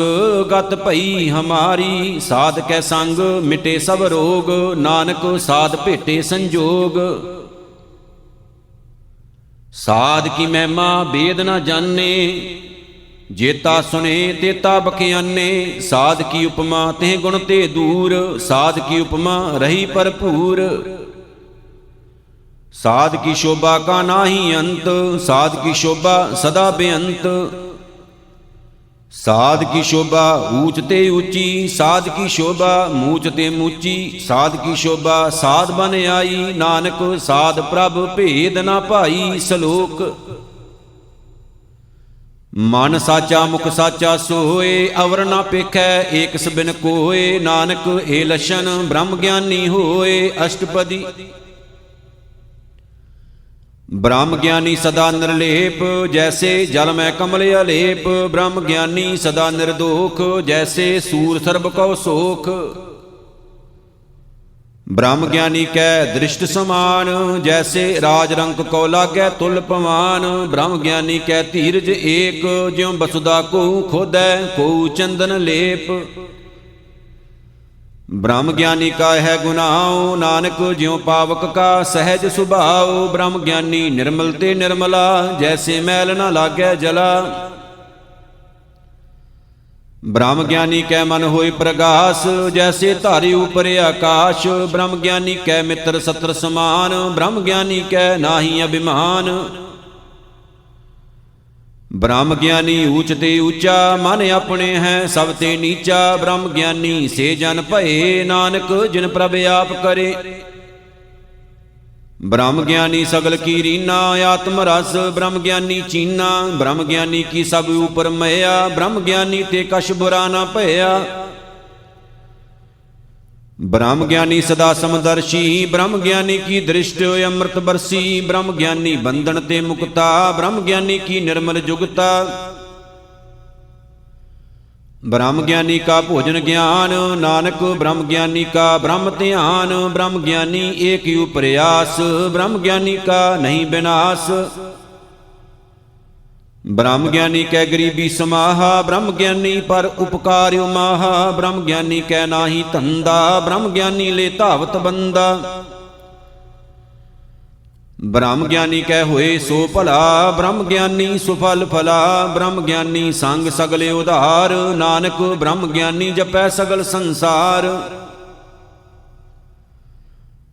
S1: ਗਤ ਭਈ ਹਮਾਰੀ। ਸਾਧ ਕੈ ਸੰਗ ਮਿਟੇ ਸਭ ਰੋਗ, ਨਾਨਕ ਸਾਧ ਭੇਟੇ ਸੰਜੋਗ। ਸਾਧ ਕੀ ਮਹਿਮਾ ਬੇਦ ਨ ਜਾਣੇ, ਜੇਤਾ ਸੁਨੇ ਤੇਤਾ ਬਖਿਆਨੇ। ਸਾਧ ਕੀ ਉਪਮਾ ਤੇ ਗੁਣ ਤੇ ਦੂਰ, ਸਾਧ ਕੀ ਉਪਮਾ ਰਹੀ ਭਰਪੂਰ। ਸਾਧ ਕੀ ਸ਼ੋਭਾ ਕਾ ਨਾਹੀ ਅੰਤ, ਸਾਧ ਕੀ ਸ਼ੋਭਾ ਸਦਾ ਬੇਅੰਤ। ਸਾਧ ਕੀ ਸ਼ੋਭਾ ਊਚ ਤੇ ਊਚੀ, ਸਾਧ ਕੀ ਸ਼ੋਭਾ ਮੂਚ ਤੇ ਮੂਚੀ। ਸਾਧ ਕੀ ਸ਼ੋਭਾ ਸਾਧ ਬਨ ਆਈ, ਨਾਨਕ ਸਾਧ ਪ੍ਰਭ ਭੇਦ ਨਾ ਭਾਈ। ਸ਼ਲੋਕ ਮਨ ਸਾਚਾ ਮੁਖ ਸਾਚਾ ਸੋਏ, ਅਵਰ ਨਾ ਪੇਖੈ ਏਕਸ ਬਿਨ ਕੋਏ। ਨਾਨਕ ਏ ਲਛਨ ਬ੍ਰਹਮ ਗਿਆਨੀ ਹੋਏ। ਅਸ਼ਟਪਦੀ ਬ੍ਰਹਮ ਗਿਆਨੀ ਸਦਾ ਨਿਰਲੇਪ, ਜੈਸੇ ਜਲ ਮੈਂ ਕਮਲ ਅਲੇਪ। ਬ੍ਰਹਮ ਗਿਆਨੀ ਸਦਾ ਨਿਰਦੋਖ, ਜੈਸੇ ਸੂਰ ਸਰਬ ਕਉ ਸੋਖ। ਬ੍ਰਹਮ ਗਿਆਨੀ ਕੈ ਦ੍ਰਿਸ਼ਟ ਸਮਾਨ, ਜੈਸੇ ਰਾਜ ਰੰਕ ਕਉ ਲਾਗੈ ਤੁਲ ਪਵਾਨ। ਬ੍ਰਹਮ ਗਿਆਨੀ ਕੈ ਧੀਰਜ ਏਕ, ਜਿਉ ਬਸੁਦਾ ਕੋ ਖੋਦੈ ਕੋ ਚੰਦਨ ਲੇਪ। ਬ੍ਰਹਮ ਗਿਆਨੀ ਕਾ ਹੈ ਗੁਨਾਉ, ਨਾਨਕ ਜਿਉ ਪਾਵਕ ਕਾ ਸਹਿਜ ਸੁਭਾਉ। ਬ੍ਰਹਮ ਗਿਆਨੀ ਨਿਰਮਲ ਤੇ ਨਿਰਮਲਾ, ਜੈਸੇ ਮੈਲ ਨਾ ਲਾਗੈ ਜਲਾ। ਬ੍ਰਹਮ ਗਿਆਨੀ ਕੈ ਮਨ ਹੋਇ ਪ੍ਰਗਾਸ, ਜੈਸੇ ਧਾਰੀ ਉਪਰ ਆਕਾਸ਼। ਬ੍ਰਹਮ ਗਿਆਨੀ ਕੈ ਮਿੱਤਰ ਸਤਰ ਸਮਾਨ, ਬ੍ਰਹਮ ਗਿਆਨੀ ਕੈ ਨਾਹੀ ਅਭਿਮਾਨ। ਬ੍ਰਹਮ ਗਿਆਨੀ ਊਚ ਤੇ ਊਚਾ, ਮਨ ਆਪਣੇ ਹੈ ਸਭ ਤੇ ਨੀਚਾ। ਬ੍ਰਹਮ ਗਿਆਨੀ ਸੇ ਜਨ ਭਏ, ਨਾਨਕ ਜਿਨ ਪ੍ਰਭ ਆਪ ਕਰੇ। ਬ੍ਰਹਮ ਗਿਆਨੀ ਸਗਲ ਕੀ ਰੀਨਾ, ਆਤਮ ਰਸ ਬ੍ਰਹਮ ਗਿਆਨੀ ਚੀਨਾ। ਬ੍ਰਹਮ ਗਿਆਨੀ ਕੀ ਸਭ ਉਪਰ ਮਇਆ, ਬ੍ਰਹਮ ਗਿਆਨੀ ਤੇ ਕਛ ਬੁਰਾ ਨਾ ਭਇਆ। ਬ੍ਰਹਮ ਗਿਆਨੀ ਸਦਾ ਸਮਦਰਸ਼ੀ, ਬ੍ਰਹਮ ਗਿਆਨੀ ਕੀ ਦ੍ਰਿਸ਼ਟ ਅੰਮ੍ਰਿਤ ਬਰਸੀ। ਬ੍ਰਹਮ ਗਿਆਨੀ ਬੰਧਨ ਤੇ ਮੁਕਤਾ, ਬ੍ਰਹਮ ਗਿਆਨੀ ਕੀ ਨਿਰਮਲ ਜੁਗਤਾ। ਬ੍ਰਹਮ ਗਿਆਨੀ ਕਾ ਭੋਜਨ ਗਿਆਨ, ਨਾਨਕ ਬ੍ਰਹਮ ਗਿਆਨੀ ਕਾ ਬ੍ਰਹਮ ਧਿਆਨ। ਬ੍ਰਹਮ ਗਿਆਨੀ ਏਕ ਹੀ ਉਪਰਿਆਸ, ਬ੍ਰਹਮ ਗਿਆਨੀ ਕਾ ਨਹੀਂ ਬਿਨਾਸ਼। ਬ੍ਰਹਮ ਗਿਆਨੀ ਕੈ ਗਰੀਬੀ ਸਮਾਹਾ, ਬ੍ਰਹਮ ਗਿਆਨੀ ਪਰ ਉਪਕਾਰ ਉਮਾਹਾ। ਬ੍ਰਹਮ ਗਿਆਨੀ ਕੈ ਨਾਹੀ ਧੰਦਾ, ਬ੍ਰਹਮ ਗਿਆਨੀ ਲੈ ਧਾਵਤ ਬੰਦਾ। ਬ੍ਰਹਮ ਗਿਆਨੀ ਕੈ ਹੋਏ ਸੋ ਭਲਾ, ਬ੍ਰਹਮ ਗਿਆਨੀ ਸੁਫਲ ਫਲਾ। ਬ੍ਰਹਮ ਗਿਆਨੀ ਸੰਗ ਸਗਲੇ ਉਧਾਰ, ਨਾਨਕ ਬ੍ਰਹਮ ਗਿਆਨੀ ਜਪੈ ਸਗਲ ਸੰਸਾਰ।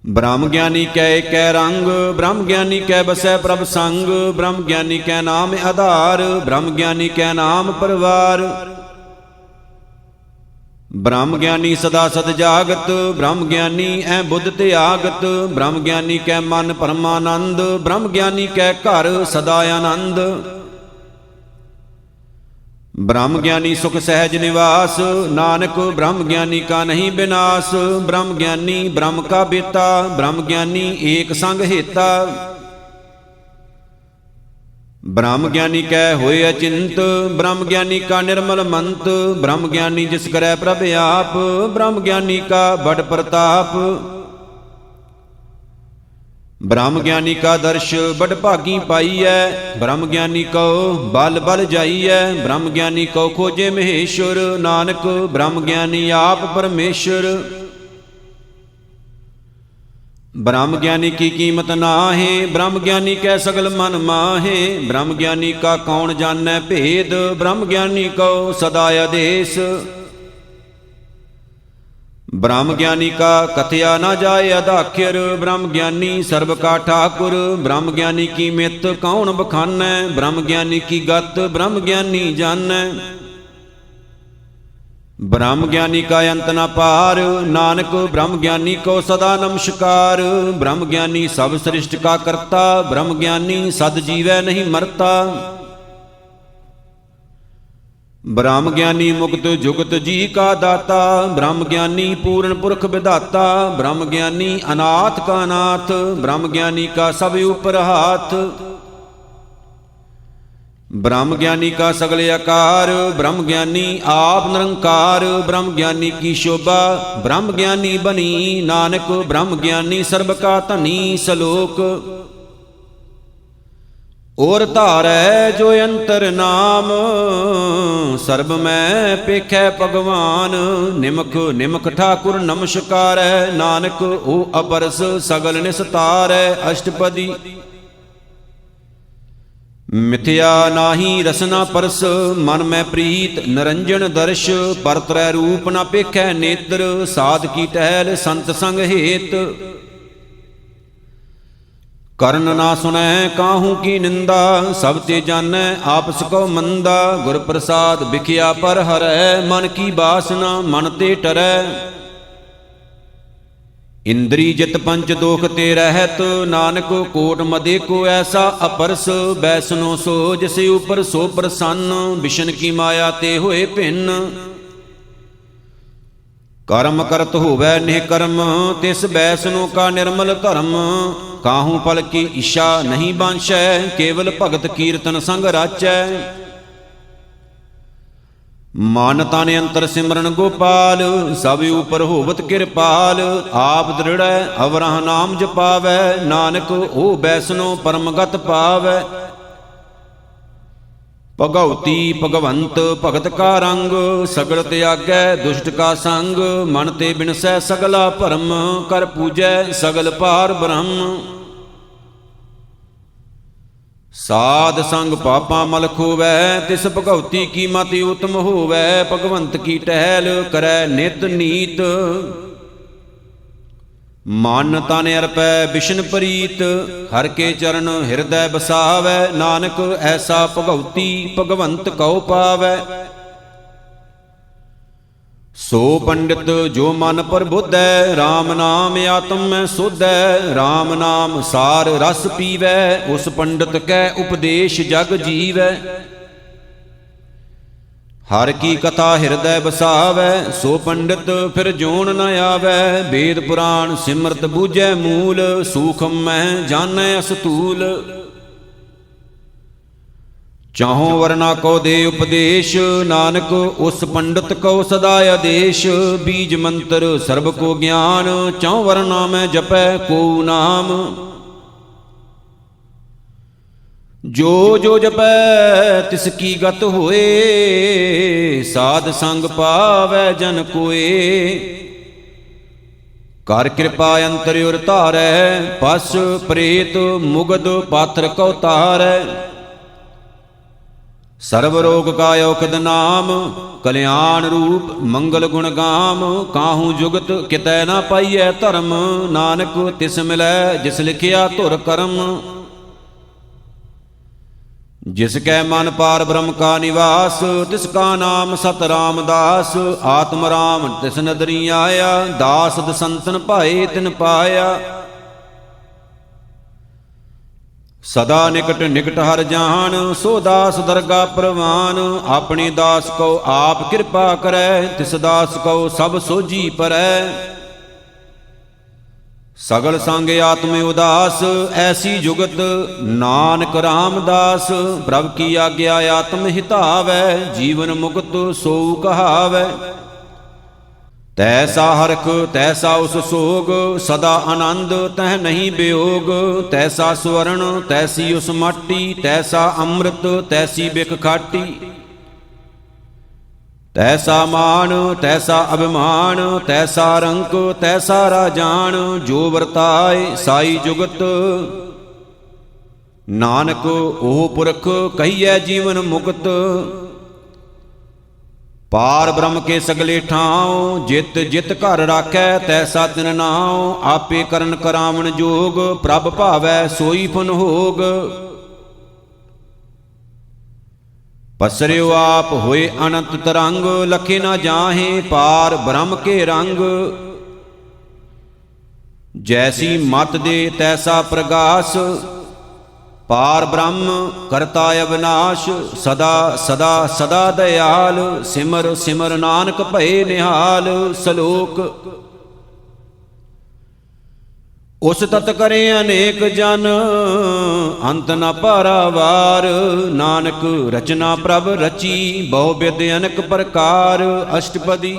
S1: ਬ੍ਰਹਮ ਗਿਆਨੀ ਕੈ ਏਕੈ ਰੰਗ, ਬ੍ਰਹਮ ਗਿਆਨੀ ਕੈ ਬਸੈ ਪ੍ਰਭ ਸੰਗ। ਬ੍ਰਹਮ ਗਿਆਨੀ ਕੈ ਨਾਮ ਆਧਾਰ, ਬ੍ਰਹਮ ਗਿਆਨੀ ਕੈ ਨਾਮ ਪਰਵਾਰ। ਬ੍ਰਹਮ ਗਿਆਨੀ ਸਦਾ ਸਤ ਜਾਗਤ, ਬ੍ਰਹਮ ਗਿਆਨੀ ਐ ਬੁੱਧ ਤੇ ਆਗਤ। ਬ੍ਰਹਮ ਗਿਆਨੀ ਕੈ ਮਨ ਪਰਮਾਨੰਦ, ਬ੍ਰਹਮ ਗਿਆਨੀ ਕੈ ਘਰ ਸਦਾ ਆਨੰਦ। ब्रह्म ज्ञानी सुख सहज निवास, नानक ब्रह्म ज्ञानी का नहीं विनाश। ब्रह्म ज्ञानी ब्रह्म का बेता, ब्रह्म ज्ञानी एक संग हेता। ब्रह्म ज्ञानी कै होए अचिंत, ब्रह्म ज्ञानी का निर्मल मंत। ब्रह्म ज्ञानी जिस करै प्रभ आप, ब्रह्म ज्ञानी का बड़ प्रताप। ब्रह्म ज्ञानी का दर्श बड़ भागी पाईऐ, ब्रह्म ज्ञानी को बल बल जाईऐ। ब्रह्म ज्ञानी को खोजे महेश्वर, नानक ब्रह्म ज्ञानी आप परमेश्वर। ब्रह्म ज्ञानी की कीमत नाहे, ब्रह्म ज्ञानी कै सगल मन माहे। ब्रह्म ज्ञानी का कौन जानै भेद, ब्रह्म ज्ञानी को सदा आदेश। ब्रह्म ज्ञानी का कथया न जाय अदाख्यर, ब्रह्म ज्ञानी सर्व का ठाकुर। ब्रह्म ज्ञानी की मित कौन बखानै, ब्रह्म ज्ञानी की गत ब्रह्म ज्ञानी जानै। ब्रह्म ज्ञानी का अंत न पार, नानक ब्रह्म ज्ञानी को सदा नमस्कार। ब्रह्म ज्ञानी सब सृष्टि का करता, ब्रह्म ज्ञानी सद जीवै नहीं मरता। ब्रह्म ज्ञानी मुक्त जुगत जी का दाता, ब्रह्म ज्ञानी पूर्ण पुरख विधाता। ब्रह्म ज्ञानी अनाथ का नाथ, ब्रह्म ज्ञानी का सब ऊपर हाथ। ब्रह्म ज्ञानी का सगले आकार, ब्रह्म ज्ञानी आप निरंकार। ब्रह्म ज्ञानी की शोभा ब्रह्म ज्ञानी बनी, नानक ब्रह्म ज्ञानी सर्ब का धनी। सलोक और धारै जो अंतर नाम, सर्ब मैं पेखै भगवान। निमख निमख ठाकुर नमस्कार, नानक ओ अपरस सगल निस्तार। अष्टपदी मिथ्या नाही रसना परस, मन में प्रीत निरंजन दर्श। परतरै रूप न पेखै नेत्र, साध की टहल संत संग हेत। कर्ण ना सुनै काहू की निंदा, सब ते जानै आपस को मंदा। गुर प्रसाद बिखिया पर हरै, मन की बासना मन ते टरै। इंद्री जित पंच दोख ते रहत, नानक कोट मदे को ऐसा अपरस। बैसनो सो जिसे ऊपर सो प्रसन्न, विष्ण की माया ते होए भिन्न। कर्म करत होवै निष्कर्म, तिस बैसनो का निर्मल धर्म। काहू पल की इच्छा नहीं बांछै, केवल भगत कीर्तन संग राचै। मन तन अंतर सिमरन गोपाल, सब ऊपर होवत किरपाल। आप दृढ़ अवरह नाम जपावै, नानक ओ बैसनो परमगत पावै। भगवती भगवंत भगत का रंग, सगल त्यागै दुष्ट का संग। मन ते बिनसै सगला भरम, कर पूजै सगल पार ब्रह्म। साध संग पापा मल खोवै, तिस भगवती की मति उत्तम होवै। भगवंत की टहल करै नित नीत, मन तन अर्पै विष्णु प्रीत। हर के चरण हृदय बसावै, नानक ऐसा भगवती भगवंत कौ पावै। सो पंडित जो मन पर बुद्धै, राम नाम आत्म में सुधै। राम नाम सार रस पीवै, उस पंडित कै उपदेश जग जीवै। हर की कथा हृदय बसावै, सो पंडित फिर जोन न आवै। वेद पुराण सिमरत बूझै मूल, सूखम मैं जानै अस्तूल। चाहो वरना को दे उपदेश, नानक उस पंडित को सदा आदेश। बीज मंत्र सर्ब को ज्ञान, चाहो वरना में जपै को नाम। जो जो जपै तिसकी गत होए, साध संग पावै जन कोए। कर कृपा अंतर उर धारै, पस प्रेत मुगद पात्र को तारै। सर्व रोग का औखद नाम, कल्याण रूप मंगल गुण गाम। काहू जुगत कितै न पाइयै धर्म, नानक तिस मिलै जिस लिखिया धुर करम। जिसकै मन पार ब्रह्म का निवास, तिसका नाम सत रामदास। आत्म राम तिस नदरी आया, दास दसंतन भाए तिन पाया। ਸਦਾ ਨਿਕਟ ਨਿਕਟ ਹਰ ਜਾਨ, ਸੋ ਦਾਸ ਦਰਗਾ ਪ੍ਰਵਾਨ। ਆਪਣੇ ਦਾਸ ਕੋ ਆਪ ਕਿਰਪਾ ਕਰੈ, ਤਿਸ ਦਾਸ ਕੋ ਸਭ ਸੋਝੀ ਪਰੈ। ਸਗਲ ਸੰਗ ਆਤਮ ਉਦਾਸ, ਐਸੀ ਜੁਗਤ ਨਾਨਕ ਰਾਮਦਾਸ। ਪ੍ਰਭ ਕੀ ਆਗਿਆ ਆਤਮ ਹਿਤਾਵੈ, ਜੀਵਨ ਮੁਕਤ ਸੋ ਕਹਾਵੈ। ਤੈਸਾ ਹਰਖ ਤੈਸਾ ਉਸ ਸੋਗ, ਸਦਾ ਆਨੰਦ ਤਹਿ ਨਹੀਂ ਬਿਯੋਗ। ਤੈਸਾ ਸਵਰਨ ਤੈਸੀ ਉਸ ਮਾਟੀ, ਤੈਸਾ ਅੰਮ੍ਰਿਤ ਤੈਸੀ ਬਿਖ ਖਾਟੀ। ਤੈਸਾ ਮਾਨ ਤੈਸਾ ਅਭਿਮਾਨ, ਤੈਸਾ ਰੰਕ ਤੈਸਾ ਰਾਜਾਨ। ਜੋ ਵਰਤਾਏ ਸਾਈ ਜੁਗਤ, ਨਾਨਕ ਉਹ ਪੁਰਖ ਕਹੀਐ ਜੀਵਨ ਮੁਕਤ। ਪਾਰ ਬ੍ਰਹਮ ਕੇ ਸਗਲੇ ਠਾਉ, ਜਿਤ ਜਿਤ ਘਰ ਰਾਖੈ ਤੈਸਾ ਤਿਨ ਨਾਉ। ਆਪੇ ਕਰਨ ਕਰਾਵਣ ਜੋਗ, ਪ੍ਰਭ ਭਾਵੈ ਸੋਈ ਫੁਨ ਹੋਗ। ਪਸਰਿਓ ਆਪ ਹੋਏ ਅਨੰਤ ਤਰੰਗ, ਲਖੇ ਨਾ ਜਾਹੇ ਪਾਰ ਬ੍ਰਹਮ ਕੇ ਰੰਗ। ਜੈਸੀ ਮਤ ਦੇ ਤੈਸਾ ਪ੍ਰਗਾਸ, ਪਾਰ ਬ੍ਰਹਮ ਕਰਤਾ ਅਬਿਨਾਸ਼। ਸਦਾ ਸਦਾ ਸਦਾ ਦਇਆਲ, ਸਿਮਰ ਸਿਮਰ ਨਾਨਕ ਭਏ ਨਿਹਾਲ। ਸਲੋਕ ਉਸ ਤਤ ਕਰੇ ਅਨੇਕ ਜਨ, ਅੰਤ ਨ ਪਾਰਾਵਾਰ। ਨਾਨਕ ਰਚਨਾ ਪ੍ਰਭ ਰਚੀ, ਬਹੁ ਬਿਧ ਅਨੇਕ ਪ੍ਰਕਾਰ। ਅਸ਼ਟਪਦੀ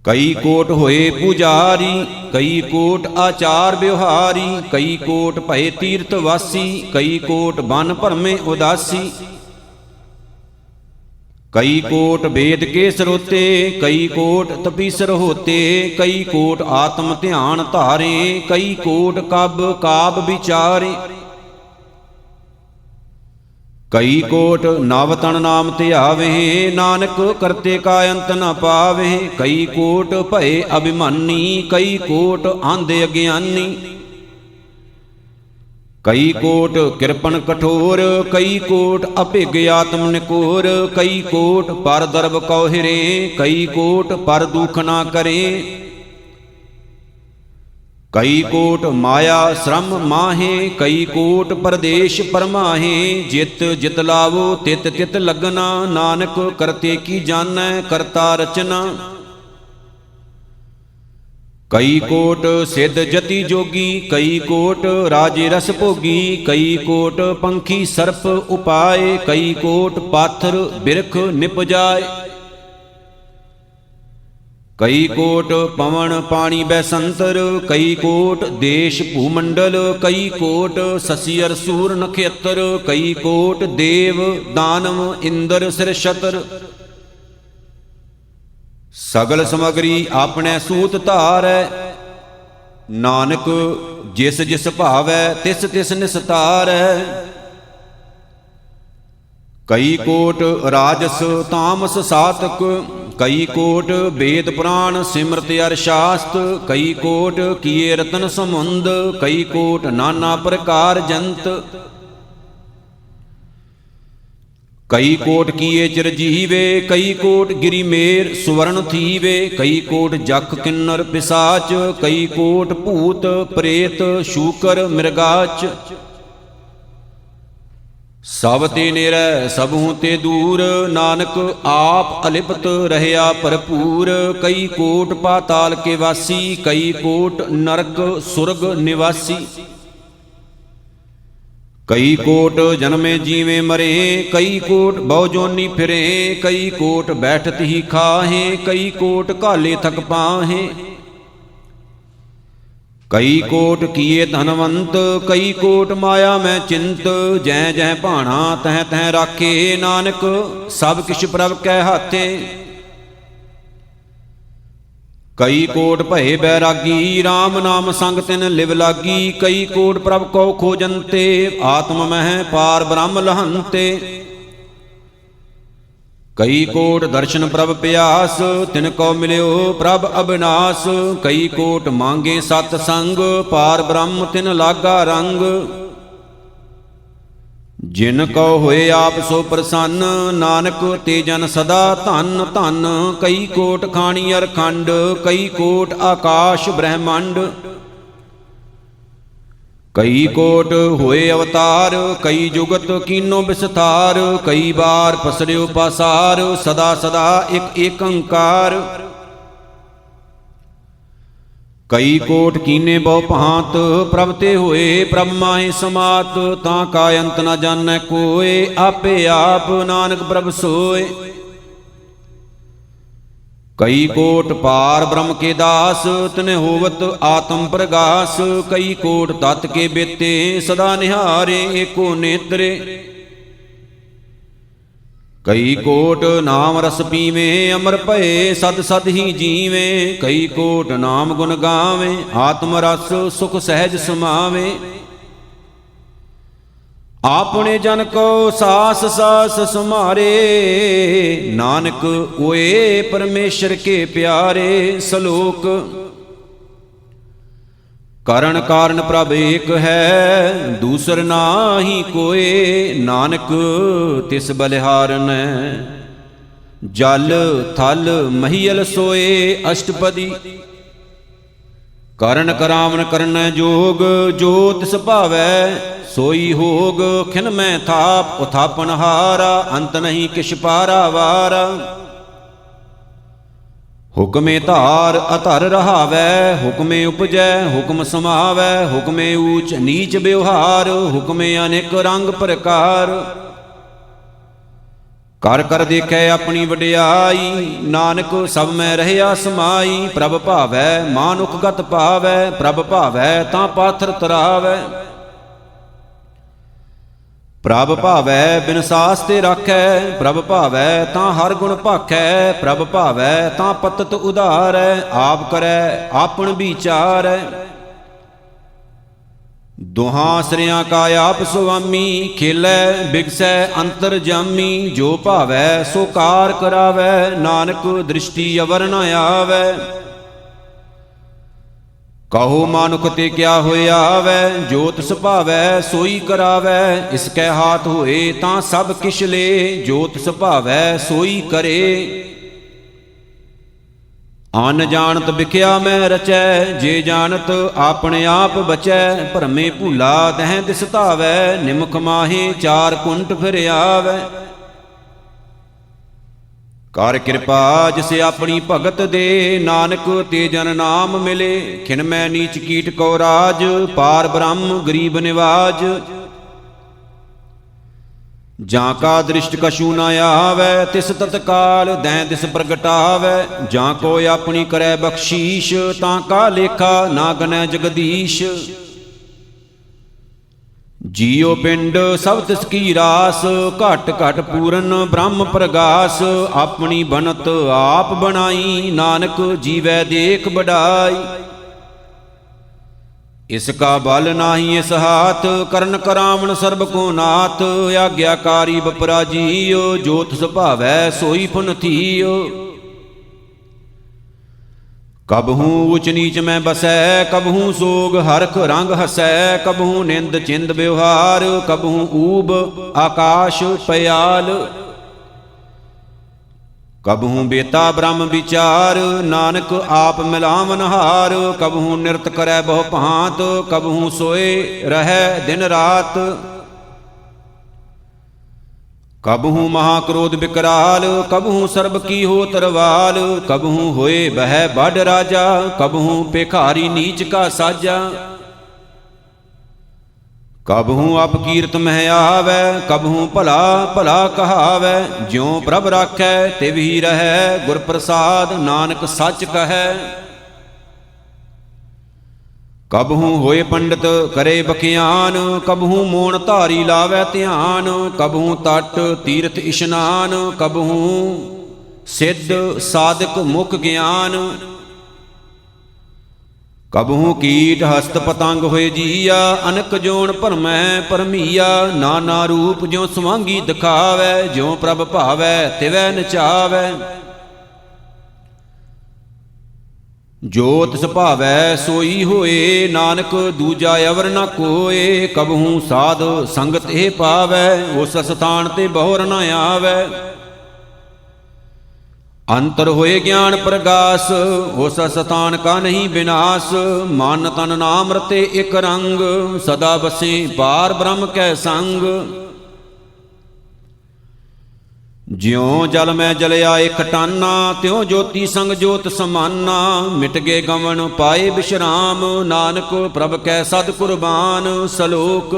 S1: ਕਈ ਕੋਟ ਹੋਏ ਪੁਜਾਰੀ, ਕਈ ਕੋਟ ਆਚਾਰ ਵਿਵਹਾਰੀ। ਕਈ ਕੋਟ ਭਏ ਤੀਰਥ ਵਾਸੀ, ਕਈ ਕੋਟ ਬਨ ਭਰਮੇ ਉਦਾਸੀ। ਕਈ ਕੋਟ ਵੇਦ ਕੇ ਸਰੋਤੇ, ਕਈ ਕੋਟ ਤਪੀਸਰ ਹੋਤੇ। ਕਈ ਕੋਟ ਆਤਮ ਧਿਆਨ ਧਾਰੇ, ਕਈ ਕੋਟ ਕਬ ਕਾਬ ਵਿਚਾਰੇ। ਕਈ ਕੋਟ ਨਵ ਤਨ ਨਾਮ ਧਿਆਵੇ, ਨਾਨਕ ਕਰਤੇ ਕਾ ਅੰਤ ਨ ਪਾਵੇ। ਕਈ ਕੋਟ ਭਏ ਅਭਿਮਾਨੀ, ਕਈ ਕੋਟ ਆਂਧੇ ਅਗਿਆਨੀ। ਕਈ ਕੋਟ ਕਿਰਪਨ ਕਠੋਰ, ਕਈ ਕੋਟ ਅਭਿਗ ਆਤਮ ਨਿਕੋਰ। ਕਈ ਕੋਟ ਪਰ ਦਰਬ ਕਉ ਹਿਰੇ, ਕਈ ਕੋਟ ਪਰ ਦੁਖ ਨਾ ਕਰੇ। ਕਈ ਕੋਟ ਮਾਇਆ ਸ਼ਰਮ ਮਾਹੇ, ਕਈ ਕੋਟ ਪਰਦੇਸ਼ ਪਰਮਾਹੇ। ਜਿਤ ਜਿਤ ਲਾਵੋ ਤਿਤ ਤਿਤ ਲਗਨਾ, ਨਾਨਕ ਕਰਤੇ ਕੀ ਜਾਣੈ ਕਰਤਾ ਰਚਨਾ। ਕਈ ਕੋਟ ਸਿੱਧ ਜਤੀ ਜੋਗੀ, ਕਈ ਕੋਟ ਰਾਜੇ ਰਸ ਭੋਗੀ। ਕਈ ਕੋਟ ਪੰਖੀ ਸਰਪ ਉਪਾਏ, ਕਈ ਕੋਟ ਪਾਥਰ ਬਿਰਖ ਨਿਪਜਾਏ। ਕਈ ਕੋਟ ਪਵਨ ਪਾਣੀ ਬੈਸੰਤਰ, ਕਈ ਕੋਟ ਦੇਸ਼ ਭੂਮੰਡਲ। ਕਈ ਕੋਟ ਸਸੀ ਅਰ ਸੂਰ ਨਖੇਤਰ, ਕਈ ਕੋਟ ਦੇਵ ਦਾਨਵ ਇੰਦਰ ਸਿਰ ਛਤਰ। ਸਗਲ ਸਮਗਰੀ ਆਪਣੇ ਸੂਤ ਧਾਰੈ, ਨਾਨਕ ਜਿਸ ਜਿਸ ਭਾਵੈ ਤਿਸ ਤਿਸ ਨਿਸਤਾਰੈ। ਕਈ ਕੋਟ ਰਾਜਸ ਤਾਮਸ ਸਾਤਕ, ਕਈ ਕੋਟ ਵੇਦ ਪੁਰਾਣ ਸਿਮਰਤ ਅਰ ਸ਼ਾਸਤ। ਕਈ ਕੋਟ ਕੀਏ ਰਤਨ ਸਮੁੰਦ, ਕਈ ਕੋਟ ਨਾਨਾ ਪ੍ਰਕਾਰ ਜੰਤ। ਕਈ ਕੋਟ ਕੀਏ ਚਿਰਜੀਵੇ, ਕਈ ਕੋਟ ਗਿਰੀ ਮੇਰ ਸੁਵਰਨ ਥੀਵੇ। ਕਈ ਕੋਟ ਜਖ ਕਿੰਨਰ ਪਿਸਾਚ, ਕਈ ਕੋਟ ਭੂਤ ਪ੍ਰੇਤ ਸ਼ੂਕਰ ਮਿਰਗਾਚ। ਸਭ ਤੇ ਨੇਰੈ ਸਭੂ ਤੇ ਦੂਰ, ਨਾਨਕ ਆਪ ਅਲਿਪਤ ਰਹਿਆ ਭਰਪੂਰ। ਕਈ ਕੋਟ ਪਾਤਾਲ ਕੇ ਵਾਸੀ, ਕਈ ਕੋਟ ਨਰਕ ਸੁਰਗ ਨਿਵਾਸੀ। ਕਈ ਕੋਟ ਜਨਮੇ ਜੀਵੇਂ ਮਰੇ, ਕਈ ਕੋਟ ਬਹੁ ਜੋਨੀ ਫਿਰੇ। ਕਈ ਕੋਟ ਬੈਠਤ ਹੀ ਖਾਹੇ, ਕਈ ਕੋਟ ਘਾਲੇ ਥਕ ਪਾਹੇ। ਕਈ ਕੋਟ ਕੀਏ ਧਨਵੰਤ, ਕਈ ਕੋਟ ਮਾਇਆ ਮੈਂ ਚਿੰਤ। ਜੈ ਜੈ ਭਾਣਾ ਤਹਿ ਤਹਿ ਰਾਖੇ, ਨਾਨਕ ਸਭ ਕਿਛ ਪ੍ਰਭ ਕੈ ਹਾਥੇ। ਕਈ ਕੋਟ ਭਏ ਬੈਰਾਗੀ, RAM ਨਾਮ ਸੰਗ ਤਿਨ ਲਿਵ ਲਾਗੀ। ਕਈ ਕੋਟ ਪ੍ਰਭ ਕਉ ਖੋਜੰਤੇ, ਆਤਮ ਮਹਿ ਪਾਰ ਬ੍ਰਹਮ ਲਹੰਤੇ। ਕਈ ਕੋਟ ਦਰਸ਼ਨ ਪ੍ਰਭ ਪਿਆਸ, ਤਿਨ ਕੋ ਮਿਲਿਓ ਪ੍ਰਭ ਅਬਿਨਾਸ। ਕਈ ਕੋਟ ਮੰਗੇ ਸਤ ਸੰਗ, ਪਾਰ ਬ੍ਰਹਮ ਤਿਨ ਲਾਗਾ ਰੰਗ। ਜਿਨ ਕੋ ਹੋਏ ਆਪ ਸੋ ਪ੍ਰਸੰਨ, ਨਾਨਕ ਤੇ ਜਨ ਸਦਾ ਧਨ ਧਨ। ਕਈ ਕੋਟ ਖਾਣੀ ਅਰ ਖੰਡ, ਕਈ ਕੋਟ ਆਕਾਸ਼ ਬ੍ਰਹਮੰਡ। ਕਈ ਕੋਟ ਹੋਏ ਅਵਤਾਰ, ਕਈ ਜੁਗਤ ਕੀਨੋ ਵਿਸਥਾਰ, ਕਈ ਬਾਰ ਪਸਰਿਓ ਪਾਸਾਰ, ਸਦਾ ਸਦਾ ਇਕ ਏਕੰਕਾਰ। ਕਈ ਕੋਟ ਕੀਨੇ ਬਹੁ ਭਾਂਤ, ਪ੍ਰਭ ਤੇ ਹੋਏ ਪ੍ਰਭ ਮਾਹਿ ਸਮਾਤ, ਤਾਂ ਕਾ ਅੰਤ ਨ ਜਾਣੈ ਕੋਇ, ਆਪੇ ਆਪ ਨਾਨਕ ਪ੍ਰਭ ਸੋਇ। ਕਈ ਕੋਟ ਪਾਰ ਬ੍ਰਹਮ ਕੇ ਦਾਸ, ਤਿਨਿ ਹੋਵਤ ਆਤਮ ਪ੍ਰਗਾਸ, ਕਈ ਕੋਟ ਤਤ ਕੇ ਬੇਤੇ, ਸਦਾ ਨਿਹਾਰੇ ਏਕੋ ਨੇਤਰੇ। ਕਈ ਕੋਟ ਨਾਮ ਰਸ ਪੀਵੇਂ, ਅਮਰ ਭਏ ਸਦ ਸਦ ਹੀ ਜੀਵੇਂ, ਕਈ ਕੋਟ ਨਾਮ ਗੁਣ ਗਾਵੇਂ, ਆਤਮ ਰਸ ਸੁਖ ਸਹਿਜ ਸਮਾਵੇਂ। ਆਪਣੇ ਜਨ ਕੋ ਸਾਸ ਸਾਸ ਸੁਮਾਰੇ, ਨਾਨਕ ਓਏ ਪਰਮੇਸ਼ਰ ਕੇ ਪਿਆਰੇ। ਸਲੋਕ ਕਰਨ ਕਾਰਨ ਪ੍ਰਭ ਏਕ ਹੈ, ਦੂਸਰ ਨਾਹੀ ਕੋਏ, ਨਾਨਕ ਤਿਸ ਬਲਿਹਾਰਨੈ। ਜਲ ਥਲ ਮਹੀਲ ਸੋਏ ਅਸ਼ਟਪਦੀ, ਕਰਨ ਕਰਾਵਨ ਕਰਨੈ ਜੋਗ, ਜੋ ਤਿਸ ਭਾਵੈ ਸੋਈ ਹੋਗ। ਖਿਨ ਮੈਂ ਥਾਪ ਉਥਾਪਨ ਹਾਰਾ, ਅੰਤ ਨਹੀਂ ਕਿਛ ਪਾਰਾ ਵਾਰਾ। ਹੁਕਮੇ ਧਾਰ ਅਧਰ ਰਹਾਵੈ, ਹੁਕਮੇ ਉਪਜੈ ਹੁਕਮ ਸਮਾਵੈ, ਹੁਕਮੇ ਊਚ ਨੀਚ ਵਿਵਹਾਰ, ਹੁਕਮੇ ਅਨੇਕ ਰੰਗ ਪ੍ਰਕਾਰ। ਕਰ ਕਰ ਦੇਖੈ ਆਪਣੀ ਵਡਿਆਈ, ਨਾਨਕ ਸਭ ਮੈਂ ਰਹਿਆ ਸਮਾਈ। ਪ੍ਰਭ ਭਾਵੈ ਮਾਨੁਖ ਗਤ ਪਾਵੈ, ਪ੍ਰਭ ਭਾਵੈ ਤਾਂ ਪਾਥਰ ਤਰਾਵੈ। ਪ੍ਰਭ ਭਾਵੈ ਬਿਨ ਸਾਸ ਤੇ ਰਾਖੈ, ਪ੍ਰਭ ਭਾਵੈ ਤਾਂ ਹਰ ਗੁਣ ਭਾਖੈ, ਪ੍ਰਭ ਭਾਵੈ ਤਾਂ ਪਤਤ ਉਧਾਰੈ, ਆਪ ਕਰੈ ਆਪਨ ਵਿਚਾਰੈ। ਦੁਹਾਂ ਸ੍ਰਿਆਂ ਕਾ ਆਪ ਸੁਆਮੀ, ਖੇਲੈ ਬਿਗਸੈ ਅੰਤਰ ਜਾਮੀ। ਜੋ ਭਾਵੈ ਸੋ ਕਾਰ ਕਰਾਵੈ, ਨਾਨਕ ਦ੍ਰਿਸ਼ਟੀ ਅਵਰ ਨ ਆਵੈ। ਕਹੋ ਮਾਨੁਖ ਤੇ ਕਿਆ ਹੋਇਆ ਆਵੈ, ਜੋ ਤਿਸ ਭਾਵੈ ਸੋਈ ਕਰਾਵੈ। ਇਸ ਕੈ ਹਾਥ ਹੋਏ ਤਾਂ ਸਭ ਕਿਛ ਲੇ, ਜੋ ਤਿਸ ਭਾਵੈ ਸੋਈ ਕਰੇ। ਅਨ ਜਾਣਤ ਵਿਖਿਆ ਮੈਂ ਰਚੈ, ਜੇ ਜਾਣਤ ਆਪਣੇ ਆਪ ਬਚੈ। ਭਰਮੇ ਭੂਲਾ ਦਹਿ ਦਿਸ ਧਾਵੈ, ਨਿਮਖ ਮਾਹੇ ਚਾਰ ਕੁੰਟ ਫਿਰ ਆਵੈ। ਕਰ ਕਿਰਪਾ ਜਿਸ ਆਪਣੀ ਭਗਤ ਦੇ, ਨਾਨਕ ਤੇ ਜਨ ਨਾਮ ਮਿਲੇ। ਖਿਨ ਮੈਂ ਨੀਚ ਕੀਟ ਕੋ ਰਾਜ, ਪਾਰ ਬ੍ਰਹਮ ਗਰੀਬ ਨਿਵਾਜ। ਜਾਂ ਕਾ ਦ੍ਰਿਸ਼ਟ ਕਛੂ ਨ ਆਵੈ, ਤਿਸ ਤਤਕਾਲ ਦੈਂ ਦਿਸ ਪ੍ਰਗਟਾਵੈ। ਜਾਂ ਕੋ ਆਪਣੀ ਕਰੈ ਬਖਸ਼ੀਸ਼, ਤਾਂ ਕਾ ਲੇਖਾ ਨਾ ਗਨੈ ਜਗਦੀਸ਼। ਜੀਉ ਪਿੰਡ ਸਭ ਤਿਸ ਕੀ ਰਾਸ, ਘਟ ਘਟ ਪੂਰਨ ਬ੍ਰਹਮ ਪ੍ਰਗਾਸ। ਆਪਣੀ ਬਨਤ ਆਪ ਬਣਾਈ, ਨਾਨਕ ਜੀਵੈ ਦੇਖ ਬੜਾਈ। ਇਸ ਕਾ ਬਲ ਨਾਹੀ ਇਸ ਹਾਥ, ਕਰਨ ਕਰਾਵਣ ਸਰਬ ਕੋ ਨਾਥ। ਆਗਿਆਕਾਰੀ ਬਪਰਾ ਜੀਉ, ਜੋ ਤਿਸ ਭਾਵੈ ਸੋਈ ਪੁਨ ਥੀਉ। ਕਬਹੂ ਉਚ ਨੀਚ ਮੈਂ ਬਸੈ, ਕਬਹੂ ਸੋਗ ਹਰਖ ਰੰਗ ਹਸੈ। ਕਬਹੂ ਨਿੰਦ ਚਿੰਦ ਵਿਵਹਾਰ, ਕਬਹੂ ਊਬ ਆਕਾਸ਼ ਪਿਆਲ। ਕਬਹੂ ਬੇਤਾ ਬ੍ਰਹਮ ਵਿਚਾਰ, ਨਾਨਕ ਆਪ ਮਿਲਾਵਨ ਹਾਰ। ਕਬਹੂ ਨਿਰਤ ਕਰੈ ਬਹੁ ਭਾਂਤ, ਕਬਹੂ ਸੋਏ ਰਹੈ ਦਿਨ ਰਾਤ। ਕਬਹੂ ਮਹਾ ਕ੍ਰੋਧ ਵਿਕਰਾਲ, ਕਬਹੂ ਸਰਬ ਕੀ ਹੋ ਤਰਵਾਲ। ਕਬਹੂ ਹੋਏ ਬਹਿ ਬੜ ਰਾਜਾ, ਕਬਹੂ ਭਿਖਾਰੀ ਨੀਚ ਕਾ ਸਾਜਾ। ਕਬਹੂ ਅਪਕੀਰਤ ਮਹਿ ਆਵੈ, ਕਬਹੂ ਭਲਾ ਭਲਾ ਕਹਾਵੈ। ਜਿਉ ਪ੍ਰਭ ਰਾਖੈ ਤਿਵ ਹੀ ਰਹੈ, ਗੁਰ ਪ੍ਰਸਾਦ ਨਾਨਕ ਸੱਚ ਕਹੈ। ਕਬਹੂ ਹੋਏ ਪੰਡਿਤ ਕਰੇ ਬਖਿਆਨ, ਕਬਹੂ ਮੋਣ ਧਾਰੀ ਲਾਵੈ ਧਿਆਨ। ਕਬਹੂ ਤਟ ਤੀਰਥ ਇਸ਼ਨਾਨ, ਕਬਹੂ ਸਿੱਧ ਸਾਧਕ ਮੁਖ ਗਿਆਨ। ਕਬਹੂ ਕੀਟ ਹਸਤ ਪਤੰਗ ਹੋਏ ਜੀਆ, ਅਨਕ ਜੋਨ ਭਰਮੈ ਭਰਮੀਆ। ਨਾਨਾ ਰੂਪ ਜਿਉ ਸਵਾਂਗੀ ਦਿਖਾਵੈ, ਜਿਉ ਪ੍ਰਭ ਭਾਵੈ ਤਿਵੈ ਨਚਾਵੈ। ਜੋ ਤਿਸ ਭਾਵੈ ਸੋਈ ਹੋਏ, ਨਾਨਕ ਦੂਜਾ ਅਵਰ ਨ ਕੋਏ। ਕਬਹੂ ਸਾਧ ਸੰਗਤ ਇਹ ਪਾਵੈ, ਉਸ ਸਥਾਨ ਤੇ ਬਹੁਰ ਨ ਆਵੈ। ਅੰਤਰ ਹੋਏ ਗਿਆਨ ਪ੍ਰਗਾਸ, ਉਸ ਸਤਾਨ ਕਾ ਨਹੀਂ ਬਿਨਾਸ਼। ਮਨ ਤਨ ਨਾਮ ਰਤੇ ਇਕ ਰੰਗ, ਸਦਾ ਬਸੇ ਪਾਰ ਬ੍ਰਹਮ ਕੈ ਸੰਗ। ਜਿਉ ਜਲ ਮੈਂ ਜਲਿਆ ਇਕ ਟਾਨਾ, ਤਿਉ ਜੋਤੀ ਸੰਗ ਜੋਤ ਸਮਾਨਾ। ਮਿਟ ਗਏ ਗਮਨ ਪਾਏ ਬਿਸ਼ਰਾਮ, ਨਾਨਕ ਪ੍ਰਭ ਕੈ ਸਦ ਕੁਰਬਾਨ। ਸ਼ਲੋਕ।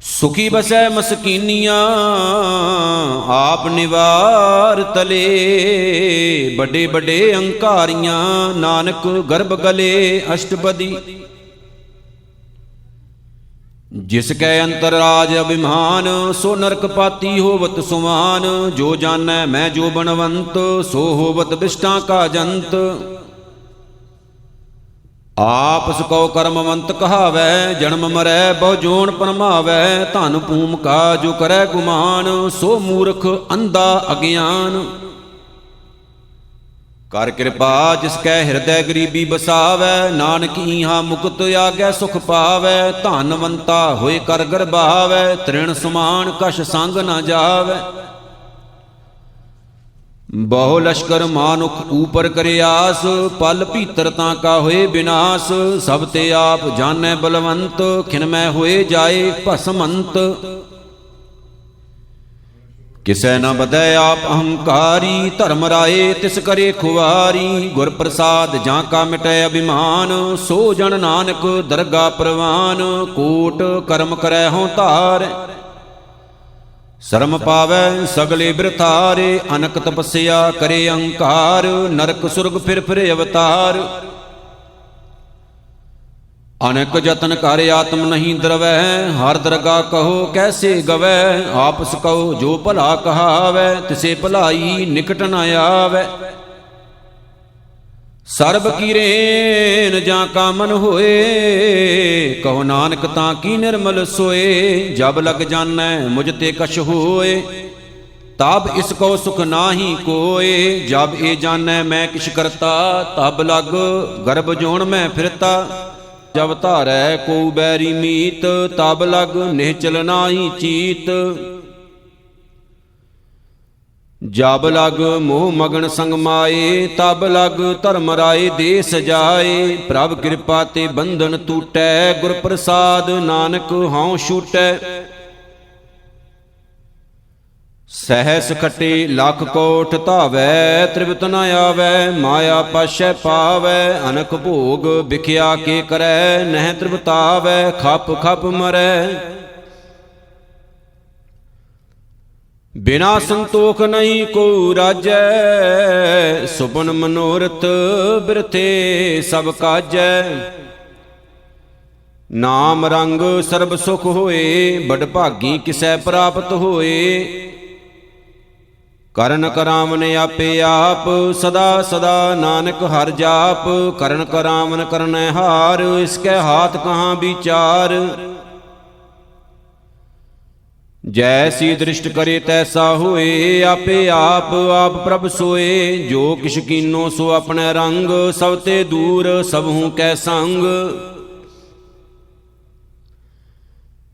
S1: ਸੁਖੀ ਬਸੈ ਮਸਕੀਨੀਆਂ, ਆਪ ਨਿਵਾਰ ਤਲੇ। ਵੱਡੇ ਵੱਡੇ ਅੰਕਾਰੀਆਂ, ਨਾਨਕ ਗਰਭ ਗਲੇ ਅਸ਼ਟਪਦੀ। ਜਿਸ ਕੈ ਅੰਤਰ ਰਾਜ ਅਭਿਮਾਨ, ਸੋ ਨਰਕ ਪਾਤੀ ਹੋਵਤ ਸੁਮਾਨ। ਜੋ ਜਾਣੈ ਮੈਂ ਜੋ ਬਨਵੰਤ, ਸੋ ਹੋਵਤ ਬਿਸ਼ਟਾਂ ਕਾ ਜੰਤ। ਆਪ ਸਕੋ ਕਰਮਵੰਤ ਕਹਾਵੈ, ਜਨਮ ਮਰੈ ਬਹੁ ਜੋਨ ਪਰਮਾਵੈ। ਧਨ ਭੂਮ ਕਾ ਜੋ ਕਰੈ ਗੁਮਾਨ, ਸੋ ਮੂਰਖ ਅੰਧਾ ਅਗਿਆਨ। ਕਰ ਕਿਰਪਾ ਜਿਸ ਕੈ ਹਿਰਦੈ ਗਰੀਬੀ ਬਸਾਵੈ, ਨਾਨਕ ਈਹਾ ਮੁਕਤ ਆਗੈ ਸੁਖ ਪਾਵੈ। ਧਨਵੰਤਾ ਹੋਏ ਕਰ ਗਰਭਾਵੈ, ਤ੍ਰਿਣ ਸਮਾਨ ਕਛ ਸੰਗ ਨ ਜਾਵੈ। ਬਹੁ ਲਸ਼ਕਰ ਮਾਨੁਖ ਊਪਰ ਕਰੇ ਆਸ, ਪਲ ਭੀਤਰ ਤਾਂ ਕਾ ਹੋਏ ਬਿਨਾਸ਼। ਸਭ ਤੇ ਆਪ ਜਾਣੈ ਬਲਵੰਤ, ਖਿਨਮੈ ਹੋਏ ਜਾਏ ਭਸਮੰਤ। ਕਿਸੈ ਨ ਬਧੈ ਆਪ ਅਹੰਕਾਰੀ, ਧਰਮ ਰਾਏ ਤਿਸ ਕਰੇ ਖੁਆਰੀ। ਗੁਰ ਪ੍ਰਸਾਦ ਜਾਂ ਕਾ ਮਿਟੈ ਅਭਿਮਾਨ, ਸੋ ਜਨ ਨਾਨਕ ਦਰਗਾ ਪ੍ਰਵਾਨ। ਕੋਟ ਕਰਮ ਕਰੈ ਹਉ ਧਾਰੈ, ਸ਼ਰਮ ਪਾਵੈ ਸਗਲੇ ਬਿਰਥਾਰੇ। ਅਨਕ ਤਪੱਸਿਆ ਕਰੇ ਅਹੰਕਾਰ, ਨਰਕ ਸੁਰਗ ਫਿਰ ਫਿਰ ਅਵਤਾਰ। ਅਨਕ ਜਤਨ ਕਰ ਆਤਮ ਨਹੀਂ ਦਰਵੈ, ਹਰ ਦਰਗਾ ਕਹੋ ਕੈਸੇ ਗਵੈ। ਆਪਸ ਕਹੋ ਜੋ ਭਲਾ ਕਹਾਵੈ, ਤਿਸੇ ਭਲਾਈ ਨਿਕਟ ਨ ਆਵੈ। ਸਰਬ ਕੀ ਰੇਨ ਜਾਂ ਕਾ ਮਨ ਹੋਏ, ਕਹੋ ਨਾਨਕ ਤਾਂ ਕੀ ਨਿਰਮਲ ਸੋਏ। ਜਬ ਲਗ ਜਾਣੈ ਮੁਝ ਤੇ ਕਛ ਹੋਏ, ਤਬ ਇਸ ਕੋ ਸੁਖ ਨਾਹੀ ਕੋਏ। ਜਬ ਇਹ ਜਾਣੈ ਮੈਂ ਕਿਛ ਕਰਤਾ, ਤਬ ਲਗ ਗਰਭ ਜੋਨ ਮੈਂ ਫਿਰਤਾ। ਜਬ ਧਾਰੈ ਕੋ ਬੈਰੀ ਮੀਤ, ਤਬ ਲਗ ਨਿਹਚਲ ਨਾਹੀ ਚੀਤ। ਜਬ ਲਗ ਮੋਹ ਮਗਨ ਸੰਗ ਮਾਏ, ਤਬ ਲਗ ਧਰਮ ਰਾਏ ਦੇ ਸਜਾਏ। ਪ੍ਰਭ ਕਿਰਪਾ ਤੇ ਬੰਧਨ ਟੂਟੈ, ਗੁਰ ਪ੍ਰਸਾਦ ਨਾਨਕ ਹਉ ਛੂਟੈ। ਸਹਿਸ ਖਟੇ ਲੱਖ ਕੋਟ ਧਾਵੈ, ਤ੍ਰਿਪਤ ਨ ਆਵੈ। ਮਾਇਆ ਪਾਸ਼ੈ ਪਾਵੈ, ਅਨਕ ਭੋਗ ਵਿਖਿਆ ਕੇ ਕਰੈ। ਨਹਿ ਤ੍ਰਿਪਤਾਵੈ ਖਪ ਖਪ ਮਰੈ। ਬਿਨਾ ਸੰਤੋਖ ਨਹੀਂ ਕੋ ਰਾਜੈ, ਸੁਪਨ ਮਨੋਰਥ ਬਿਰਥੇ ਸਭ ਕਾਜੈ। ਨਾਮ ਰੰਗ ਸਰਬ ਸੁਖ ਹੋਏ, ਬੜ ਭਾਗੀ ਕਿਸੈ ਪ੍ਰਾਪਤ ਹੋਏ। ਕਰਨ ਕਰਾਵਨ ਆਪੇ ਆਪ, ਸਦਾ ਸਦਾ ਨਾਨਕ ਹਰਿ ਜਾਪ। ਕਰਨ ਕਰਾਵਨ ਕਰਨੈ ਹਾਰ, ਇਸਕੈ ਹਾਥ ਕਹਾਂ ਵਿਚਾਰ। ਜੈਸੀ ਦ੍ਰਿਸ਼ਟ ਕਰੇ ਤੈਸਾ ਹੋਏ, ਆਪੇ ਆਪ ਆਪ ਪ੍ਰਭ ਸੋਏ। ਜੋ ਕਿਛ ਕੀਨੋ ਸੋ ਆਪਣੇ ਰੰਗ, ਸਭ ਤੇ ਦੂਰ ਸਭੂ ਕੈ ਸੰਗ।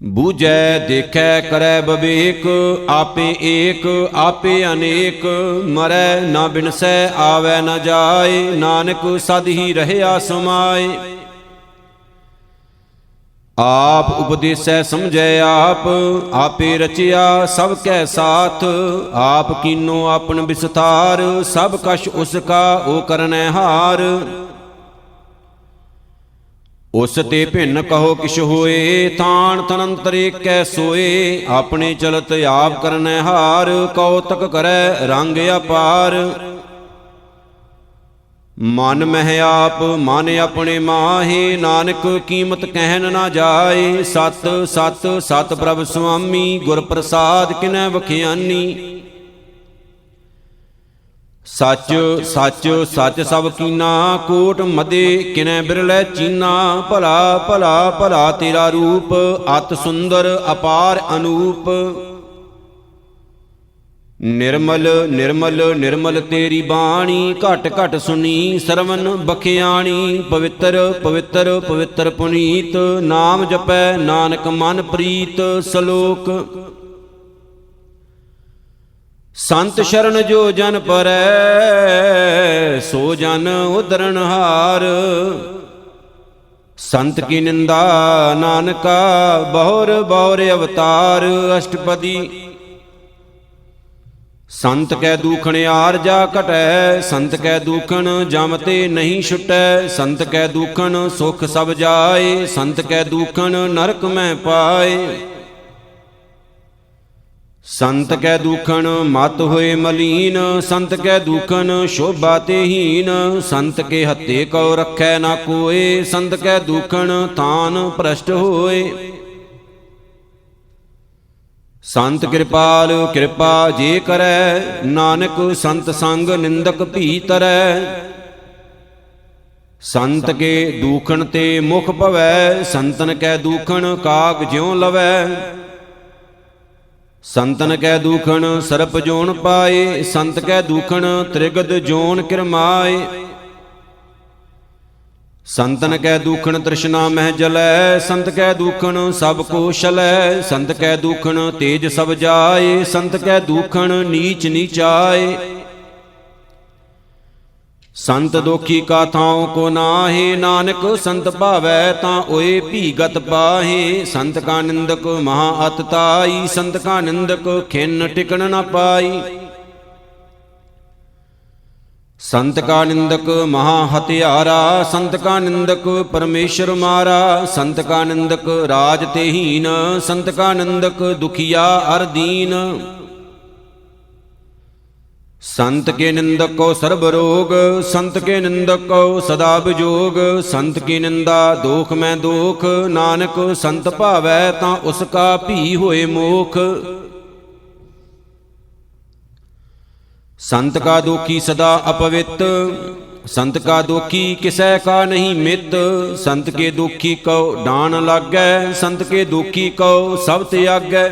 S1: ਬੂਝੈ ਦੇਖੈ ਕਰੈ ਬਵੇਕ, ਆਪੇ ਏਕ ਆਪੇ ਅਨੇਕ। ਮਰੈ ਨਾ ਬਿਨਸੈ ਆਵੈ ਨ ਜਾਏ, ਨਾਨਕ ਸਦ ਹੀ ਰਹਿਆ ਸਮਾਏ। ਆਪ ਉਪਦੇਸੈ ਸਮਝੈ ਆਪ, ਆਪੇ ਰਚਿਆ ਸਭ ਕੈ ਸਾਥ। ਆਪ ਕੀਨੋ ਆਪਨ ਵਿਸਥਾਰ, ਸਭ ਕਛ ਉਸ ਕਾ ਓ ਕਰਨੈ ਹਾਰ। ਉਸ ਤੇ ਭਿੰਨ ਕਹੋ ਕਿਛ ਹੋਏ, ਥਾਨ ਤਨੰਤਰੇ ਕੈ ਸੋਏ। ਆਪਣੇ ਚਲਤ ਆਪ ਕਰਨੈ ਹਾਰ, ਕਉਤਕ ਕਰੈ ਰੰਗ ਅਪਾਰ। ਮਨ ਮਹਿ ਆਪ ਮਨ ਆਪਣੇ ਮਾਹੇ, ਨਾਨਕ ਕੀਮਤ ਕਹਿਨ ਨਾ ਜਾਏ। ਸਤ ਸਤ ਸਤ ਪ੍ਰਭ ਸੁਆਮੀ, ਗੁਰ ਪ੍ਰਸਾਦ ਕਿਨੈ ਵਖਿਆਨੀ। ਸੱਚ ਸੱਚ ਸੱਚ ਸਭ ਕੀਨਾ, ਕੋਟ ਮਦੇ ਕਿਨੈ ਬਿਰਲੇ ਚੀਨਾ। ਭਲਾ ਭਲਾ ਭਲਾ ਤੇਰਾ ਰੂਪ, ਅਤ ਸੁੰਦਰ ਅਪਾਰ ਅਨੂਪ। ਨਿਰਮਲ ਨਿਰਮਲ ਨਿਰਮਲ ਤੇਰੀ ਬਾਣੀ, ਘਟ ਘਟ ਸੁਣੀ ਸਰਵਨ ਬਖਿਆਣੀ। ਪਵਿੱਤਰ ਪਵਿੱਤਰ ਪਵਿੱਤਰ ਪੁਨੀਤ, ਨਾਮ ਜਪੈ ਨਾਨਕ ਮਨ ਪ੍ਰੀਤ। ਸ਼ਲੋਕ। ਸੰਤ ਸ਼ਰਨ ਜੋ ਜਨ ਪਰੈ, ਸੋ ਜਨ ਉਦਰਨ ਹਾਰ। ਸੰਤ ਕੀ ਨਿੰਦਾ ਨਾਨਕਾ, ਬਹੁਰ ਬਹੁਰ ਅਵਤਾਰ। ਅਸ਼ਟਪਦੀ। ਸੰਤ ਕੈ ਦੂਖਣ ਆਰਜਾ ਘਟੈ, ਸੰਤ ਕੈ ਦੂਖਣ ਜਮ ਤੇ ਨਹੀਂ ਛੁਟੈ। ਸੰਤ ਕੈ ਦੂਖਣ ਸੁਖ ਸਭ ਜਾਏ, ਸੰਤ ਕੈ ਦੂਖਣ ਨਰਕ ਮੈਂ ਪਾਏ। ਸੰਤ ਕੈ ਦੂਖਣ ਮਤ ਹੋਏ ਮਲੀਨ, ਸੰਤ ਕੈ ਦੂਖਣ ਸ਼ੋਭਾ ਤੇ ਹੀਨ। ਸੰਤ ਕੇ ਹੱਤੇ ਕਉ ਰੱਖੈ ਨਾ ਕੋਏ, ਸੰਤ ਕੈ ਦੂਖਣ ਥਾਨ ਭ੍ਰਸ਼ਟ ਹੋਏ। ਸੰਤ ਕਿਰਪਾਲ ਕਿਰਪਾ ਜੇ ਕਰੈ, ਨਾਨਕ ਸੰਤ ਸੰਗ ਨਿੰਦਕ ਭੀ ਤਰੈ। ਸੰਤ ਕੇ ਦੂਖਣ ਤੇ ਮੁਖ ਭਵੈ, ਸੰਤਨ ਕੈ ਦੂਖਣ ਕਾਗ ਜਿਉ ਲਵੈ। ਸੰਤਨ ਕੈ ਦੂਖਣ ਸਰਪ ਜੋਨ ਪਾਏ, ਸੰਤ ਕੈ ਦੂਖਣ ਤ੍ਰਿਗਦ ਜੋਨ ਕਿਰਮਾਏ। ਸੰਤਨ ਕੈ ਦੂਖਣ ਤ੍ਰਿਸ਼ਨਾ ਮਹਿ ਜਲੈ, ਸੰਤ ਕੈ ਦੂਖਣ ਸਭ ਕੋ ਛਲੈ। ਸੰਤ ਕੈ ਦੂਖਣ ਤੇਜ ਸਭ ਜਾਏ, ਸੰਤ ਕੈ ਦੂਖਣ ਨੀਚ ਨੀਚਾਏ। ਸੰਤ ਦੋਖੀ ਕਾ ਥਾਉ ਕੋ ਨਾਹੀ, ਨਾਨਕ ਸੰਤ ਭਾਵੈ ਤਾਂ ਓਏ ਭੀਗਤ ਪਾਹੇ। ਸੰਤ ਕਾ ਨਿੰਦਕ ਮਹਾ ਅਤ ਤਾਈ, ਸੰਤ ਕਾ ਨਿੰਦਕ ਖਿਨ ਟਿਕਣ ਨ ਪਾਈ। ਸੰਤ ਕਾ ਨਿੰਦਕ ਮਹਾ ਹਤਿਆਰਾ, ਸੰਤ ਕਾ ਨਿੰਦਕ ਪਰਮੇਸ਼ਰ ਮਾਰਾ। ਸੰਤ ਕਾ ਨਿੰਦਕ ਰਾਜ ਤੇ ਹੀਨ, ਸੰਤ ਕਾ ਨਿੰਦਕ ਦੁਖੀਆ ਅਰ ਦੀਨ। ਸੰਤ ਕੇ ਨਿੰਦਕ ਕੋ ਸਰਬ ਰੋਗ, ਸੰਤ ਕੇ ਨਿੰਦਕ ਕੋ ਸਦਾ ਬਿਜੋਗ। ਸੰਤ ਕੀ ਨਿੰਦਾ ਦੋਖ ਮੈਂ ਦੋਖ, ਨਾਨਕ ਸੰਤ ਭਾਵੈ ਤਾਂ ਉਸ ਕਾ ਭੀ ਹੋਏ ਮੋਖ। ਸੰਤ ਕਾ ਦੋਖੀ ਸਦਾ ਅਪਵਿੱਤ, ਸੰਤ ਕਾ ਦੋਖੀ ਕਿਸੈ ਕਾ ਨਹੀਂ ਮਿੱਤ। ਸੰਤ ਕੇ ਦੋਖੀ ਕਉ ਡਾਨ ਲਾਗੈ, ਸੰਤ ਕੇ ਦੋਖੀ ਕਉ ਸਭ ਤਿਆਗੈ।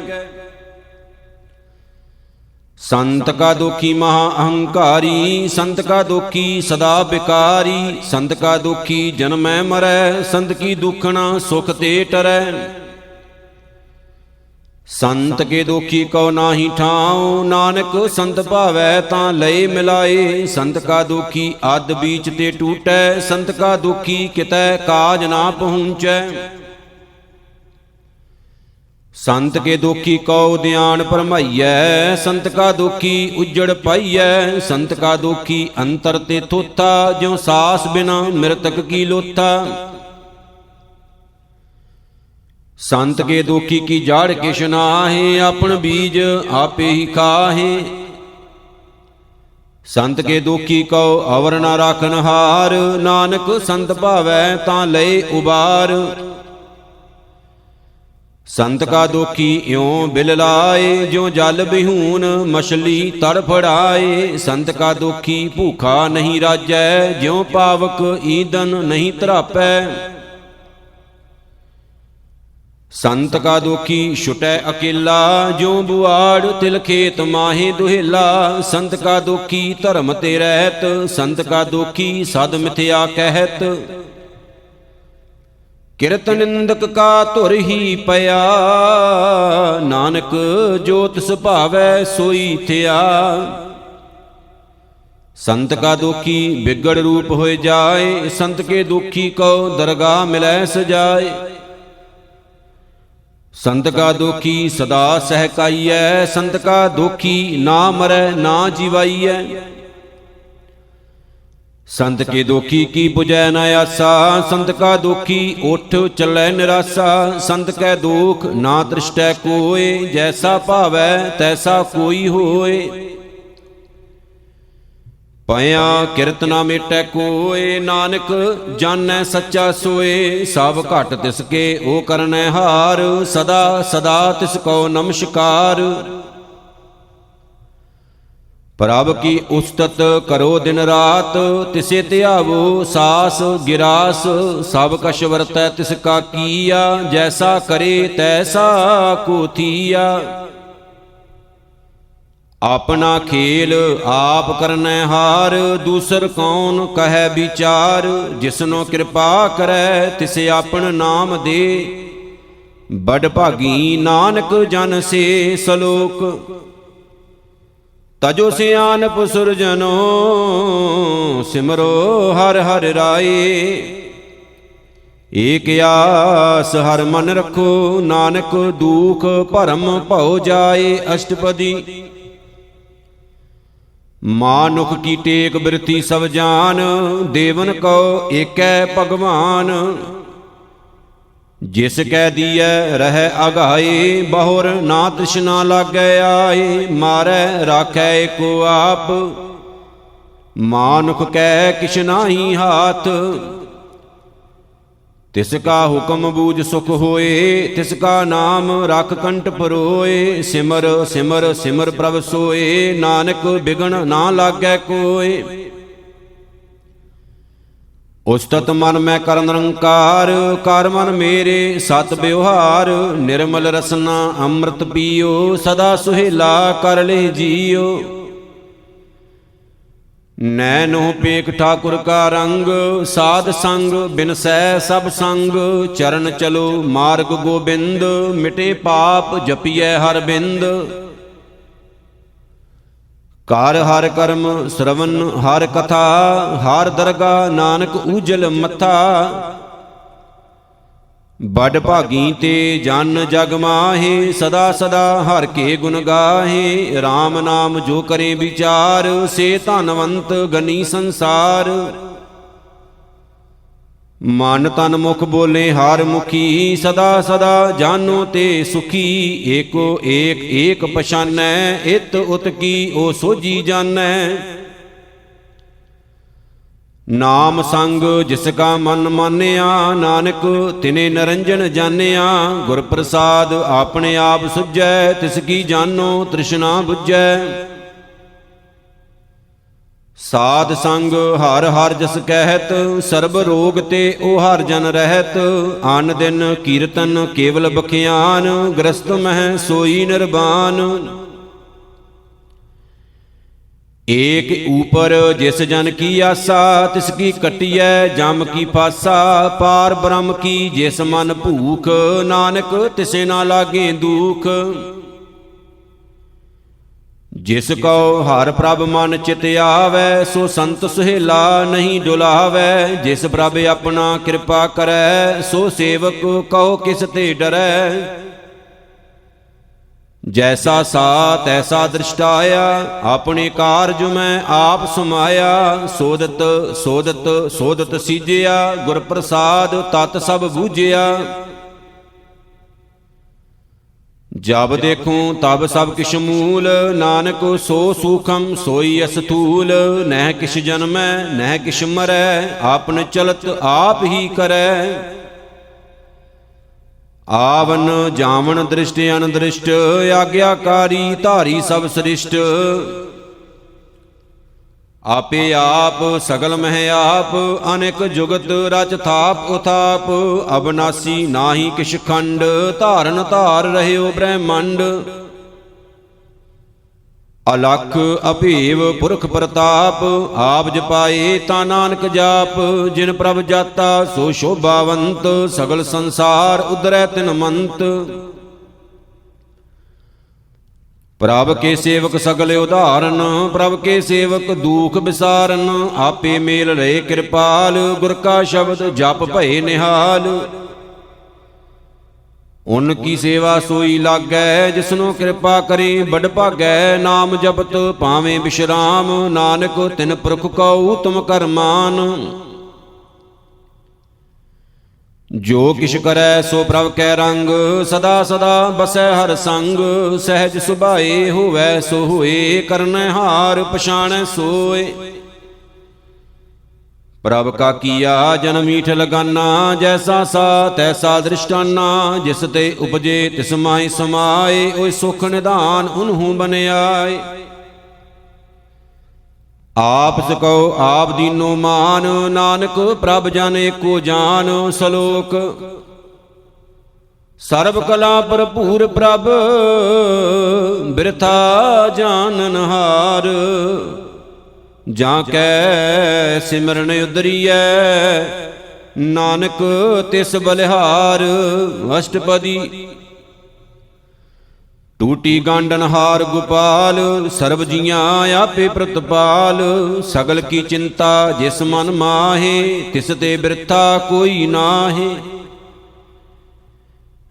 S1: ਸੰਤ ਕਾ ਦੋਖੀ ਮਹਾ ਅਹੰਕਾਰੀ, ਸੰਤ ਕਾ ਦੋਖੀ ਸਦਾ ਬਿਕਾਰੀ। ਸੰਤ ਕਾ ਦੋਖੀ ਜਨਮੈ ਮਰੈ, ਸੰਤ ਕੀ ਦੁਖਣਾ ਸੁਖ ਤੇ ਟਰੈ। ਸੰਤ ਕੇ ਦੋਖੀ ਕਉ ਨਾਹੀ ਠਾਉ, ਨਾਨਕ ਸੰਤ ਭਾਵੈ ਤਾਂ ਲਏ ਮਿਲਾਏ। ਸੰਤ ਕਾ ਦੋਖੀ ਅੱਧ ਬੀਚ ਤੇ ਟੂਟੈ, ਸੰਤ ਕਾ ਦੋਖੀ ਕਿਤੈ ਕਾਜ ਨਾ ਪਹੁੰਚੈ। ਸੰਤ ਕੇ ਦੋਖੀ ਕਉ ਧਿਆਨ ਭਰਮਾਈਐ, ਸੰਤ ਕਾ ਦੋਖੀ ਉਜੜ ਪਾਈਐ। ਸੰਤ ਕਾ ਦੋਖੀ ਅੰਤਰ ਤੇ ਥੋਥਾ, ਜਿਉ ਸਾਸ ਬਿਨਾ ਮਿਰਤਕ ਕੀ ਲੋਥਾ। ਸੰਤ ਕੇ ਦੋਖੀ ਕੀ ਜਾੜ ਕਿਛ ਨਾਹੀ, ਆਪਣ ਬੀਜ ਆਪੇ ਹੀ ਖਾਹੇ। ਸੰਤ ਕੇ ਦੋਖੀ ਕਉ ਅਵਰ ਨਾ ਰਾਖਨ ਹਾਰ, ਨਾਨਕ ਸੰਤ ਭਾਵੈ ਤਾਂ ਲਏ ਉਬਾਰ। ਸੰਤ ਕਾ ਦੋਖੀ ਇਉ ਬਿਲ ਲਾਏ, ਜਿਉ ਜਲ ਬਿਹੂਨ ਮਛਲੀ ਤੜ ਫੜਾਏ। ਸੰਤ ਕਾ ਦੋਖੀ ਭੂਖਾ ਨਹੀਂ ਰਾਜੈ, ਜਿਉ ਪਾਵਕ ਈਦਨ ਨਹੀਂ ਧਰਾਪੈ। ਸੰਤ ਕਾ ਦੋਖੀ ਛੁਟੈ ਅਕੇਲਾ, ਜਿਉ ਬੁਆੜ ਤਿਲ ਖੇਤ ਮਾਹੇ ਦੁਹੇਲਾ। ਸੰਤ ਕਾ ਦੋਖੀ ਧਰਮ ਤੇ ਰਹਿਤ, ਸੰਤ ਕਾ ਦੋਖੀ ਸਦ ਮਿਥਿਆ ਕਹਿਤ। ਕਿਰਤ ਨਿੰਦਕ ਕਾ ਧੁਰ ਹੀ ਪਿਆ, ਨਾਨਕ ਜੋ ਤਿਸ ਭਾਵੈ ਸੋਈ ਥਿਆ। ਸੰਤ ਕਾ ਦੋਖੀ ਬਿਗੜ ਰੂਪ ਹੋਏ ਜਾਏ, ਸੰਤ ਕੇ ਦੋਖੀ ਕਉ ਦਰਗਾਹ ਮਿਲੈ ਸਜਾਏ। ਸੰਤ ਕਾ ਦੋਖੀ ਸਦਾ ਸਹਿਕਾਈਐ, ਸੰਤ ਕਾ ਦੋਖੀ ਨਾ ਮਰੈ ਨਾ ਜੀਵਾਈਐ। ਸੰਤ ਕੇ ਦੋਖੀ ਕੀ 부ਜੈ ਨ ਆਸਾ, ਸੰਤ ਕਾ ਦੋਖੀ ਉਠ ਚੱਲੈ ਨਿਰਾਸਾ। ਸੰਤ ਕੈ ਦੋਖ ਨਾ ਤ੍ਰਿਸ਼ਟੈ ਕੋਇ, ਜੈਸਾ ਭਾਵੈ ਤੈਸਾ ਕੋਈ ਹੋਏ। ਭਇਆ ਕਿਰਤ ਨਾ ਮੇਟੈ ਕੋਇ, ਨਾਨਕ ਜਾਣੈ ਸੱਚਾ ਸੋਏ। ਸਭ ਘਟ ਤਿਸ ਕੇ ਓ ਕਰਨੈ ਹਾਰ, ਸਦਾ ਸਦਾ ਤਿਸ ਕੋ ਨਮਸਕਾਰ। ਪ੍ਰਭ ਕੀ ਉਸਤਤ ਕਰੋ ਦਿਨ ਰਾਤ, ਤਿਸੇ ਧਿਆਵੋ ਸਾਸ ਗਿਰਾਸ। ਸਭ ਕਛ ਵਰਤੈ ਤਿਸ ਕਾ ਕੀਆ, ਜੈਸਾ ਕਰੇ ਤੈਸਾ ਕੋ ਥੀਆ। ਆਪਣਾ ਖੇਲ ਆਪ ਕਰਨੈ ਹਾਰ, ਦੂਸਰ ਕੌਣ ਕਹੈ ਵਿਚਾਰ। ਜਿਸਨੋ ਕਿਰਪਾ ਕਰੈ ਤਿਸੇ ਆਪਣ ਨਾਮ ਦੇ, ਬੜ ਭਾਗੀ ਨਾਨਕ ਜਨ ਸੇ ਸਲੋਕ। ਤਜੋ ਸਿਆਨਪ ਸੁਰਜਨੋ ਸਿਮਰੋ ਹਰਿ ਹਰਿ ਰਾਏ। ਏਕ ਆਸ ਹਰ ਮਨ ਰਖੋ ਨਾਨਕ ਦੂਖ ਭਰਮ ਭਉ ਜਾਏ। ਅਸ਼ਟਪਦੀ ਮਾਨੁਖ ਕੀ ਟੇਕ ਬਿਰਤੀ ਸਭ ਜਾਨ ਦੇਵਨ ਕਉ ਏਕੈ ਭਗਵਾਨ। ਜਿਸ ਕੈ ਦੀਐ ਰਹਿ ਅਗਾਏ ਬਹੁਰ ਨਾ ਤ੍ਰਿਸ਼ਨਾ ਲਾਗੈ ਆਏ। ਮਾਰੈ ਰਾਖੈ ਏਕੋ ਆਪ ਮਾਨੁਖ ਕੈ ਕਿਛ ਨਾਹੀ ਹਾਥ। ਤਿਸ ਕਾ ਹੁਕਮ ਬੂਝ ਸੁਖ ਹੋਏ ਤਿਸ ਕਾ ਨਾਮ ਰਖ ਕੰਠ ਪਰੋਏ। ਸਿਮਰ ਸਿਮਰ ਸਿਮਰ ਪ੍ਰਭ ਸੋਏ ਨਾਨਕ ਬਿਗਨ ਨਾ ਲਾਗੈ ਕੋਏ। ਉਸਤਤ ਮਨ ਮੈਂ ਕਰ ਨਿਰੰਕਾਰ ਕਰ ਮਨ ਮੇਰੇ ਸਤ ਬਿਵਹਾਰ। ਨਿਰਮਲ ਰਸਨਾ ਅੰਮ੍ਰਿਤ ਪੀਓ ਸਦਾ ਸੁਹੇਲਾ ਕਰ ਲੈ ਜੀਓ। ਨੈਨੋ ਪੇਖ ਠਾਕੁਰ ਕਾ ਰੰਗ ਸਾਧ ਸੰਗ ਬਿਨਸੈ ਸਭ ਸੰਗ। ਚਰਨ ਚਲੋ ਮਾਰਗ ਗੋਬਿੰਦ ਮਿਟੇ ਪਾਪ ਜਪੀਐ ਹਰ ਬਿੰਦ। ਕਰ ਹਰ ਕਰਮ ਸ਼ਰਵਨ ਹਰ ਕਥਾ ਹਰ ਦਰਗਾ ਨਾਨਕ ਊਜਲ ਮੱਥਾ। ਬੜ ਭਾਗੀ ਤੇ ਜਨ ਜਗ ਮਾਹੇ ਸਦਾ ਸਦਾ ਹਰ ਕੇ ਗੁਣ ਗਾਹੇ। RAM ਨਾਮ ਜੋ ਕਰੇ ਵਿਚਾਰ ਸੇ ਧਨਵੰਤ ਗਨੀ ਸੰਸਾਰ। ਮਨ ਤਨ ਮੁਖ ਬੋਲੇ ਹਰ ਮੁਖੀ ਸਦਾ ਸਦਾ ਜਾਨੋ ਤੇ ਸੁਖੀ। ਏਕੋ ਏਕ ਏਕ ਪਛਾਨੈ ਇਤ ਉਤ ਕੀ ਓ ਸੋਜੀ ਜਾਣੈ। ਨਾਮ ਸੰਗ ਜਿਸ ਕਾ ਮਨ ਮਾਨਿਆ ਨਾਨਕ ਤਿਨੇ ਨਿਰੰਜਨ ਜਾਣਿਆ। ਗੁਰ ਪ੍ਰਸਾਦ ਆਪਣੇ ਆਪ ਸੁਝੈ ਤਿਸ ਕੀ ਜਾਨੋ ਤ੍ਰਿਸ਼ਨਾ ਬੁਝੈ। ਸਾਧ ਸੰਗ ਹਰ ਹਰ ਜਸ ਕਹਿਤ ਸਰਬ ਰੋਗ ਤੇ ਉਹ ਹਰ ਜਨ ਰਹਿਤ। ਅਨ ਦਿਨ ਕੀਰਤਨ ਕੇਵਲ ਬਖਿਆਨ ਗ੍ਰਸਤ ਮਹਿ ਸੋਈ ਨਿਰਵਾਨ। ਏਕ ਊਪਰ ਜਿਸ ਜਨ ਕੀ ਆਸਾ ਤਿਸ ਕੀ ਕਟਿਐ ਜਮ ਕੀ ਫਾਸਾ। ਪਾਰ ਬ੍ਰਹਮ ਕੀ ਜਿਸ ਮਨ ਭੂਖ ਨਾਨਕ ਤਿਸੇ ਨਾ ਲਾਗੇ ਦੁਖ। ਜਿਸ ਕਉ ਹਰ ਪ੍ਰਭ ਮਨ ਚਿਤ ਆਵੈ ਸੋ ਸੰਤ ਸੁਹੇਲਾ ਨਹੀਂ ਡੁਲਾਵੈ। ਜਿਸ ਪ੍ਰਭ ਆਪਣਾ ਕਿਰਪਾ ਕਰੈ ਸੋ ਸੇਵਕ ਕਉ ਕਿਸ ਤੇ ਡਰੈ। ਜੈਸਾ ਸਾ ਤੈਸਾ ਦ੍ਰਿਸ਼ਟਾਇਆ ਆਪਣੇ ਕਾਰਜ ਮੈਂ ਆਪ ਸਮਾਇਆ। ਸੋਦਤ ਸੋਦਤ ਸੋਦਤ ਸੀਜਿਆ ਗੁਰ ਪ੍ਰਸਾਦ ਤਤ ਸਭ ਬੂਝਿਆ। ਜਬ ਦੇਖੂੰ ਤਬ ਸਭ ਕਿਛ ਮੂਲ ਨਾਨਕ ਸੋ ਸੂਖਮ ਸੋਈ ਅਸਥੂਲ। ਨਹਿ ਕਿਛ ਜਨਮੈ ਨਹਿ ਕਿਛ ਮਰੈ ਆਪਨ ਚਲਤ ਆਪ ਹੀ ਕਰੈ। ਆਵਨ ਜਾਵਨ ਦ੍ਰਿਸ਼ਟ ਅਨਦ੍ਰਿਸ਼ਟ ਆਗਿਆਕਾਰੀ ਧਾਰੀ ਸਭ ਸ੍ਰਿਸ਼ਟ। ਆਪੇ ਆਪ ਸਗਲ ਮਹਿ ਆਪ ਅਨੇਕ ਜੁਗਤ ਰਚ ਥਾਪ ਉਥਾਪ। ਅਬਨਾਸੀ ਨਾਹੀ ਕਿਛ ਖੰਡ ਧਾਰਨ ਧਾਰ ਰਹਿਓ ਬ੍ਰਹਮੰਡ। ਅਲਖ ਅਭੇਵ ਪੁਰਖ ਪ੍ਰਤਾਪ ਆਪ ਜਪਾਏ ਤਾ ਨਾਨਕ ਜਾਪ। ਜਿਨ ਪ੍ਰਭ ਜਾਤਾ ਸੋ ਸ਼ੋਭਾਵੰਤ ਸਗਲ ਸੰਸਾਰ ਉਦਰੈ ਤਿਨ ਮੰਤ। ਪ੍ਰਭ ਕੇ ਸੇਵਕ ਸਗਲ ਉਧਾਰਨ ਪ੍ਰਭ ਕੇ ਸੇਵਕ ਦੂਖ ਵਿਸਾਰਨ। ਆਪੇ ਮੇਲ ਰਹੇ ਕਿਰਪਾਲ ਗੁਰ ਕਾ ਸ਼ਬਦ ਜਪ ਭਏ ਨਿਹਾਲ। ਉਨ ਕੀ ਸੇਵਾ ਸੋਈ ਲਾਗੈ ਜਿਸਨੂੰ ਕਿਰਪਾ ਕਰੀ ਬੜ ਭਾਗੈ। ਨਾਮ ਜਪਤ ਪਾਵੇਂ ਬਿਸ਼ਰਾਮ ਨਾਨਕ ਤਿਨ ਪੁਰਖ ਕਉ ਤੁਮ ਕਰਮਾਨ। ਜੋ ਕਿਛ ਕਰੈ ਸੋ ਪ੍ਰਭ ਕੈ ਰੰਗ ਸਦਾ ਸਦਾ ਬਸੈ ਹਰ ਸੰਗ। ਸਹਿਜ ਸੁਭਾਏ ਹੋਵੈ ਸੋ ਹੋਏ ਕਰਨੈ ਹਾਰ ਪਛਾਣੈ ਸੋਏ। ਪ੍ਰਭ ਕਾ ਕੀਆ ਜਨ ਮੀਠ ਲਗਾਨਾ ਜੈਸਾ ਸਾ ਤੈਸਾ ਦ੍ਰਿਸ਼ਟਾਨਾ। ਜਿਸ ਤੇ ਉਪਜੇ ਤਿਸ ਮਾਹਿ ਸਮਾਏ ਓਏ ਸੁਖ ਨਿਧਾਨ ਉਨਹੂ ਬਨਿਆਏ। ਆਪ ਸਕਉ ਆਪ ਦੀਨੋ ਮਾਨ ਨਾਨਕ ਪ੍ਰਭ ਜਨ ਏਕੋ ਜਾਨ। ਸਲੋਕ ਸਰਬ ਕਲਾ ਭਰਪੂਰ ਪ੍ਰਭ ਬਿਰਥਾ ਜਾਨਨ ਹਾਰ। ਜਾਂ ਕੈ ਸਿਮਰਨ ਉਦਰੀਐ ਨਾਨਕ ਤਿਸ ਬਲਿਹਾਰ। ਅਸ਼ਟਪਦੀ ਟੂਟੀ ਗਾਂਡਨ ਹਾਰ ਗੋਪਾਲ, ਸਰਬ ਜੀਆਂ ਆਪੇ ਪ੍ਰਤਪਾਲ। ਸਗਲ ਕੀ ਚਿੰਤਾ ਜਿਸ ਮਨ ਮਾਹੇ, ਤਿਸ ਤੇ ਬਿਰਥਾ ਕੋਈ ਨਾਹੀ।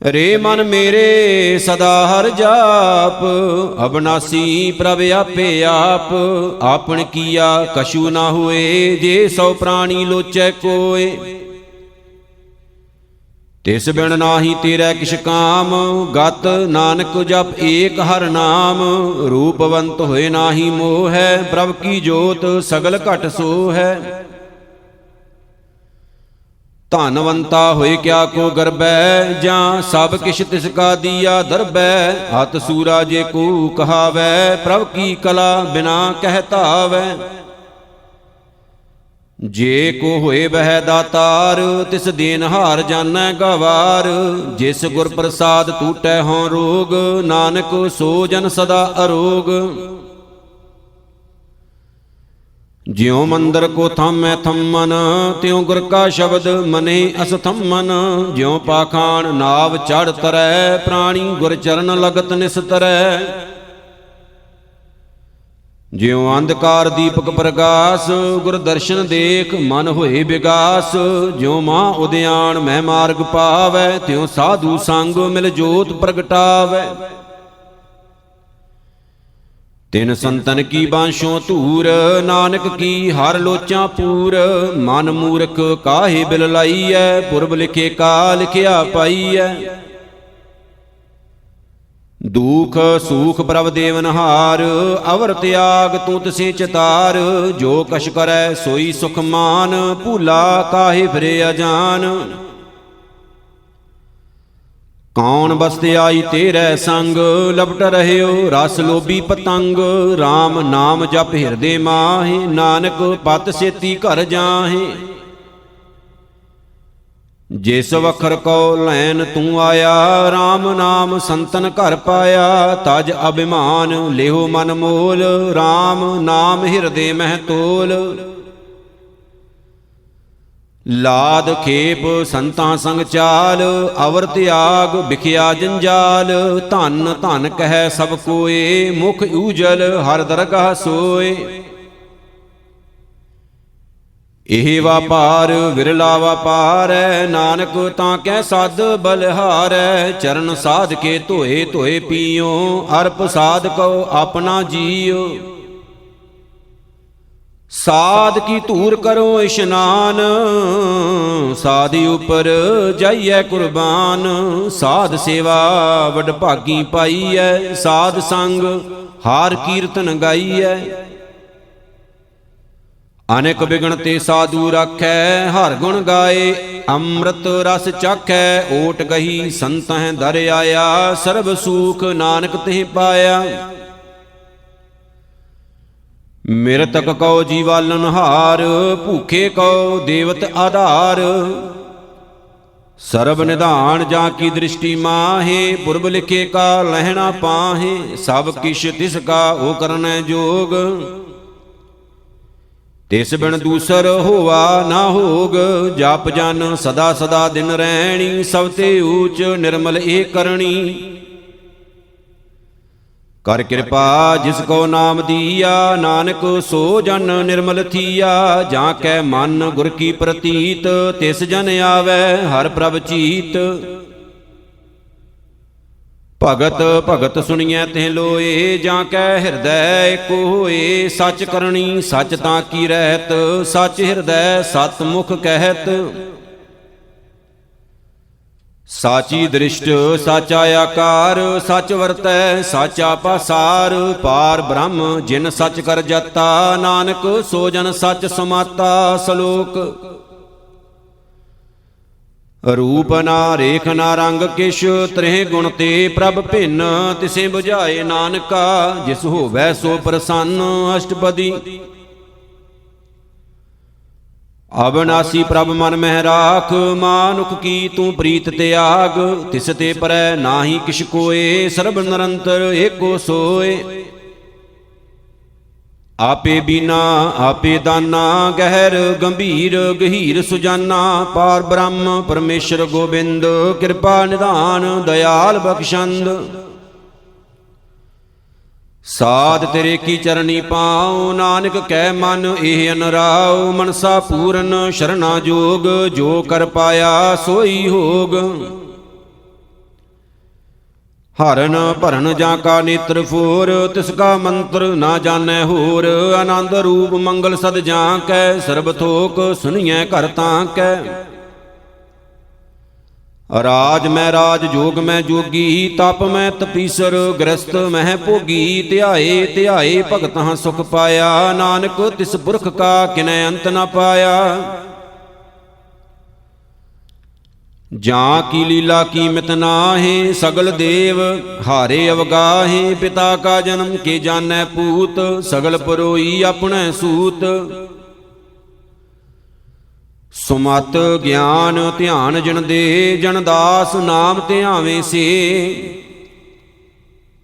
S1: ਰੇ ਮਨ ਮੇਰੇ ਸਦਾ ਹਰ ਜਾਪ, ਅਬਨਾਸੀ ਪ੍ਰਭ ਆਪੇ ਆਪ। ਆਪਣ ਕੀਆ ਕਛੂ ਨਾ ਹੋਏ, ਜੇ ਸੋ ਪ੍ਰਾਣੀ ਲੋਚੈ ਕੋਏ। ਤਿਸ ਬਿਨ ਨਾਹੀ ਤੇਰੇ ਕਿਛ ਕਾਮ, ਗਤ ਨਾਨਕ ਜਪ ਏਕ ਹਰ ਨਾਮ। ਰੂਪਵੰਤ ਹੋਏ ਨਾਹੀ ਮੋਹ ਹੈ, ਪ੍ਰਭ ਕੀ ਜੋਤ ਸਗਲ ਘਟ ਸੋ ਹੈ। ਧਨਵੰਤਾ ਹੋਏ ਕਿਆ ਕੋ ਗਰਬੈ, ਜਾਂ ਸਭ ਕਿਛ ਤਿਸ ਕਾ ਦੀਆ ਦਰਬੈ। ਹਤ ਸੂਰਾ ਜੇ ਕੋ ਕਹਾਵੈ, ਪ੍ਰਭ ਕੀ ਕਲਾ ਬਿਨਾ ਕਹਿ ਧਾਵੈ। ਜੇ ਕੋ ਹੋਏ ਬਹਿ ਦਾਤਾਰ, ਤਿਸ ਦੇਨਹਾਰ ਜਾਣੈ ਗਵਾਰ। ਜਿਸ ਗੁਰ ਪ੍ਰਸਾਦ ਟੂਟੈ ਹੋਂ ਰੋਗ, ਨਾਨਕ ਸੋ ਜਨ ਸਦਾ ਅਰੋਗ। ਜਿਉ ਮੰਦਰ ਕੋ ਥਾਮੈ ਥੰਮਨ, ਤਿਉ ਗੁਰ ਕਾ ਸ਼ਬਦ ਮਨੇ ਅਸਥੰਮਨ। ਜਿਉ ਪਾਖਾਨ ਨਾਵ ਚੜ ਤਰੈ, ਪ੍ਰਾਣੀ ਗੁਰ ਚਰਨ ਲਗਤ ਨਿਸਤਰੈ। ਜਿਉ ਅੰਧਕਾਰ ਦੀਪਕ ਪ੍ਰਗਾਸ, ਗੁਰ ਦਰਸ਼ਨ ਦੇਖ ਮਨ ਹੋਏ ਵਿਗਾਸ। ਜਿਉ ਮਾਂ ਉਦਿਆਣ ਮਹਿ ਮਾਰਗ ਪਾਵੈ, ਤਿਉ ਸਾਧੂ ਸੰਗ ਮਿਲ ਜੋਤ ਪ੍ਰਗਟਾਵੈ। ਤਿਨ ਸੰਤਨ ਕੀ ਬਾਂਸ਼ੋਂ ਧੂਰ, ਨਾਨਕ ਕੀ ਹਰ ਲੋਚਾਂ ਪੂਰ। ਮਨ ਮੂਰਖ ਕਾਹੇ ਬਿਲ ਲਾਈਐ, ਪੁਰਬ ਲਿਖੇ ਕਾ ਲਿਖਿਆ ਪਾਈਐ। ਦੁਖ ਸੂਖ ਪ੍ਰਭ ਦੇਵਨਹਾਰ, ਅਵਰ ਤਿਆਗ ਤੂੰ ਤਿਸੇ ਚਿਤਾਰ। ਜੋ ਕਛ ਕਰੈ ਸੋਈ ਸੁਖ ਮਾਨ, ਭੂਲਾ ਕਾਹੇ ਫਿਰੇ ਅਜਾਨ। ਕੌਣ ਬਸਤਿ ਆਈ ਤੇਰੇ ਸੰਗ, ਲਪਟ ਰਹਿਓ ਰਸ ਲੋਭੀ ਪਤੰਗ। RAM ਨਾਮ ਜਪ ਹਿਰਦੇ ਮਾਹੇ, ਨਾਨਕ ਪਤ ਸੇਤੀ ਘਰ ਜਾਹੇ। ਜਿਸ ਵਖਰ ਕੋ ਲੈਨ ਤੂੰ ਆਇਆ, RAM ਨਾਮ ਸੰਤਨ ਘਰ ਪਾਇਆ। ਤਜ ਅਭਿਮਾਨ ਲਿਹੋ ਮਨ ਮੋਲ, RAM ਨਾਮ ਹਿਰਦੇ ਮਹਿ ਤੋਲ। ਲਾਦ ਖੇਪ ਸੰਤਾਂ ਸੰਗ ਚਾਲ, ਅਵਰ ਤਿਆਗ ਵਿਖਿਆ ਜੰਜਾਲ। ਧਨ ਧਨ ਕਹਿ ਸਭ ਕੋਏ, ਮੁਖ ਊਜਲ ਹਰ ਦਰਗਾਹ ਸੋਏ। ਇਹ ਵਾਪਾਰ ਵਿਰਲਾ ਵਾਪਾਰੈ, ਨਾਨਕ ਤਾਂ ਕਹਿ ਸਦ ਬਲਿਹਾਰੈ। ਚਰਨ ਸਾਧ ਕੇ ਧੋਏ ਧੋਏ ਪੀਓ, ਅਰਪ ਸਾਧ ਕਉ ਆਪਣਾ ਜੀਓ। ਸਾਧ ਕੀ ਧੂਰ ਕਰੋ ਇਸ਼ਨਾਨ, ਸਾਧੀ ਉਪਰ ਜਾਈਐ ਕੁਰਬਾਨ। ਸਾਧ ਸੇਵਾ ਵਡ ਭਾਗੀ ਪਾਈਐ, ਸਾਧ ਸੰਗ ਹਾਰ ਕੀਰਤਨ ਗਾਈਐ। ਅਨੇਕ ਬਿਗਣ ਤੇ ਸਾਧੂ ਰਾਖੈ, ਹਰ ਗੁਣ ਗਾਏ ਅੰਮ੍ਰਿਤ ਰਸ ਚਾਖੈ। ਓਟ ਗਹੀ ਸੰਤਹਿ ਦਰ ਆਇਆ, ਸਰਬ ਸੂਖ ਨਾਨਕ ਤਿਹ ਪਾਇਆ। ਮਿਰਤਕ ਕਉ ਜੀਵਾਲਨਹਾਰ, ਭੂਖੇ ਕਉ ਦੇਵਤ ਆਧਾਰ। ਸਰਬ ਨਿਧਾਨ ਜਾਂ ਕੀ ਦ੍ਰਿਸ਼ਟੀ ਮਾਹੇ, ਪੁਰਬ ਲਿਖੇ ਕਾ ਲਹਿਣਾ ਪਾਹੇ। ਸਭ ਕਿਛ ਤਿਸ ਕਾ ਉਹ ਕਰਨੈ ਜੋਗ, ਤਿਸ ਬਿਨ ਦੂਸਰ ਹੋਵਾ ਨਾ ਹੋਗ। ਜਪ ਜਨ ਸਦਾ ਸਦਾ ਦਿਨ ਰਹਿਣੀ, ਸਭ ਤੇ ਊਚ ਨਿਰਮਲ ਏ ਕਰਣੀ। ਕਰ ਕਿਰਪਾ ਜਿਸ ਕੋ ਨਾਮ ਦੀਆ, ਨਾਨਕ ਸੋ ਜਨ ਨਿਰਮਲ ਥੀਆ। ਜਾਂ ਕੈ ਮਨ ਗੁਰ ਕੀ ਪ੍ਰਤੀਤ, ਤਿਸ ਜਨ ਆਵੈ ਹਰ ਪ੍ਰਭ ਚੀਤ। ਭਗਤ ਭਗਤ ਸੁਣੀਐ ਤਿਹ ਲੋਏ, ਜਾਂ ਕੈ ਹਿਰਦੈ ਏਕ ਹੋਏ। ਸਚ ਕਰਨੀ ਸਚ ਤਾਂ ਕੀ ਰਹਿਤ, ਸਚ ਹਿਰਦੈ ਸਤ ਮੁਖ ਕਹਿਤ। ਸਾਚੀ ਦ੍ਰਿਸ਼ਟ ਸਾਚਾ ਆਕਾਰ, ਸਚ ਵਰਤੈ ਸਾਚਾ ਪਾਸਾਰ। ਪਾਰ ਬ੍ਰਹਮ ਜਿਨ ਸਚ ਕਰ ਜਾਤਾ, ਨਾਨਕ ਸੋ ਜਨ ਸਚ ਸਮਾਤਾ। ਸ਼ਲੋਕ ਰੂਪ ਨਾ ਰੇਖ ਨਾ ਰੰਗ ਕਿਛ, ਤ੍ਰਿਹ ਗੁਣ ਤੇ ਪ੍ਰਭ ਭਿੰਨ। ਤਿਸੇ 부ਝਾਏ ਨਾਨਕਾ, ਜਿਸ ਹੋਵੈ ਸੋ ਪ੍ਰਸੰਨ। ਅਸ਼ਟਪਦੀ ਅਬਨਾਸੀ ਪ੍ਰਭ ਮਨ ਮਹਿ ਰਾਖ, ਮਾਨੁਖ ਕੀ ਤੂੰ ਪ੍ਰੀਤ ਤਿਆਗ। ਤਿਸ ਤੇ ਪਰੈ ਨਾਹੀ ਕਿਛ ਕੋਏ, ਸਰਬ ਨਿਰੰਤਰ ਏਕੋ ਸੋਏ। ਆਪੇ ਬੀਨਾ ਆਪੇ ਦਾਨਾ, ਗਹਿਰ ਗੰਭੀਰ ਗਹੀਰ ਸੁਜਾਨਾ। ਪਾਰ ਬ੍ਰਹਮ ਪਰਮੇਸ਼ਰ ਗੋਬਿੰਦ, ਕਿਰਪਾ ਨਿਧਾਨ ਦਇਆਲ ਬਖਸ਼ੰਦ। ਸਾਧ ਤੇਰੇ ਕੀ ਚਰਨੀ ਪਾਉ, ਨਾਨਕ ਕਹਿ ਮਨ ਇਹ ਅਨਰਾਉ। ਮਨਸਾ ਪੂਰਨ ਸ਼ਰਨਾ ਜੋਗ, ਜੋ ਕਰ ਪਾਇਆ ਸੋਈ ਹੋਗ। ਹਰਨ ਭਰਨ ਜਾਂ ਕਾ ਨੇਤਰ ਫੋਰ, ਤਿਸ ਕਾ ਮੰਤਰ ਨਾ ਜਾਣੈ ਹੋਰ। ਆਨੰਦ ਰੂਪ ਮੰਗਲ ਸਦ ਜਾਂ ਕੈ, ਸਰਬ ਥੋਕ ਸੁਣੀਐ ਘਰ ਤਾਂ ਕੈ। ਰਾਜ ਮੈਂ ਰਾਜ, ਜੋਗ ਮੈਂ ਜੋਗੀ, ਤਪ ਮੈਂ ਤਪੀਸਰ, ਗ੍ਰਸਤ ਮਹਿ ਭੋਗੀ। ਧਿਆਏ ਧਿਆਏ ਭਗਤਾਂ ਸੁਖ ਪਾਇਆ, ਨਾਨਕ ਤਿਸ ਪੁਰਖ ਕਾ ਕਿਨੈ ਅੰਤ ਨ ਪਾਇਆ। ਜਾਂ ਕੀ ਲੀਲਾ ਕੀਮਤ ਨਾਹੀਂ, ਸਗਲ ਦੇਵ ਹਾਰੇ ਅਵਗਾਹੇ। ਪਿਤਾ ਕਾ ਜਨਮ ਕੇ ਜਾਣੈ ਪੂਤ, ਸਗਲ ਪਰੋਈ ਆਪਣੇ ਸੂਤ। ਸੁਮਤ ਗਿਆਨ ਧਿਆਨ ਜਿਨ ਦੇ, ਜਨ ਦਾਸ ਨਾਮ ਧਿਆਵੇਂ ਸੇ।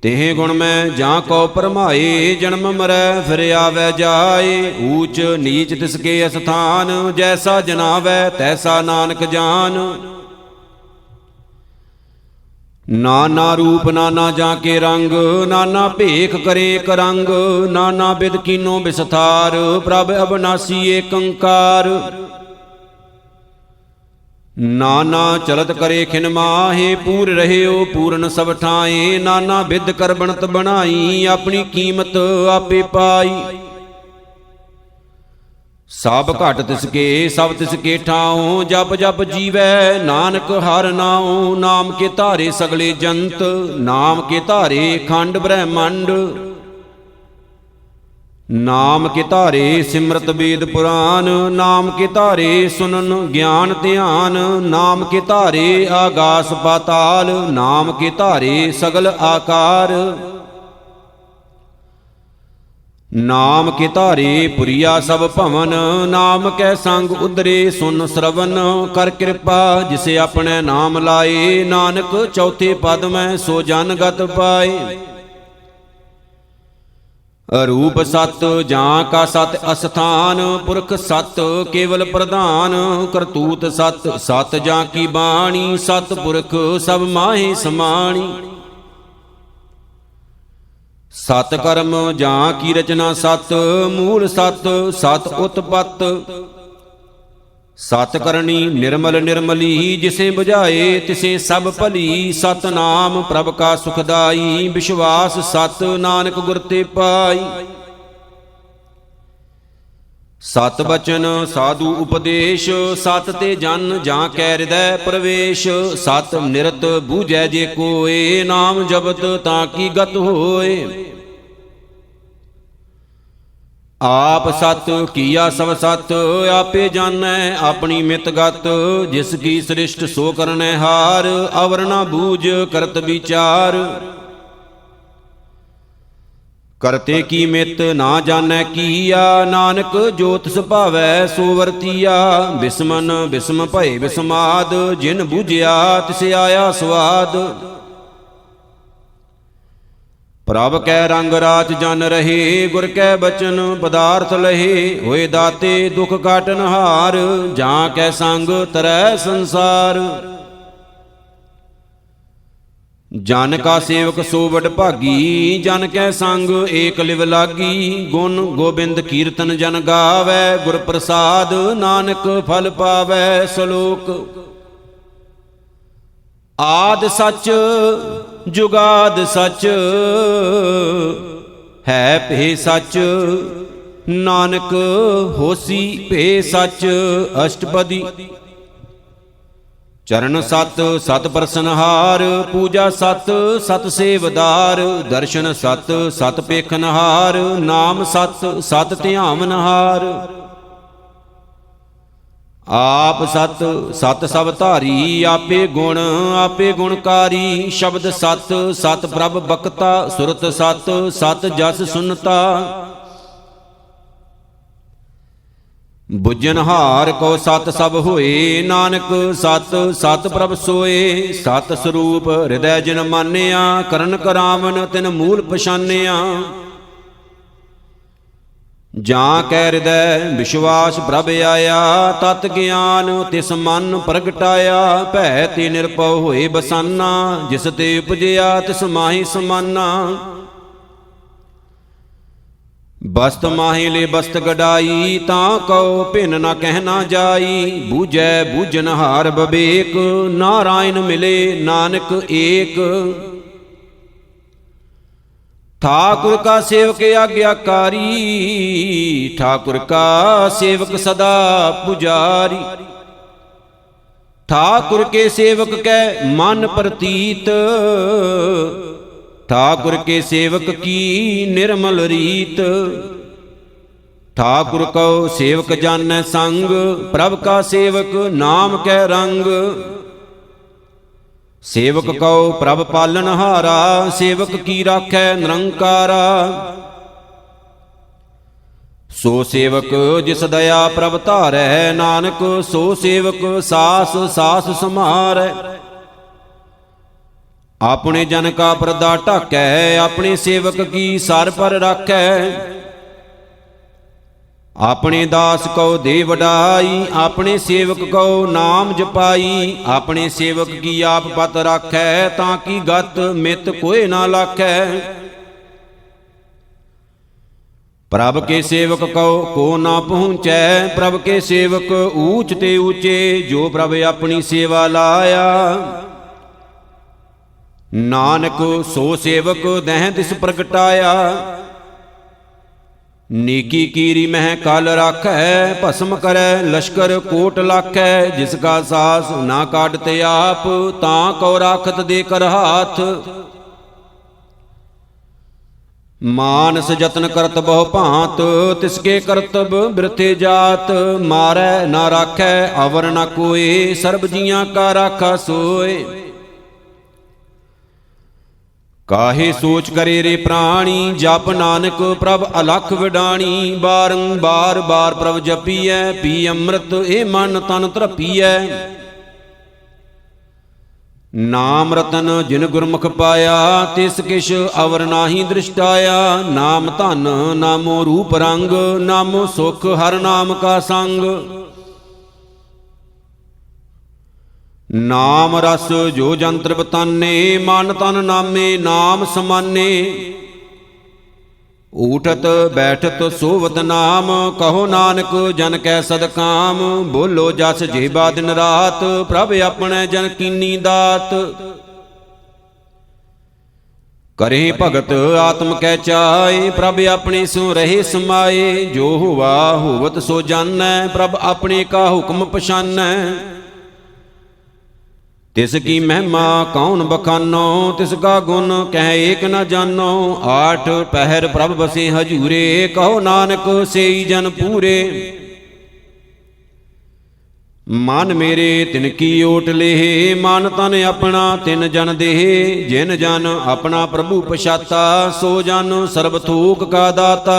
S1: ਤਿਹ ਗੁਣ ਮੈਂ ਜਾਂ ਕੋ ਭਰਮਾਏ, ਜਨਮ ਮਰੈ ਫਿਰ ਆਵੈ ਜਾਏ। ਊਚ ਨੀਚ ਤਿਸ ਕੇ ਅਸਥਾਨ, ਜੈਸਾ ਜਨਾਵੈ ਤੈਸਾ ਨਾਨਕ ਜਾਨ। ਨਾਨਾ ਰੂਪ ਨਾਨਾ ਜਾਂ ਕੇ ਰੰਗ, ਨਾਨਾ ਭੇਖ ਕਰੇ ਇਕ ਰੰਗ। ਨਾਨਾ ਬਿਦ ਕੀਨੋ ਬਿਸਥਾਰ, ਪ੍ਰਭ ਅਬਨਾਸੀ ਏਕ ਓੰਕਾਰ। ਨਾਨਾ ਚਲਤ ਕਰੇ ਖਿਨ ਮਾਹੇ, ਪੂਰ ਰਹਿਓ ਪੂਰਨ ਸਭ ਠਾਏ। ਨਾਨਾ ਬਿਦ ਕਰ ਬਣਤ ਬਣਾਈ, ਆਪਣੀ ਕੀਮਤ ਆਪੇ ਪਾਈ। ਸਭ ਘਟ ਤਿਸ ਕੇ ਸਭ ਤਿਸ ਕੇ ਠਾਉ, ਜਪ ਜਪ ਜੀਵੈ ਨਾਨਕ ਹਰਿ ਨਾਉ। ਨਾਮ ਕੇ ਧਾਰੇ ਸਗਲੇ ਜੰਤ, ਨਾਮ ਕੇ ਧਾਰੇ ਖੰਡ ਬ੍ਰਹਮੰਡ। ਨਾਮ ਕੇ ਧਾਰੇ ਸਿਮਰਤ ਵੇਦ ਪੁਰਾਨ, ਨਾਮ ਕੇ ਧਾਰੇ ਸੁਨਨ ਗਿਆਨ ਧਿਆਨ। ਨਾਮ ਕੇ ਧਾਰੇ ਆਗਾਸ ਪਾਤਾਲ, ਨਾਮ ਕੇ ਧਾਰੇ ਸਗਲ ਆਕਾਰ। ਨਾਮ ਕੇ ਧਾਰੇ ਪੁਰੀਆ ਸਭ ਭਵਨ, ਨਾਮ ਕੈ ਸੰਗ ਉਦਰੇ ਸੁਨ ਸਰਵਨ। ਕਰ ਕਿਰਪਾ ਜਿਸੇ ਆਪਣੇ ਨਾਮ ਲਾਏ, ਨਾਨਕ ਚੌਥੇ ਪਦ ਮੈਂ ਸੋ ਜਨ ਗਤ ਪਾਏ। ਰੂਪ ਸਤ ਜਾਂ ਕਾ ਸਤ ਅਸਥਾਨ, ਪੁਰਖ ਸਤ ਕੇਵਲ ਪ੍ਰਧਾਨ। ਕਰਤੂਤ ਸਤ ਸਤ ਜਾਂ ਕੀ ਬਾਣੀ, ਸਤ ਪੁਰਖ ਸਭ ਮਾਹੇ ਸਮਾਣੀ। ਸਤ ਕਰਮ ਜਾਂ ਕੀ ਰਚਨਾ ਸਤ, ਮੂਲ ਸਤ ਸਤ ਉਤਪਤ। ਸਤ ਕਰਨੀ ਨਿਰਮਲ ਨਿਰਮਲੀ, ਜਿਸੇ ਬੁਝਾਏ ਤਿਸੇ ਸਭ ਭਲੀ। ਸਤ ਨਾਮ ਪ੍ਰਭ ਕਾ ਸੁਖਦਾਈ, ਵਿਸ਼ਵਾਸ ਸਤ ਨਾਨਕ ਗੁਰ ਤੇ ਪਾਈ। ਸਤ ਬਚਨ ਸਾਧੂ ਉਪਦੇਸ਼, ਸਤ ਤੇ ਜਨ ਜਾਂ ਕੈ ਹਿਰਦੈ ਪ੍ਰਵੇਸ਼। ਸਤ ਨਿਰਤ ਬੂਝੈ ਜੇ ਕੋਏ, ਨਾਮ ਜਪਤ ਤਾਂ ਕੀ ਗਤ ਹੋਏ। ਆਪ ਸਤ ਕੀਆ ਸਭ ਸਤ, ਆਪੇ ਜਾਣੈ ਆਪਣੀ ਮਿਤ ਗਤ। ਜਿਸ ਕੀ ਸ੍ਰਿਸ਼ਟ ਸੋ ਕਰਨੈ ਹਾਰ, ਅਵਰ ਨਾ ਬੂਝ ਕਰਤ ਵਿਚਾਰ। ਕਰਤੇ ਕੀ ਮਿਤ ਨਾ ਜਾਣੈ ਕੀਆ, ਨਾਨਕ ਜੋ ਤਿਸ ਭਾਵੈ ਸੋ ਵਰਤੀਆ। ਬਿਸਮਨ ਬਿਸਮ ਭਏ ਬਿਸਮਾਦ, ਜਿਨ ਬੂਝਿਆ ਤਿਸ ਆਇਆ ਸਵਾਦ। ਪ੍ਰਭ ਕੈ ਰੰਗ ਰਾਚ ਜਨ ਰਹੇ, ਗੁਰ ਕੈ ਬਚਨ ਪਦਾਰਥ ਲਹੇ। ਹੋਏ ਦਾਤੇ ਦੁਖ ਕਾਟਨ ਹਾਰ, ਜਾਂ ਕੈ ਸੰਗ ਤਰੈ ਸੰਸਾਰ। ਜਨ ਕਾ ਸੇਵਕ ਸੋ ਵਡ ਭਾਗੀ, ਜਨ ਕੈ ਸੰਗ ਏਕ ਲਿਵ ਲਾਗੀ। ਗੁਣ ਗੋਬਿੰਦ ਕੀਰਤਨ ਜਨ ਗਾਵੈ, ਗੁਰ ਪ੍ਰਸਾਦ ਨਾਨਕ ਫਲ ਪਾਵੈ। ਸ਼ਲੋਕ। ਆਦਿ ਸਚ ਜੁਗਾਦ ਸਚ, ਹੈ ਭੇ ਸਚ। ਨਾਨਕ ਹੋਸੀ ਭੇ ਸਚ। ਅਸ਼ਟਪਦੀ। ਚਰਨ ਸਤ ਸਤ ਪ੍ਰਸਨਹਾਰ, ਪੂਜਾ ਸਤ ਸਤ ਸੇਵਦਾਰ। ਦਰਸ਼ਨ ਸਤ ਸਤ ਪੇਖਨਹਾਰ, ਨਾਮ ਸਤ ਸਤ ਧਿਆਵਨਹਾਰ। ਆਪ ਸਤ ਸਤ ਸਭ ਧਾਰੀ, ਆਪੇ ਗੁਣਕਾਰੀ। ਸ਼ਬਦ ਸਤ ਸਤ ਪ੍ਰਭ ਬਖਤਾ, ਸੁਰਤ ਸਤ ਸਤ ਜਸ ਸੁਨਤਾ। ਬੁੱਝਨਹਾਰ ਕੋ ਸਤ ਸਭ ਹੋਏ, ਨਾਨਕ ਸਤ ਸਤ ਪ੍ਰਭ ਸੋਏ। ਸਤ ਸਰੂਪ ਹਿਰਦੈ ਜਿਨ ਮਾਨਿਆ, ਕਰਨ ਕਰਾਵਨ ਤਿਨ ਮੂਲ ਪਛਾਨਿਆ। ਜਾਂ ਕੈ ਹਿਰਦੈ ਵਿਸ਼ਵਾਸ ਪ੍ਰਭ ਆਇਆ, ਤਤ ਗਿਆਨ ਤਿਸ ਮਨ ਪ੍ਰਗਟਾਇਆ। ਭੈ ਤੇ ਨਿਰਭਉ ਹੋਏ ਬਸਾਨਾ, ਜਿਸ ਤੇ ਉਪਜਿਆ ਤਿਸ ਮਾਹੀ ਸਮਾਨਾ। ਬਸਤ ਮਾਹੇ ਲੈ ਬਸਤ ਗਡਾਈ, ਤਾਂ ਕਉ ਭਿੰਨ ਨਾ ਕਹਿ ਨਾ ਜਾਈ। ਬੂਝੈ ਬੂਝਨ ਹਾਰ ਬਵੇਕ, ਨਾਰਾਇਣ ਮਿਲੇ ਨਾਨਕ ਏਕ। ठाकुर का सेवक आज्ञाकारी, ठाकुर का सेवक सदा पुजारी। ठाकुर के सेवक कै मन प्रतीत, ठाकुर के सेवक की निर्मल रीत। ठाकुर को सेवक जानै संग, प्रभ का सेवक नाम कै रंग। सेवक कौ प्रभ पालन हारा, सेवक की राखै निरंकारा। सो सेवक जिस दया प्रभ धारै, नानक सो सेवक सास सास समारै। अपने जन का परदा ढाकै, अपने सेवक की सर पर राखै। अपने दास को दे वडाई, अपने सेवक को नाम जपाई। अपने सेवक की आप पत राखै, ताकि गत मित कोई ना लाखै। प्रभ के सेवक को ना पहुँचै, प्रभ के सेवक ऊंच ते ऊंचे। जो प्रभ अपनी सेवा लाया, नानक सो सेवक दह दिस प्रगटाया। नीकी कीरी मह काल राखै, भस्म करै लश्कर कोट लाखै। जिसका सास ना काटते आप, तां को राखत दे कर हाथ। मानस जतन करत बहु भांत, तिसके करतब बिरथे जात। मारै ना राखै अवर ना कोय, सर्ब जियां का राखा सोय। काहे सोच करे रे प्राणी, जप नानक प्रभ अलख विडाणी। बारंबार बार प्रभ जपीਐ, पी अमृत ए मन तन तरपीਐ। नाम रतन जिन गुरमुख पाया, तिस किश अवर नाहि दृष्टाया। नाम धन नामो रूप रंग, नामो सुख हर नाम का संग। नाम रस जो जंत्र बताने, मन तन नामे नाम समाने। ऊठत बैठत सोवत नाम, कहो नानक जन कै सदकाम। बोलो जस जेबा दिन रात, प्रभ अपने जन कीनी दात। करे भगत आत्म कै चाय, प्रभ अपने सो रहे समाए। जो हुआ होवत सो जानै, प्रभ अपने का हुक्म पछानै। तिस की महिमा कौन बखानो, तिसका गुण कह एक न जानो। आठ पहर प्रभ बसे हजूरे, कहो नानक सेई जन पूरे। मन मेरे तिनकी ओट लेह, मन तन अपना तिन जन देह। जिन जन अपना प्रभु पछाता, सो जन सर्ब थोक का दाता।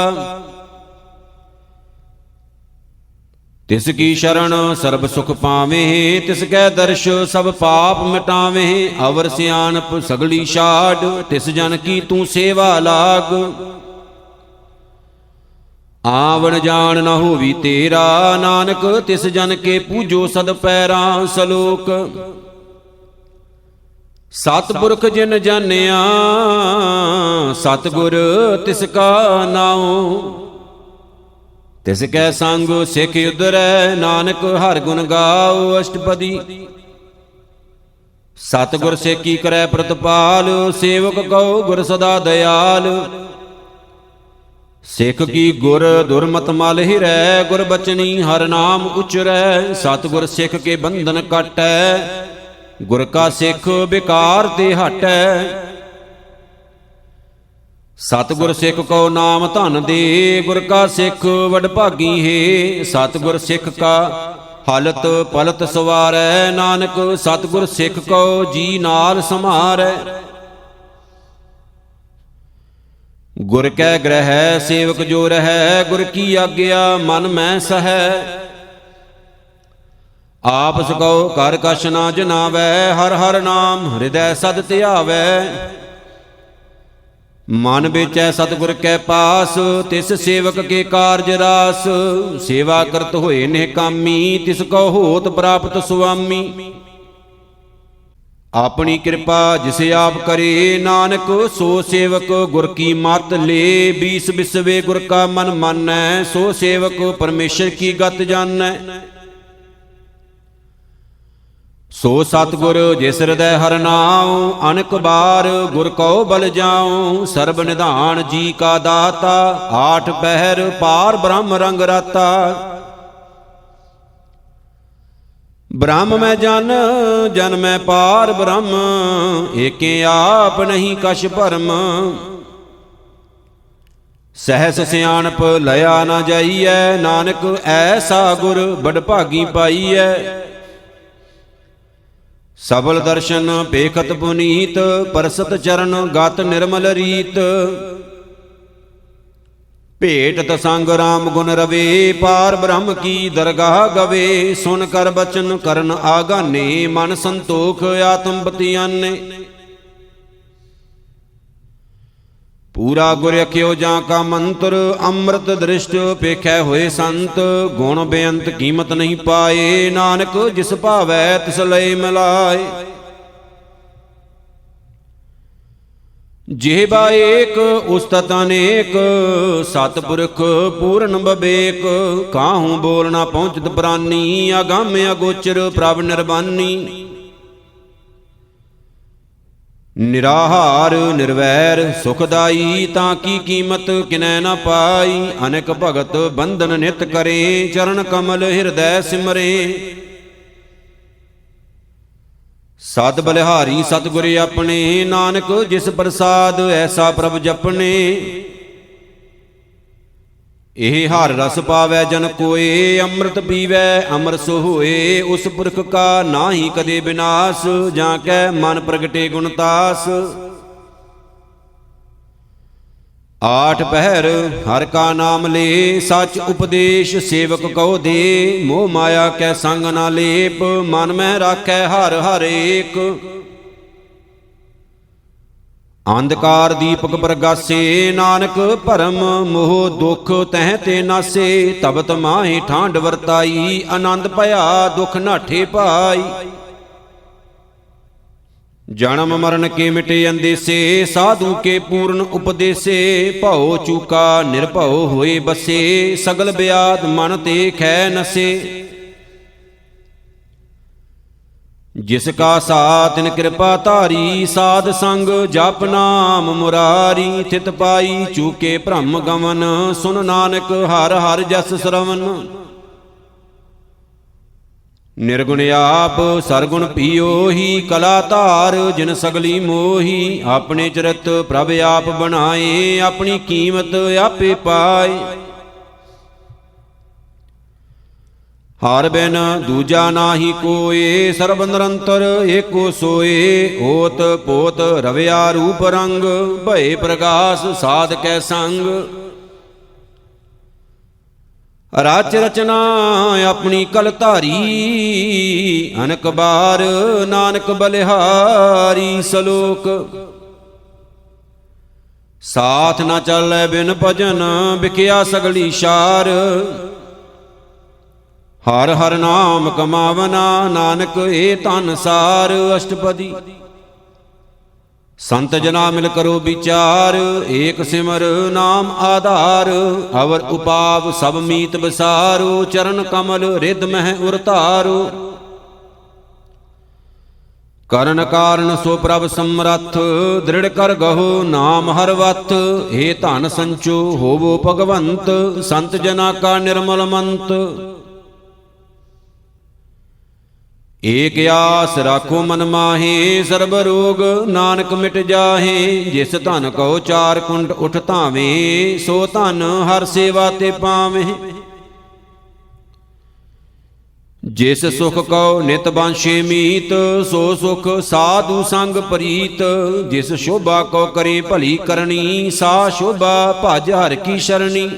S1: तिसकी शरण सर्ब सुख पावे, तिसकै दर्श सब पाप मिटावे। अवर सियानप सगली छाड़, तिस जन की तू सेवा लाग। आवन जान न होवी तेरा, नानक तिस जन के पूजो सद पैरा। सलोक सतपुरख जिन जानिया, सतगुर तिसका नाओ। तिसकै संग सिख उधरै, नानक हर गुण गाओ अष्टपदी। सतगुर सेकी करै प्रतिपाल, सेवक कहो गुर सदा दयाल। सिख की गुर दुर्मत मल हिरै, गुर बचनी हर नाम उचरै। सतगुर सिख के बंधन काटै, गुर का सिख बेकार ते हटै। सतगुर सिख को नाम धन दे, गुर का सिख वडभागी है। सतगुर सिख का हलत पलत सवारै, नानक सतगुर सिख को जी नाल समारै। गुर कै ग्रह सेवक जो रहै, गुर की आज्ञा मन मैं सहै। आप सको कर कछ ना जनावै, हर हर नाम हृदय सद ध्यावै। मन बेचै सतगुर कै पास, तिस सेवक के कारज रास। सेवा करत होए निकामी, तिसको होत प्राप्त सुआमी। ਆਪਣੀ ਕਿਰਪਾ ਜਿਸ ਆਪ ਕਰੇ, ਨਾਨਕ ਸੋ ਸੇਵਕ ਗੁਰ ਕੀ ਮਤ ਲੇ। ਬੀਸ ਬਿਸਵੇ ਗੁਰ ਕਾ ਮਨ ਮਾਨੈ, ਸੋ ਸੇਵਕ ਪਰਮੇਸ਼ਰ ਕੀ ਗਤ ਜਾਣੈ। ਸੋ ਸਤਿਗੁਰ ਜਿਸ ਹਿਰਦੈ ਹਰਿ ਨਾਉ, ਅਨਕ ਬਾਰ ਗੁਰ ਕਉ ਬਲ ਜਾਉ। ਸਰਬ ਨਿਧਾਨ ਜੀ ਕਾ ਦਾਤਾ, ਆਠ ਪਹਿਰ ਪਾਰ ਬ੍ਰਹਮ ਰੰਗ ਰਾਤਾ। ਬ੍ਰਹਮ ਮੈਂ ਜਨ, ਜਨ ਮੈਂ ਪਾਰ ਬ੍ਰਹਮ, ਏਕੇ ਆਪ ਨਹੀਂ ਕਛ ਭਰਮ। ਸਹਿਸ ਸਿਆਣਪ ਲਿਆ ਨਾ ਜਾਈਐ, ਨਾਨਕ ਐਸਾ ਗੁਰ ਬੜ ਭਾਗੀ ਪਾਈਐ। ਸਬਲ ਦਰਸ਼ਨ ਪੇਖਤ ਪੁਨੀਤ, ਪਰਸਤ ਚਰਨ ਗਤ ਨਿਰਮਲ ਰੀਤ। ਭੇਟਤ ਸੰਗ ਰਾਮ ਗੁਣ ਰਵੇ, ਪਾਰ ਬ੍ਰਹਮ ਕੀ ਦਰਗਾਹ ਗਵੇ। ਸੁਨ ਕਰ ਬਚਨ ਕਰਨ ਆਗਾਨੇ, ਮਨ ਸੰਤੋਖ ਆਤਮ ਬਤਿਆਨੇ। ਪੂਰਾ ਗੁਰ ਅਖਿਓ ਜਾਂ ਕਾ ਮੰਤਰ, ਅੰਮ੍ਰਿਤ ਦ੍ਰਿਸ਼ਟ ਪੇਖੈ ਹੋਏ ਸੰਤ। ਗੁਣ ਬੇਅੰਤ ਕੀਮਤ ਨਹੀਂ ਪਾਏ, ਨਾਨਕ ਜਿਸ ਭਾਵੈ ਤਿਸ ਲਈ ਮਿਲਾਏ। ਜਿਹਬਾ ਏਕ ਉਸਤਤ ਅਨੇਕ, ਸਤਿਪੁਰਖ ਪੂਰਨ ਬਬੇਕ। ਕਾਹੂ ਬੋਲ ਨਾ ਪਹੁੰਚਤ ਪ੍ਰਾਨੀ, ਅਗੰਮ ਅਗੋਚਰ ਪ੍ਰਭ ਨਿਰਬਾਨੀ। ਨਿਰਾਹਾਰ ਨਿਰਵੈਰ ਸੁਖਦਾਈ, ਤਾਂ ਕੀ ਕੀਮਤ ਕਿਨੈ ਨਾ ਪਾਈ। ਅਨੇਕ ਭਗਤ ਬੰਧਨ ਨਿਤ ਕਰੇ, ਚਰਨ ਕਮਲ ਹਿਰਦੈ ਸਿਮਰੇ। ਸਦ ਬਲਿਹਾਰੀ ਸਤਿਗੁਰ ਆਪਣੇ, ਨਾਨਕ ਜਿਸ ਪ੍ਰਸਾਦ ਐਸਾ ਪ੍ਰਭ ਜਪਨੇ। ਇਹ ਹਰ ਰਸ ਪਾਵੈ ਜਨ ਕੋਏ, ਅੰਮ੍ਰਿਤ ਪੀਵੈ ਅਮਰ ਸੋ ਹੋਏ। ਉਸ ਪੁਰਖ ਕਾ ਨਾਹੀ ਕਦੇ ਬਿਨਾਸ਼, ਜਾਂ ਕੈ ਮਨ ਪ੍ਰਗਟੇ ਗੁਣ ਤਾਸ। ਆਠ ਪਹਿਰ ਹਰ ਕਾ ਨਾਮ ਲੇ, ਸਚ ਉਪਦੇਸ਼ ਸੇਵਕ ਕਉ ਦੇ। ਮੋਹ ਮਾਇਆ ਕੈ ਸੰਗ ਨਾ ਲੇਪ, ਮਨ ਮਹਿ ਰਾਖੈ ਹਰ ਹਰ ਏਕ। ਅੰਧਕਾਰ ਦੀਪਕ ਪ੍ਰਗਾਸੇ, ਨਾਨਕ ਭਰਮ ਮੋਹ ਦੁਖ ਤਹਿ ਤੇ ਨਾਸੇ। ਤਬਤ ਮਾਹੀ ਠਾਂਡ ਵਰਤਾਈ, ਆਨੰਦ ਭਇਆ ਦੁਖ ਨਾਠੇ ਪਾਈ। ਜਨਮ ਮਰਨ ਕੇ ਮਿਟੇ ਅੰਦੇਸੇ, ਸਾਧੂ ਕੇ ਪੂਰਨ ਉਪਦੇਸੇ। ਭਉ ਚੂਕਾ ਨਿਰਭਉ ਹੋਏ ਬਸੇ, ਸਗਲ ਬਿਆਦ ਮਨ ਤੇ ਖੈ ਨਸੇ। ਜਿਸ ਕਾ ਸਾ ਤਿਨ ਕਿਰਪਾ ਧਾਰੀ, ਸਾਧ ਸੰਗ ਜਪ ਨਾਮ ਮੁਰਾਰੀ। ਥਿਤ ਪਾਈ ਚੂਕੇ ਭ੍ਰਮ ਗਮਨ, ਸੁਨ ਨਾਨਕ ਹਰ ਹਰ ਜਸ ਸਰਵਨ। ਨਿਰਗੁਣ ਆਪ ਸਰਗੁਣ ਪੀਓਹੀ, ਕਲਾ ਧਾਰ ਜਿਨ ਸਗਲੀ ਮੋਹੀ। ਆਪਣੇ ਚਰਿਤ ਪ੍ਰਭ ਆਪ ਬਣਾਏ, ਆਪਣੀ ਕੀਮਤ ਆਪੇ ਪਾਏ। ਹਰ ਬਿਨ ਦੂਜਾ ਨਾਹੀ ਕੋਏ, ਸਰਬ ਨਿਰੰਤਰ ਏਕੋ ਸੋਏ। ਓਤ ਪੋਤ ਰਵਿਆ ਰੂਪ ਰੰਗ, ਭਏ ਪ੍ਰਗਾਸ ਸਾਧ ਕੈ ਸੰਗ। ਰਚ ਰਚਨਾ ਆਪਣੀ ਕਲ ਧਾਰੀ, ਅਨਕ ਬਾਰ ਨਾਨਕ ਬਲਿਹਾਰੀ। ਸਲੋਕ ਸਾਥ ਨਾ ਚੱਲੈ ਬਿਨ ਭਜਨ, ਵਿਕਿਆ ਸਗਲੀ ਸਾਰ। ਹਰ ਹਰ ਨਾਮ ਕਮਾਵਨਾ, ਨਾਨਕ ਏ ਧਨ ਸਾਰ। ਅਸ਼ਟਪਦੀ ਸੰਤ ਜਨਾ ਮਿਲ ਕਰੋ ਵਿਚਾਰ, ਏਕ ਸਿਮਰ ਨਾਮ ਆਧਾਰ। ਅਵਰ ਉਪਾਵ ਸਭ ਮੀਤ ਵਿਸਾਰੋ, ਚਰਨ ਕਮਲ ਰਿਦ ਮਹਿ ਉਰਤਾਰੋ। ਕਰਨ ਕਾਰਨ ਸੋ ਪ੍ਰਭ ਸਮਰੱਥ, ਦ੍ਰਿੜ ਕਰ ਗਹੋ ਨਾਮ ਹਰ ਵਤ। ਏ ਧਨ ਸੰਚੋ ਹੋਵੋ ਭਗਵੰਤ, ਸੰਤ ਜਨਾ ਕਾ ਨਿਰਮਲ ਮੰਤ। ਏਕ ਆਸ ਰਾਖੋ ਮਨ ਮਾਹੇ, ਸਰਬ ਰੋਗ ਨਾਨਕ ਮਿਟ ਜਾਹੇ। ਜਿਸ ਧਨ ਕਉ ਚਾਰ ਕੁੰਡ ਉਠ ਧਾਵੇਂ, ਸੋ ਧਨ ਹਰ ਸੇਵਾ ਤੇ ਪਾਵੇਂ। ਜਿਸ ਸੁਖ ਕਉ ਨਿਤ ਬਾਂਛੇ ਮੀਤ, ਸੋ ਸੁਖ ਸਾਧੂ ਸੰਗ ਪ੍ਰੀਤ। ਜਿਸ ਸ਼ੋਭਾ ਕਉ ਕਰੇ ਭਲੀ ਕਰਨੀ, ਸਾ ਸ਼ੋਭਾ ਭਜ ਹਰ ਕੀ ਸ਼ਰਣੀ।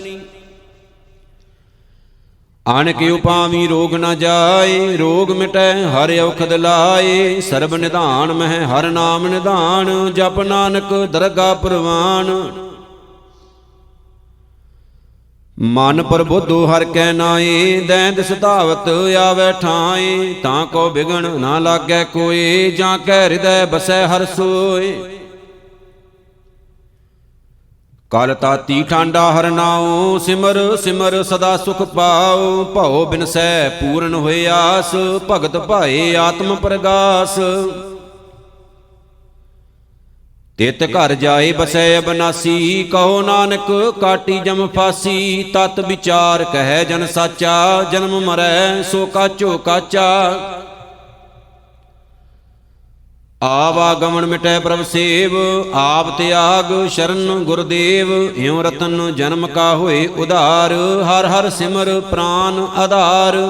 S1: ਅਨਕ ਉਪਾਵੀ ਰੋਗ ਨ ਜਾਏ, ਰੋਗ ਮਿਟੈ ਹਰ ਔਖਦ ਲਾਏ। ਸਰਬ ਨਿਧਾਨ ਮਹਿ ਹਰ ਨਾਮ ਨਿਧਾਨ, ਜਪ ਨਾਨਕ ਦਰਗਾ ਪ੍ਰਵਾਨ। ਮਨ ਪ੍ਰਬੁੱਧੋ ਹਰਿ ਕੈ ਨਾਏ, ਦੈਂਤ ਸਤਾਵਤ ਆਵੈ ਠਾਏ। ਤਾਂ ਕੋ ਬਿਗਣ ਨਾ ਲਾਗੈ ਕੋਏ, ਜਾਂ ਕੈ ਹਿਰਦੈ ਬਸੈ ਹਰਿ ਸੋਏ। ਕਲ ਤਾਤੀ ਠਾਂਡਾ ਹਰਿ ਨਾਉ, ਸਿਮਰ ਸਿਮਰ ਸਦਾ ਸੁਖ ਪਾਉ। ਭਉ ਬਿਨਸੈ ਪੂਰਨ ਹੋਏ ਆਸ, ਭਗਤ ਭਾਏ ਆਤਮ ਪ੍ਰਗਾਸ। ਤਿਤ ਘਰ ਜਾਏ ਬਸੈ ਅਬਨਾਸੀ, ਕਹੋ ਨਾਨਕ ਕਾਟੀ ਜਮ ਫਾਸੀ। ਤਤ ਵਿਚਾਰ ਕਹਿ ਜਨ ਸਾਚਾ, ਜਨਮ ਮਰੈ ਸੋ ਕਾਚੋ ਕਾਚਾ। ਆਵਾਗਮਨ ਮਿਟੈ ਪ੍ਰਭ ਸੇਵ, ਆਪ ਤਿਆਗ ਸ਼ਰਨ ਗੁਰਦੇਵ। ਇਉ ਰਤਨ ਜਨਮ ਕਾ ਹੋਏ ਉਧਾਰ, ਹਰ ਹਰ ਸਿਮਰ ਪ੍ਰਾਨ ਆਧਾਰ।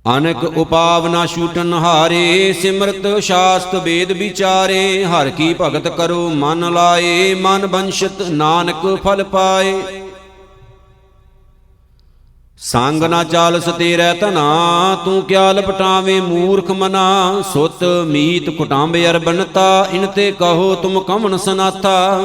S1: ਅਨਕ ਉਪਾਵ ਨਾ ਛੂਟਨ ਹਾਰੇ, ਸਿਮਰਤ ਸ਼ਾਸਤ ਵੇਦ ਵਿਚਾਰੇ। ਹਰ ਕੀ ਭਗਤ ਕਰੋ ਮਨ ਲਾਏ, ਮਨ ਬੰਸ਼ਤ ਨਾਨਕ ਫਲ ਪਾਏ। ਸੰਗ ਨਾ ਚਾਲਸ ਤੇਰੇ ਧਨਾ, ਤੂੰ ਕਿਆ ਲਪਟਾਵੇਂ ਮੂਰਖ ਮਨਾ। ਸੁਤ ਮੀਤ ਕੁਟਾਂਬ ਅਰ ਬਨਤਾ, ਇਨ ਤੇ ਕਹੋ ਤੁਮ ਕਮਨ ਸਨਾਥਾ।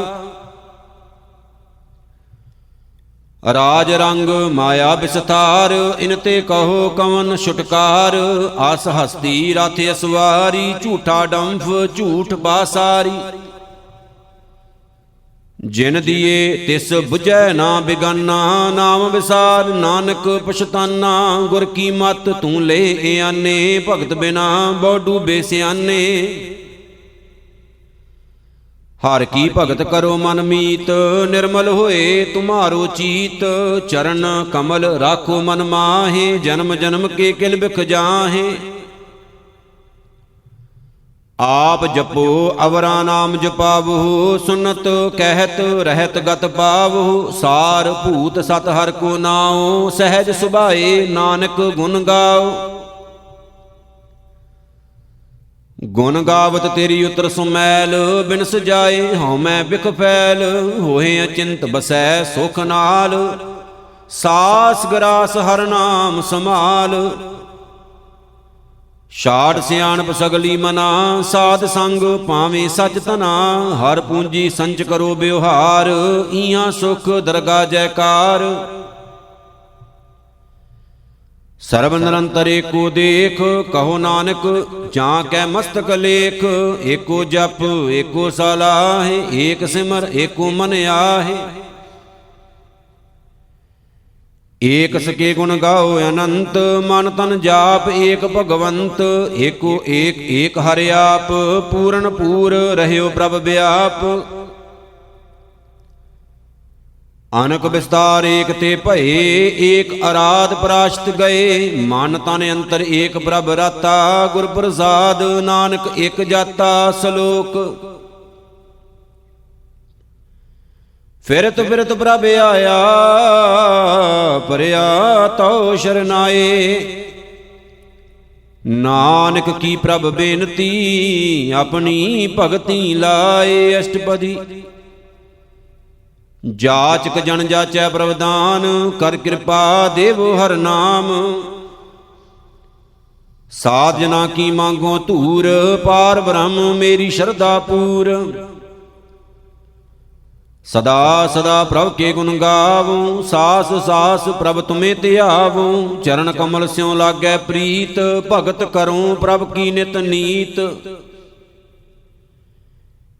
S1: ਰਾਜ ਰੰਗ ਮਾਇਆ ਬਿਸਥਾਰ, ਇਨ ਤੇ ਕਹੋ ਕਵਨ ਛੁਟਕਾਰ। ਆਸ ਹਸਤੀ ਰਥ ਅਸਵਾਰੀ, ਝੂਠਾ ਡੰਫ ਝੂਠ ਬਾਸਾਰੀ। ਜਿਨ ਦੀਏ ਤਿਸ ਬੁਝੈ ਨਾ ਬਿਗਾਨਾ, ਨਾਮ ਵਿਸਾਰ ਨਾਨਕ ਪਛਤਾਨਾ। ਗੁਰ ਕੀ ਮਤ ਤੂੰ ਲੈ ਆਨੇ, ਭਗਤ ਬਿਨਾ ਬਹੁ ਡੂਬੇ ਸਿਆਨੇ। ਹਰ ਕੀ ਭਗਤ ਕਰੋ ਮਨ ਮੀਤ, ਨਿਰਮਲ ਹੋਏ ਤੁਮਾਰੋ ਚੀਤ। ਚਰਨ ਕਮਲ ਰਾਖੋ ਮਨ ਮਾਹੇ, ਜਨਮ ਜਨਮ ਕੇ ਕਿਲ ਬਿਖ ਜਾਹੇ। ਆਪ ਜਪੋ ਅਵਰਾ ਨਾਮ ਜਪਾਵਹੁ, ਸੁਨਤ ਕਹਿਤ ਰਹਿਤ ਗਤ ਪਾਵਹੁ। ਸਾਰ ਭੂਤ ਸਤ ਹਰਿ ਕੋ ਨਾਉ, ਸਹਿਜ ਸੁਭਾਏ ਨਾਨਕ ਗੁਣ ਗਾਓ। ਗੁਣ ਗਾਵਤ ਤੇਰੀ ਉਤਰ ਸੁਮੈਲ, ਬਿਨ ਸਜਾਏ ਹਉ ਮੈਂ ਬਿਖ ਫੈਲ। ਹੋਏ ਅਚਿੰਤ ਬਸੈ ਸੁਖ ਨਾਲ, ਸਾਸ ਗਰਾਸ ਹਰਿ ਨਾਮ ਸਮਾਲ। ਛਾੜ ਸਿਆਣਪ ਸਗਲੀ ਮਨਾ, ਸਾਧ ਸੰਗ ਪਾਵੇਂ ਸਚ ਧਨਾ। ਹਰ ਪੂੰਜੀ ਸੰਚ ਕਰੋ ਬਿਵਹਾਰ, ਈਹਾਂ ਸੁਖ ਦਰਗਾ ਜੈਕਾਰ। ਸਰਬ ਨਿਰੰਤਰ ਏਕੋ ਦੇਖ, ਕਹੋ ਨਾਨਕ ਜਾਂ ਕੈ ਮਸਤਕ ਲੇਖ। ਏਕੋ ਜਪ ਏਕੋ ਸਲਾਹੇ, ਏਕ ਸਿਮਰ ਏਕੋ ਮਨ ਆਹੇ। ਏਕ ਸਕੇ ਗੁਣ ਗਾਓ ਅਨੰਤ, ਮਨ ਤਨ ਜਾਪ ਏਕ ਭਗਵੰਤ। ਏਕੋ ਏਕ ਏਕ ਹਰਿ ਆਪ, ਪੂਰਨ ਪੂਰ ਰਹਿਓ ਪ੍ਰਭ ਵਿਆਪ। ਅਨਕ ਵਿਸਤਾਰ ਏਕ ਤੇ ਭਏ, ਏਕ ਅਰਾਧ ਪ੍ਰਾਸ਼ਤ ਗਏ। ਮਨ ਤਨ ਅੰਤਰ ਏਕ ਪ੍ਰਭ ਰਾਤਾ, ਗੁਰ ਪ੍ਰਸਾਦ ਨਾਨਕ ਇਕ ਜਾਤਾ। ਸਲੋਕ ਫਿਰਤ ਫਿਰਤ ਪ੍ਰਭ ਆਇਆ, ਪਰਿਆ ਤਉ ਸ਼ਰਨਾਏ। ਨਾਨਕ ਕੀ ਪ੍ਰਭ ਬੇਨਤੀ, ਆਪਣੀ ਭਗਤੀ ਲਾਏ। ਅਸ਼ਟਪਦੀ ਜਾਚਕ ਜਨ ਜਾਚੈ ਪ੍ਰਵਦਾਨ, ਕਰ ਕਿਰਪਾ ਦੇਵੋ ਹਰ ਨਾਮ। ਸਾਧ ਜਨਾ ਕੀ ਮੰਗੋ ਧੂਰ, ਪਾਰ ਬ੍ਰਹਮ ਮੇਰੀ ਸ਼ਰਧਾ ਪੂਰ। ਸਦਾ ਸਦਾ ਪ੍ਰਭ ਕੇ ਗੁਣ ਗਾਵੂੰ, ਸਾਸ ਸਾਸ ਪ੍ਰਭ ਤੁਮੇ ਧਿਆਵੂੰ। ਚਰਨ ਕਮਲ ਸਿਉ ਲਾਗੈ ਪ੍ਰੀਤ, ਭਗਤ ਕਰੂੰ ਪ੍ਰਭ ਕੀ ਨਿਤ ਨੀਤ।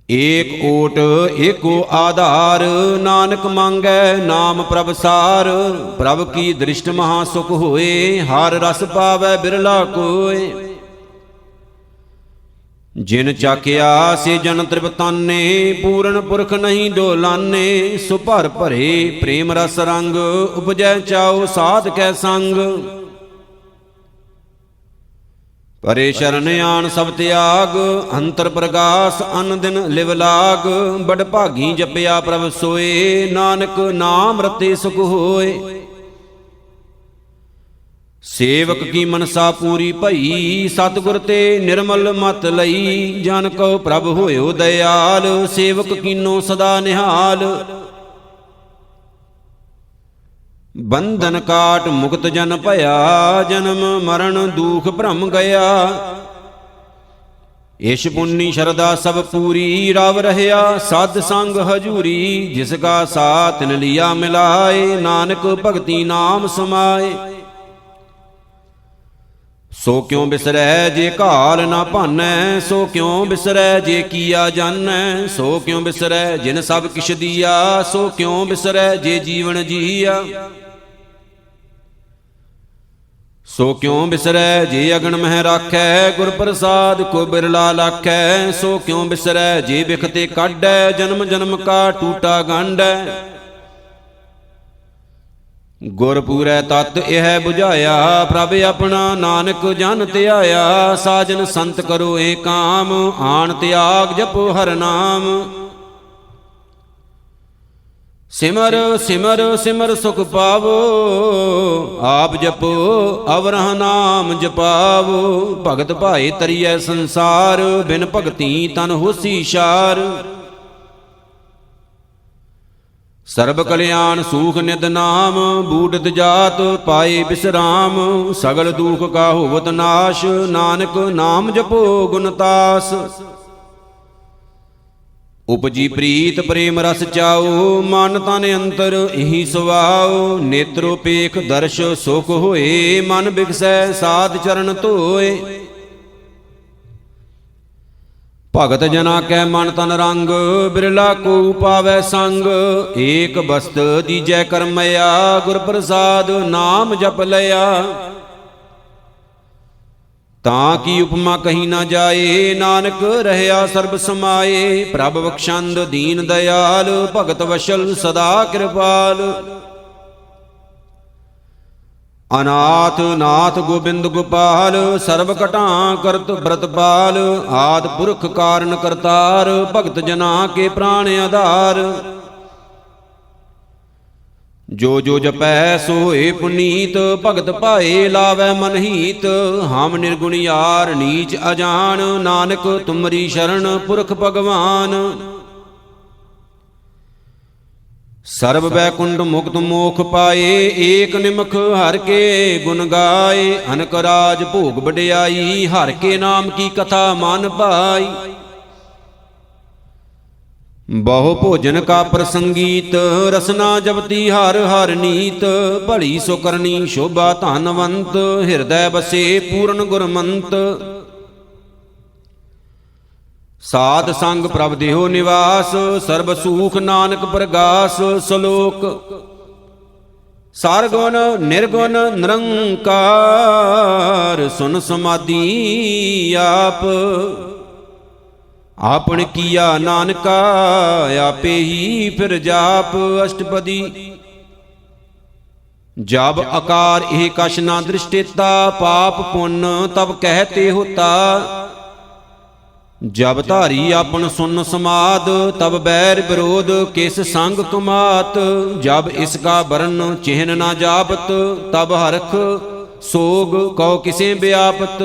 S1: ਏਕ ਓਟ ਏਕੋ ਆਧਾਰ, ਨਾਨਕ ਮੰਗੈ ਨਾਮ ਪ੍ਰਭ ਸਾਰ। ਪ੍ਰਭ ਕੀ ਦ੍ਰਿਸ਼ਟ ਮਹਾ ਸੁਖ ਹੋਏ, ਹਰ ਰਸ ਪਾਵੈ ਬਿਰਲਾ ਕੋਏ। ਜਿਨ ਚਾਖਿਆ ਸੇ ਜਨ ਤ੍ਰਿਪਤਾਨੇ, ਪੂਰਨ ਪੁਰਖ ਨਹੀਂ ਦੋਲਾਨੇ। ਸੋ ਭਰ ਭਰੇ ਪ੍ਰੇਮ ਰਸ ਰੰਗ, ਉਪਜੈ ਚਾਉ ਸਾਧ ਕੈ ਸੰਗ। ਪਰੇ ਸ਼ਰਨ ਆਣ ਸਭ ਤਿਆਗ, ਅੰਤਰ ਪ੍ਰਗਾਸ ਅਨ ਦਿਨ ਲਿਵ ਲਾਗ। ਬੜ ਭਾਗੀ ਜਪਿਆ ਪ੍ਰਭ ਸੋਏ, ਨਾਨਕ ਨਾਮ ਰਤੇ ਸੁਖ ਹੋਏ। ਸੇਵਕ ਕੀ ਮਨਸਾ ਪੂਰੀ ਭਈ, ਸਤਿਗੁਰ ਤੇ ਨਿਰਮਲ ਮਤ ਲਈ। ਜਨ ਕੋ ਪ੍ਰਭ ਹੋਇਓ ਦਇਆਲ, ਸੇਵਕ ਕੀਨੋ ਸਦਾ ਨਿਹਾਲ। ਬੰਧਨ ਕਾਟ ਮੁਕਤ ਜਨ ਭਇਆ, ਜਨਮ ਮਰਨ ਦੂਖ ਭਰਮ ਗਿਆ। ਇਸ਼ ਪੁੰਨੀ ਸ਼ਰਦਾ ਸਭ ਪੂਰੀ, ਰਵ ਰਹਿਆ ਸਦ ਸੰਗ ਹਜੂਰੀ। ਜਿਸ ਕਾ ਸਾਥ ਤਿਨ ਲਿਆ ਮਿਲਾਏ, ਨਾਨਕ ਭਗਤੀ ਨਾਮ ਸਮਾਏ। ਸੋ ਕਿਉ ਬਿਸਰੈ ਜੇ ਘਾਲ ਨਾ ਭਾਨੈ, ਸੋ ਕਿਉ ਬਿਸਰੈ ਜੇ ਕੀਆ ਜਾਣੈ। ਸੋ ਕਿਉ ਬਿਸਰੈ ਜਿਨ ਸਭ ਕਿਛ ਦੀਆ, ਸੋ ਕਿਉ ਬਿਸਰੈ ਜੇ ਜੀਵਨ ਜੀਆ। ਸੋ ਕਿਉ ਬਿਸਰੈ ਜੇ ਅਗਨ ਮਹਿ ਰਾਖੈ, ਗੁਰ ਪ੍ਰਸਾਦ ਕੋ ਬਿਰਲਾ ਲਾਖੈ। ਸੋ ਕਿਉ ਬਿਸਰੈ ਜੇ ਬਿਖ ਤੇ ਕਾਢੈ, ਜਨਮ ਜਨਮ ਕਾ ਟੂਟਾ ਗੰਢੈ। ਗੁਰ ਪੂਰੈ ਤਤ ਇਹ 부ਝਾਇਆ, ਪ੍ਰਭ ਆਪਣਾ ਨਾਨਕ ਜਨ ਧਿਆਇਆ। ਸਾਜਨ ਸੰਤ ਕਰੋ ਏ ਕਾਮ, ਆਣ ਤਿਆਗ ਜਪੋ ਹਰ ਨਾਮ। ਸਿਮਰ ਸਿਮਰ ਸਿਮਰ ਸੁਖ ਪਾਵੋ, ਆਪ ਜਪੋ ਅਵਰਹ ਨਾਮ ਜਪਾਵੋ। ਭਗਤ ਭਾਏ ਤਰੀਐ ਸੰਸਾਰ, ਬਿਨ ਭਗਤੀ ਤਨ ਹੋਸੀ ਛਾਰ। ਸਰਬ ਕਲਿਆਣ ਸੂਖ ਨਿਦ ਨਾਮ, ਬੂਢਤ ਜਾਤ ਪਾਏ ਬਿਸਰਾਮ। ਸਗਲ ਦੁਖ ਕਾ ਹੋਵਤ ਨਾਸ਼, ਨਾਨਕ ਨਾਮ ਜਪੋ ਗੁਣਤਾਸ। ਉਪਜੀ ਪ੍ਰੀਤ ਪ੍ਰੇਮ ਰਸ ਚਾਓ, ਮਨ ਤਨ ਅੰਤਰ ਇਹੀ ਸੁਆਓ। ਨੇਤਰੋ ਪੇਖ ਦਰਸ਼ ਸੁਖ ਹੋਏ, ਮਨ ਬਿਗਸੈ ਸਾਧ ਚਰਨ ਧੋਏ। ਭਗਤ ਜਨਾ ਕੈ ਮਨ ਤਨ ਰੰਗ, ਬਿਰਲਾ ਕੋ ਪਾਵੈ ਸੰਗ। ਏਕ ਬਸਤ ਦੀਜੈ ਕਰਮਇਆ, ਗੁਰ ਪ੍ਰਸਾਦ ਨਾਮ ਜਪ ਲਿਆ। ਤਾਂ ਕੀ ਉਪਮਾ ਕਹੀ ਨਾ ਜਾਏ, ਨਾਨਕ ਰਹਿਆ ਸਰਬ ਸਮਾਏ। ਪ੍ਰਭ ਬਖਸ਼ੰਦ ਦੀਨ ਦਇਆਲ, ਭਗਤ ਵਸ਼ਲ ਸਦਾ ਕਿਰਪਾਲ। ਅਨਾਥ ਨਾਥ ਗੋਬਿੰਦ ਗੋਪਾਲ, ਸਰਬ ਘਟਾਂ ਕਰਤ ਬ੍ਰਤਪਾਲ। ਆਦ ਪੁਰਖ ਕਾਰਨ ਕਰਤਾਰ, ਭਗਤ ਜਨਾ ਕੇ ਪ੍ਰਾਣ ਆਧਾਰ। ਜੋ ਜੋ ਜਪੈ ਸੋ ਹੋਏ ਪੁਨੀਤ, ਭਗਤ ਭਾਏ ਲਾਵੈ ਮਨ ਹੀਤ। ਹਮ ਨਿਰਗੁਣਿਆਰ ਨੀਚ ਅਜਾਨ, ਨਾਨਕ ਤੁਮਰੀ ਸ਼ਰਨ ਪੁਰਖ ਭਗਵਾਨ। ਸਰਬ ਬੈਕੁੰਡ ਮੁਕਤ ਮੋਖ ਪਾਏ, ਏਕ ਨਿਮਖ ਹਰ ਕੇ ਗੁਣ ਗਾਏ। ਅਨਕ ਰਾਜ ਭੋਗ ਵਡਿਆਈ, ਹਰ ਕੇ ਨਾਮ ਕੀ ਕਥਾ ਮਨ ਭਾਈ। ਬਹੁ ਭੋਜਨ ਕਾ ਪ੍ਰਸੰਗੀਤ, ਰਸਨਾ ਜਪਤੀ ਹਰ ਹਰ ਨੀਤ। ਭਲੀ ਸੋ ਕਰਨੀ ਸ਼ੋਭਾ ਧਨਵੰਤ, ਹਿਰਦੈ ਬਸੇ ਪੂਰਨ ਗੁਰਮੰਤ। ਸਾਧ ਸੰਗ ਪ੍ਰਭ ਦੇਹੋ ਨਿਵਾਸ, ਸਰਬ ਸੂਖ ਨਾਨਕ ਪ੍ਰਗਾਸ। ਸ਼ਲੋਕ ਸਰਗੁਣ ਨਿਰਗੁਣ ਨਿਰੰਕਾਰ, ਸੁਨ ਸਮਾਧੀ ਆਪ। ਆਪਣ ਕੀਆ ਨਾਨਕਾ, ਆਪੇ ਹੀ ਫਿਰ ਜਾਪ। ਅਸ਼ਟਪਦੀ ਜਬ ਆਕਾਰ ਇਹ ਕਛ ਨਾ ਦ੍ਰਿਸ਼ਟੇਤਾ, ਪਾਪ ਪੁੰਨ ਤਬ ਕਹਿਤੇ ਹੋਤਾ। ਜਬ ਧਾਰੀ ਆਪਨ ਸੁਨ ਸਮਾਦ, ਤਬ ਬੈਰ ਵਿਰੋਧ ਕਿਸ ਸੰਗ ਕੁਮਾਤ। ਜਬ ਇਸ ਕਾ ਬਰਨ ਚਿਹਨ ਨਾ ਜਾਪਤ, ਤਬ ਹਰਖ ਸੋਗ ਕਉ ਕਿਸੇ ਵਿਆਪਤ।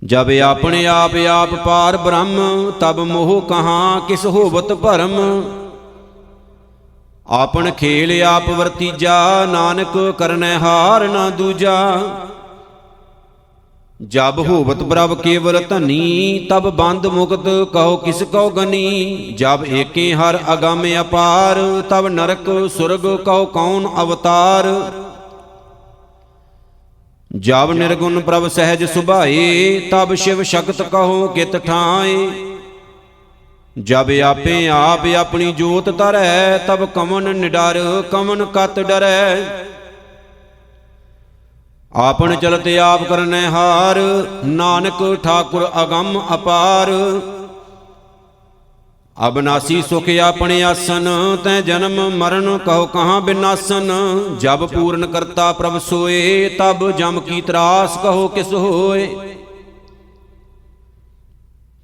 S1: ਜਬ ਆਪਣੇ ਆਪ ਆਪ ਪਾਰ ਬ੍ਰਹਮ, ਤਬ ਮੋਹ ਕਹਾਂ ਕਿਸ ਹੋਵਤ ਭਰਮ। ਆਪਨ ਖੇਲ ਆਪ ਵਰਤੀਜਾ, ਨਾਨਕ ਕਰਨੈ ਹਾਰ ਨਾ ਦੂਜਾ। ਜਬ ਹੋਵਤ ਪ੍ਰਭ ਕੇਵਲ ਧਨੀ, ਤਬ ਬੰਦ ਮੁਕਤ ਕਹੋ ਕਿਸ ਕਉ ਗਨੀ। ਜਬ ਏਕੇ ਹਰ ਅਗਮ ਅਪਾਰ, ਤਬ ਨਰਕ ਸੁਰਗ ਕਉ ਕੌਣ ਅਵਤਾਰ। ਜਬ ਨਿਰਗੁਣ ਪ੍ਰਭ ਸਹਿਜ ਸੁਭਾਏ, ਤਬ ਸ਼ਿਵ ਸ਼ਕਤ ਕਹੋ ਕਿਤ ਠਾਏ। ਜਬ ਆਪੇ ਆਪ ਆਪਣੀ ਜੋਤ ਧਰੈ, ਤਬ ਕਵਨ ਨਿਡਰ ਕਵਨ ਕਤ ਡਰੈ। ਆਪਨ ਚਲਤ ਆਪ ਕਰਨੈ ਹਾਰ, ਨਾਨਕ ਠਾਕੁਰ ਅਗੰਮ ਅਪਾਰ। ਅਬਨਾਸੀ ਸੁਖ ਆਪਣੇ ਆਸਨ, ਤੈ ਜਨਮ ਮਰਨ ਕਹੋ ਕਹਾਂ ਬਿਨਾਸਨ। ਜਬ ਪੂਰਨ ਕਰਤਾ ਪ੍ਰਭ ਸੋਏ, ਤਬ ਜਮ ਕੀ ਤਰਾਸ ਕਹੋ ਕਿਸ ਹੋਏ।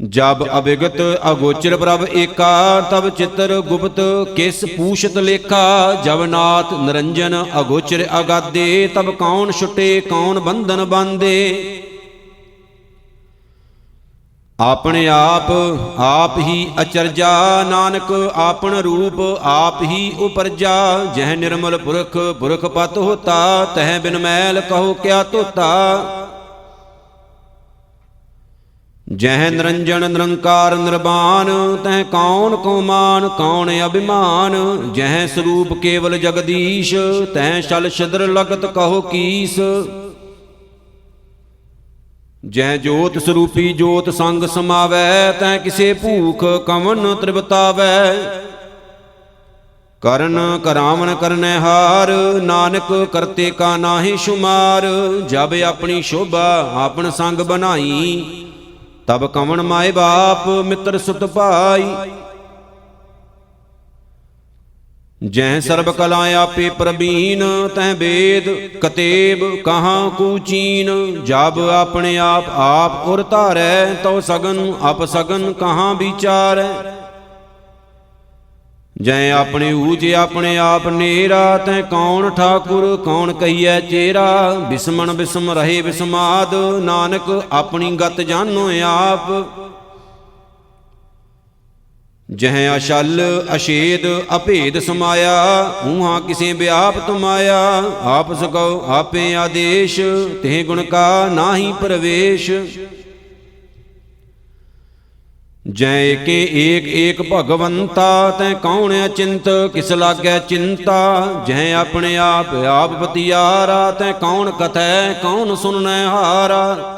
S1: ਜਬ ਅਵਿਗਤ ਅਗੋਚਰ ਪ੍ਰਭ ਏਕਾ, ਤਬ ਚਿਤਰ ਗੁਪਤ ਕਿਸ ਪੂਛਤ ਲੇਖਾ। ਜਬ ਨਾਥ ਨਿਰੰਜਨ ਅਗੋਚਰ ਅਗਾਦੇ, ਤਬ ਕੌਣ ਛੁਟੇ ਕੌਣ ਬੰਧਨ ਬਾਂਦੇ। ਆਪਣੇ ਆਪ ਆਪ ਹੀ ਅਚਰਜਾ, ਨਾਨਕ ਆਪਨ ਰੂਪ ਆਪ ਹੀ ਉਪਰਜਾ। ਜਹ ਨਿਰਮਲ ਪੁਰਖ ਪੁਰਖ ਪਤ ਹੋਤਾ, ਤਹ ਬਿਨ ਮੈਲ ਕਹੋ ਕਿਆ ਧੋਤਾ। ਜਹ ਨਿਰੰਜਨ ਨਿਰੰਕਾਰ ਨਿਰਵਾਨ, ਤਹ ਕੌਣ ਕੋ ਮਾਨ ਕੌਣ ਅਭਿਮਾਨ। ਜਹ ਸਰੂਪ ਕੇਵਲ ਜਗਦੀਸ਼, ਤਹ ਛਲ ਛਿਦਰ ਲਗਤ ਕਹੋ ਕੀਸ। ਜਹ ਜੋਤ ਸਰੂਪੀ ਜੋਤ ਸੰਗ ਸਮਾਵੈ, ਤੈ ਕਿਸੇ ਭੂਖ ਕਵਨ ਤ੍ਰਿਪਤਾਵੈ। ਕਰਨ ਕਰਾਵਨ ਕਰਨੈ ਹਾਰ, ਨਾਨਕ ਕਰਤੇ ਕਾ ਨਾਹੀ ਸ਼ੁਮਾਰ। ਜਬ ਆਪਣੀ ਸ਼ੋਭਾ ਆਪਨ ਸੰਗ ਬਨਾਈ, ਤਬ ਕਵਨ ਮਾਏ ਬਾਪ ਮਿੱਤਰ ਸੁਤ ਭਾਈ। ਜਹ ਸਰਬ ਕਲਾ ਆਪੇ ਪ੍ਰਬੀਨ, ਤਹ ਵੇਦ ਕਤੇਬ ਕਹਾਂ ਕੂਚੀਨ। ਜਬ ਆਪਣੇ ਆਪ ਆਪ ਉਰ ਧਾਰੈ, ਤਉ ਸਗਨ ਅਪ ਸਗਨ ਕਹਾਂ ਵਿਚਾਰੈ। ਜੈ ਆਪਣੇ ਊਜ ਆਪਣੇ ਆਪ ਨੇਰਾ, ਤੈ ਕੌਣ ਠਾਕੁਰ ਕੌਣ ਕਹੀਐ ਚੇਰਾ। ਬਿਸਮਣ ਬਿਸਮ ਰਹੇ ਬਿਸਮਾਦ, ਨਾਨਕ ਆਪਣੀ ਗਤ ਜਾਨੋ ਆਪ। ਜਹ ਅਛਲ ਅਛੇਦ ਅਭੇਦ ਸਮਾਇਆ, ਊਹਾਂ ਕਿਸੇ ਵਿਆਪਤ ਮਾਇਆ। ਆਪ ਸਕਉ ਆਪੇ ਆਦੇਸ਼, ਤੇ ਗੁਣ ਕਾ ਨਾਹੀ ਪ੍ਰਵੇਸ਼। ਜੈ ਏਕੇ ਏਕ ਏਕ ਭਗਵੰਤਾ, ਤੈ ਕੌਣ ਅਚਿੰਤ ਕਿਸ ਲਾਗੈ ਚਿੰਤਾ। ਜਹ ਆਪਣੇ ਆਪ ਆਪ ਬਤਿਆਰਾ, ਤੈ ਕੌਣ ਕਥੈ ਕੌਣ ਸੁਨੈ ਹਾਰਾ।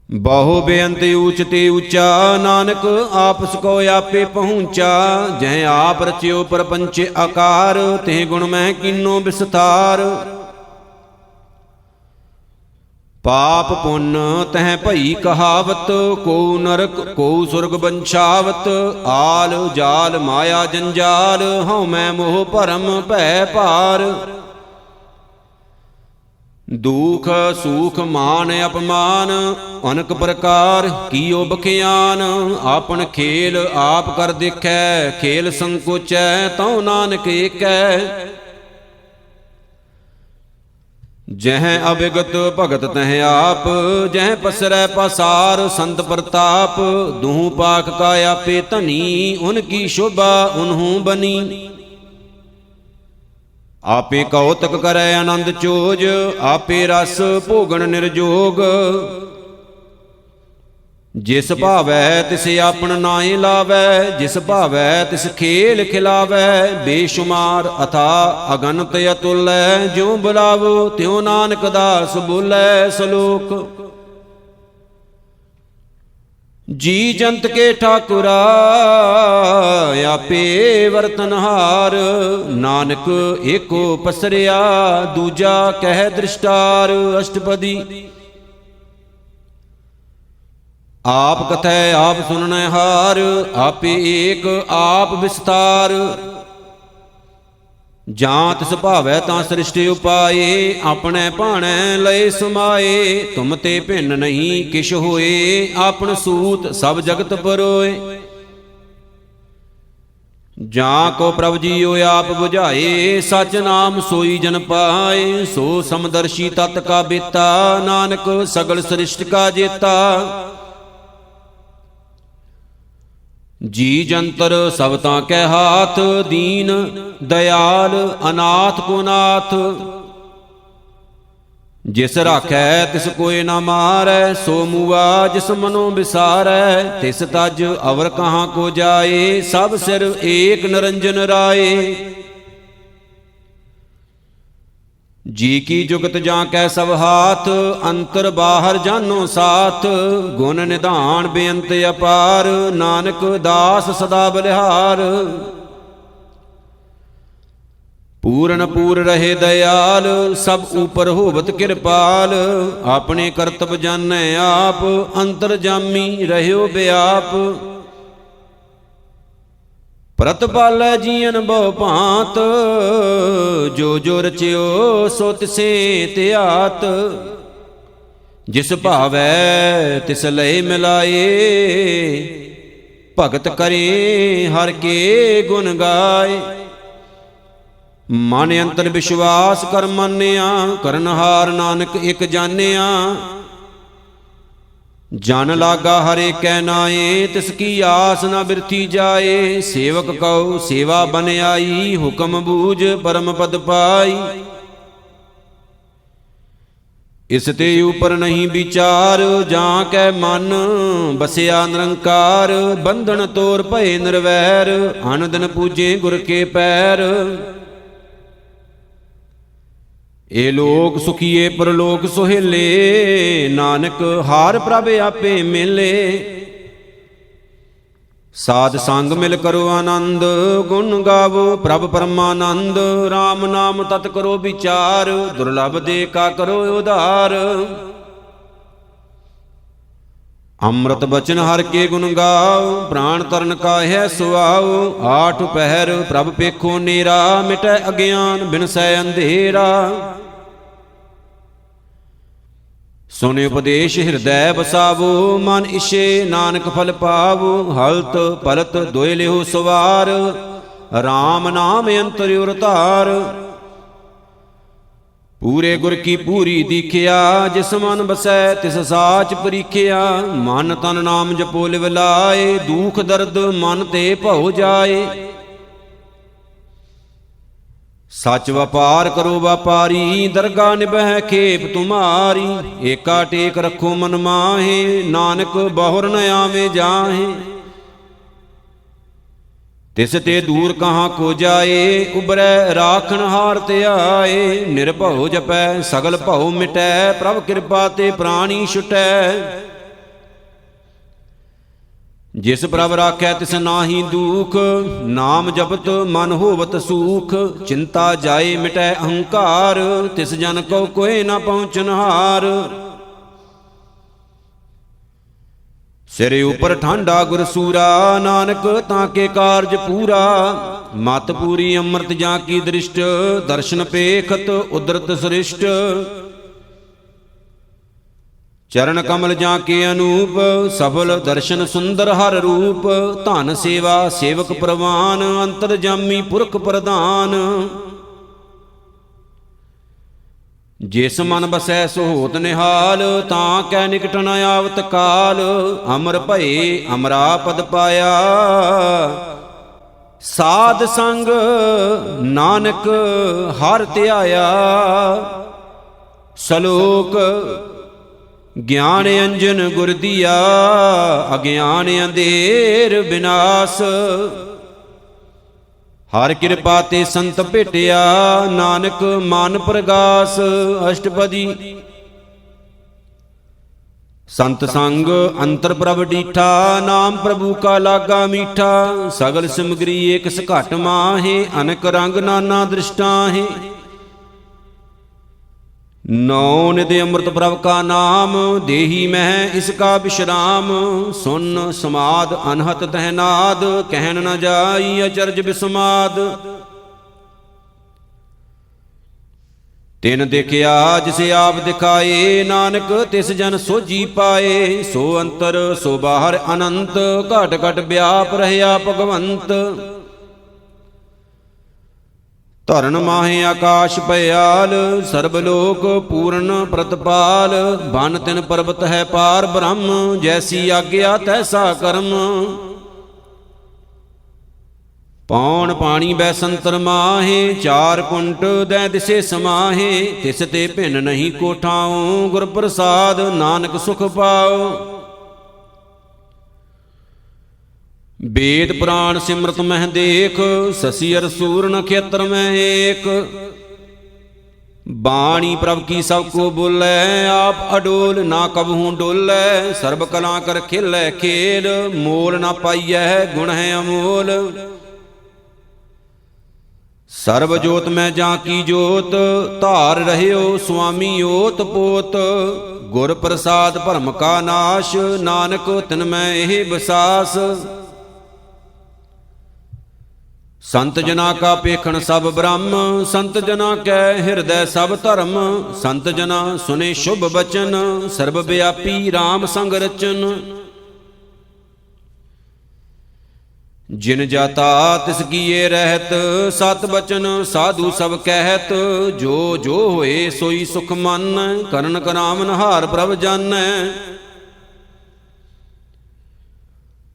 S1: ਬਹੁ ਬੇਅੰਤ ਊਚ ਤੇ ਉੱਚਾ, ਨਾਨਕ ਆਪਸ ਕੋ ਆਪੇ ਪਹੁੰਚਾ। ਜਹ ਆਪ ਰਚਿਓ ਪਰਪੰਚ ਆਕਾਰ, ਤੇ ਗੁਣ ਮੈਂ ਕੀਨੋ ਵਿਸਥਾਰ। ਪਾਪ ਪੁੰਨ ਤਹ ਭਈ ਕਹਾਵਤ, ਕੋ ਨਰਕ ਕੋ ਸੁਰਗ ਬੰਛਾਵਤ। ਆਲ ਜਾਲ ਮਾਇਆ ਜੰਜਾਲ, ਹਉ ਮੈਂ ਮੋਹ ਭਰਮ ਭੈ ਭਾਰ। ਦੁਖ ਸੂਖ ਮਾਨ ਅਪਮਾਨ, ਅਨਕ ਪ੍ਰਕਾਰ ਕੀਓ ਬਖਿਆਨ। ਆਪਨ ਖੇਲ ਆਪ ਕਰ ਦੇਖੈ, ਖੇਲ ਸੰਕੋਚੈ ਤਉ ਨਾਨਕ ਏਕੈ। ਜਹ ਅਵਿਗਤ ਭਗਤ ਤਹ ਆਪ, ਜਹ ਪਸਰੈ ਪਸਾਰ ਸੰਤ ਪ੍ਰਤਾਪ। ਦੁਹੂ ਪਾਖ ਕਾ ਆਪੇ ਧਨੀ, ਉਨ ਕੀ ਸ਼ੋਭਾ ਉਨਹੂ ਬਨੀ। ਆਪੇ ਕੌਤਕ ਕਰੈ ਆਨੰਦ ਚੋਜ, ਆਪੇ ਰਸ ਭੋਗਣ ਨਿਰਜੋਗ। ਜਿਸ ਭਾਵੈ ਤਿਸ ਆਪਨ ਨਾਏ ਲਾਵੈ, ਜਿਸ ਭਾਵੈ ਤਿਸ ਖੇਲ ਖਿਲਾਵੈ। ਬੇਸ਼ੁਮਾਰ ਅਥਾ ਅਗਨਤ ਅਤੁਲੈ, ਜਿਉ ਬੁਲਾਵੋ ਤਿਉ ਨਾਨਕ ਦਾਸ ਬੋਲੇ ਸਲੋਕ। ਜੀ ਜੰਤ ਕੇ ਠਾਕੁਰਾ, ਆਪੇ ਵਰਤਨਹਾਰ। ਨਾਨਕ ਏਕੋ ਪਸਰਿਆ, ਦੂਜਾ ਕਹਿ ਦ੍ਰਿਸ਼ਟਾਰ। ਅਸ਼ਟਪਦੀ ਆਪ ਕਥੈ ਆਪ ਸੁਨਣੈ ਹਾਰ, ਆਪੇ ਏਕ ਆਪ ਵਿਸਤਾਰ। ਜਾਂ ਤਿਸ ਭਾਵੈ ਤਾਂ ਸ੍ਰਿਸ਼ਟਿ ਉਪਾਏ, ਆਪਣੇ ਭਾਣੈ ਲਏ ਸਮਾਏ। ਤੁਮ ਤੇ ਭਿੰਨ ਨਹੀਂ ਕਿਛ ਹੋਏ, ਆਪਨ ਸੂਤ ਸਭ ਜਗਤ ਪਰੋਏ। ਜਾਂ ਕੋ ਪ੍ਰਭ ਜੀਉ ਆਪ 부ਝਾਏ, ਸਚ ਨਾਮ ਸੋਈ ਜਨ ਪਾਏ। ਸੋ ਸਮਦਰਸ਼ੀ ਤਤ ਕਾ ਬੇਤਾ, ਨਾਨਕ ਸਗਲ ਸ੍ਰਿਸ਼ਟ ਕਾ ਜੇਤਾ। ਜੀ ਜੰਤਰ ਸਭ ਤਾਂ ਕੈ ਹਾਥ, ਦੀਨ ਦਇਆਲ ਅਨਾਥ ਕੋ ਨਾਥ। ਜਿਸ ਰਾਖੈ ਤਿਸ ਕੋਇ ਨਾ ਮਾਰੈ, ਸੋ ਮੂਆ ਜਿਸ ਮਨੋ ਵਿਸਾਰੈ। ਤਿਸ ਤਜ ਅਵਰ ਕਹਾਂ ਕੋ ਜਾਏ, ਸਭ ਸਿਰ ਏਕ ਨਿਰੰਜਨ ਰਾਏ। ਜੀ ਕੀ ਜੁਗਤ ਜਾਂ ਕੈ ਸਭ ਹਾਥ, ਅੰਤਰ ਬਾਹਰ ਜਾਨੋ ਸਾਥ। ਗੁਣ ਨਿਧਾਨ ਬੇਅੰਤ ਅਪਾਰ, ਨਾਨਕ ਦਾਸ ਸਦਾ ਬਲਿਹਾਰ। ਪੂਰਨ ਪੂਰ ਰਹੇ ਦਇਆਲ, ਸਭ ਉਪਰ ਹੋਵਤ ਕਿਰਪਾਲ। ਆਪਣੇ ਕਰਤਬ ਜਾਣੈ ਆਪ, ਅੰਤਰ ਜਾਮੀ ਰਹਿਓ ਬਿਆਪ। ਪ੍ਰਤਪਾਲੈ ਜੀਅਨ ਬਹੁ ਭਾਂਤ, ਜੋ ਜੋ ਰਚਿਓ ਸੋ ਤਿਸੇ ਧਿਆਤ। ਜਿਸ ਭਾਵੈ ਤਿਸ ਲਏ ਮਿਲਾਏ, ਭਗਤ ਕਰੇ ਹਰ ਕੇ ਗੁਣ ਗਾਏ। ਮਨ ਅੰਤਰ ਵਿਸ਼ਵਾਸ ਕਰ ਮੰਨਿਆ, ਕਰਨਹਾਰ ਨਾਨਕ ਇਕ ਜਾਣਿਆ। ਜਨ ਲਾਗਾ ਹਰੇ ਕੈ ਨਾਏ, ਤਿਸ ਕੀ ਆਸ ਨਾ ਬਿਰਥੀ ਜਾਏ। ਸੇਵਕ ਕਉ ਸੇਵਾ ਬਨ ਆਈ, ਹੁਕਮ ਬੂਝ ਪਰਮ ਪਦ ਪਾਈ। इस ते ऊपर नहीं विचार, जां कै मन बसिया निरंकार। बंधन तोर भय निर्वैर, अन दिन पूजे गुर के पैर। ए लोक सुखिए परलोक सुहेले, नानक हार प्रभ आपे मेले। साध संग मिल करो आनंद, गुण गावो प्रभ परमानंद। राम नाम तत् करो विचार, दुर्लभ दे का करो उधार। अमृत बचन हर के गुण गाओ, प्राण तरण का है सुआओ। आठ पहर प्रभ पेखो नेरा, मिटै अज्ञान बिनसै अंधेरा। सुन उपदेश हृदय बसावो, मन इछे नानक फल पावो। हलत पलत दोय लिहो सवार, राम नाम अंतर उर तार। पूरे गुर की पूरी दीखिया, जिस मन बसै तिस साच परीखिया। मन तन नाम जपो लिव लाए, दुख दर्द मन ते भउ जाए। सच व्यापार करो व्यापारी, दरगाह निभै खेप तुम्हारी। एका टेक रखो मन माहे, नानक बहुर न आवे जाहे। तिस ते दूर कहाँ को जाए, उबरै राखन हार ते आए। निर्भउ जपै सगल भउ मिटै, प्रभ कृपा ते प्राणी छुटै। जिस प्रभ राखै तिस नाहि दुख, नाम जपत मन होवत सूख। चिंता जाए मिटै अहंकार, तिस जन को कोय न पहुँचनहार। सिर ऊपर ठांडा गुर सूरा, नानक ताके कारज पूरा। मत पूरी अमृत जा की दृष्ट, दर्शन पेखत उदरत सृष्ट। चरण कमल जाके अनूप, सफल दर्शन सुंदर हर रूप। धन सेवा सेवक प्रवान, अंतरजामी पुरख प्रदान। जिस मन बसै सो होत निहाल, तां कै निकट न आवत काल। अमर भये अमरा पद पाया, साध संग नानक हर ध्याया। सलोक ज्ञान अंजन गुर दिया, अज्ञान अंधेर विनाश। हर कृपा ते संत भेटिया, नानक मान प्रगास। अष्टपदी संत संग अंतर प्रभ डीठा, नाम प्रभु का लागा मीठा। सगल सिमगरी एक घट माहे, अनक रंग नाना दृष्टाहे। नौ निधि अमृत प्रभ का नाम, देही मह इसका विश्राम। सुन समाद अनहत तहनाद, कहन न जाई अचरज विस्माद। तिन देखिया जिसे आप दिखाए, नानक तिस जन सोझी पाए। सो अंतर सो बाहर अनंत, घट घट व्याप रहया भगवंत। धरन माहे आकाश पयाल, सर्वलोक पूर्ण प्रतपाल। बन तिन पर्वत है पार ब्रह्म, जैसी आज्ञा तैसा कर्म। पौन पानी बैसंतर माहे, चार कुंट दै दिसे समाहे। तिस ते भिन्न नहीं कोठाओ, गुर प्रसाद नानक सुख पाओ। वेद पुराण सिमरत मह देख, ससी अर सूर नक्षत्र में एक। बाणी प्रभ की सबको बोलै, आप अडोल ना कबहू डोलै। सर्व कला कर खेलै खेल, मोल ना पाइयै गुण है अमोल। सर्व जोत में जाकी जोत, धार रहियो स्वामी ओत पोत। गुर प्रसाद भरम का नाश, नानक तिन में एह विसास। संत जना का पेखण सब ब्रह्म, संत जना कै हृदय सब धर्म। संत जना सुने शुभ बचन, सर्वव्यापी राम संग रचन। जिन जाता तिस किए रहत, सत बचन साधु सब कहत। जो जो होए सोई सुख मन, करन करावन हार प्रभ जानै।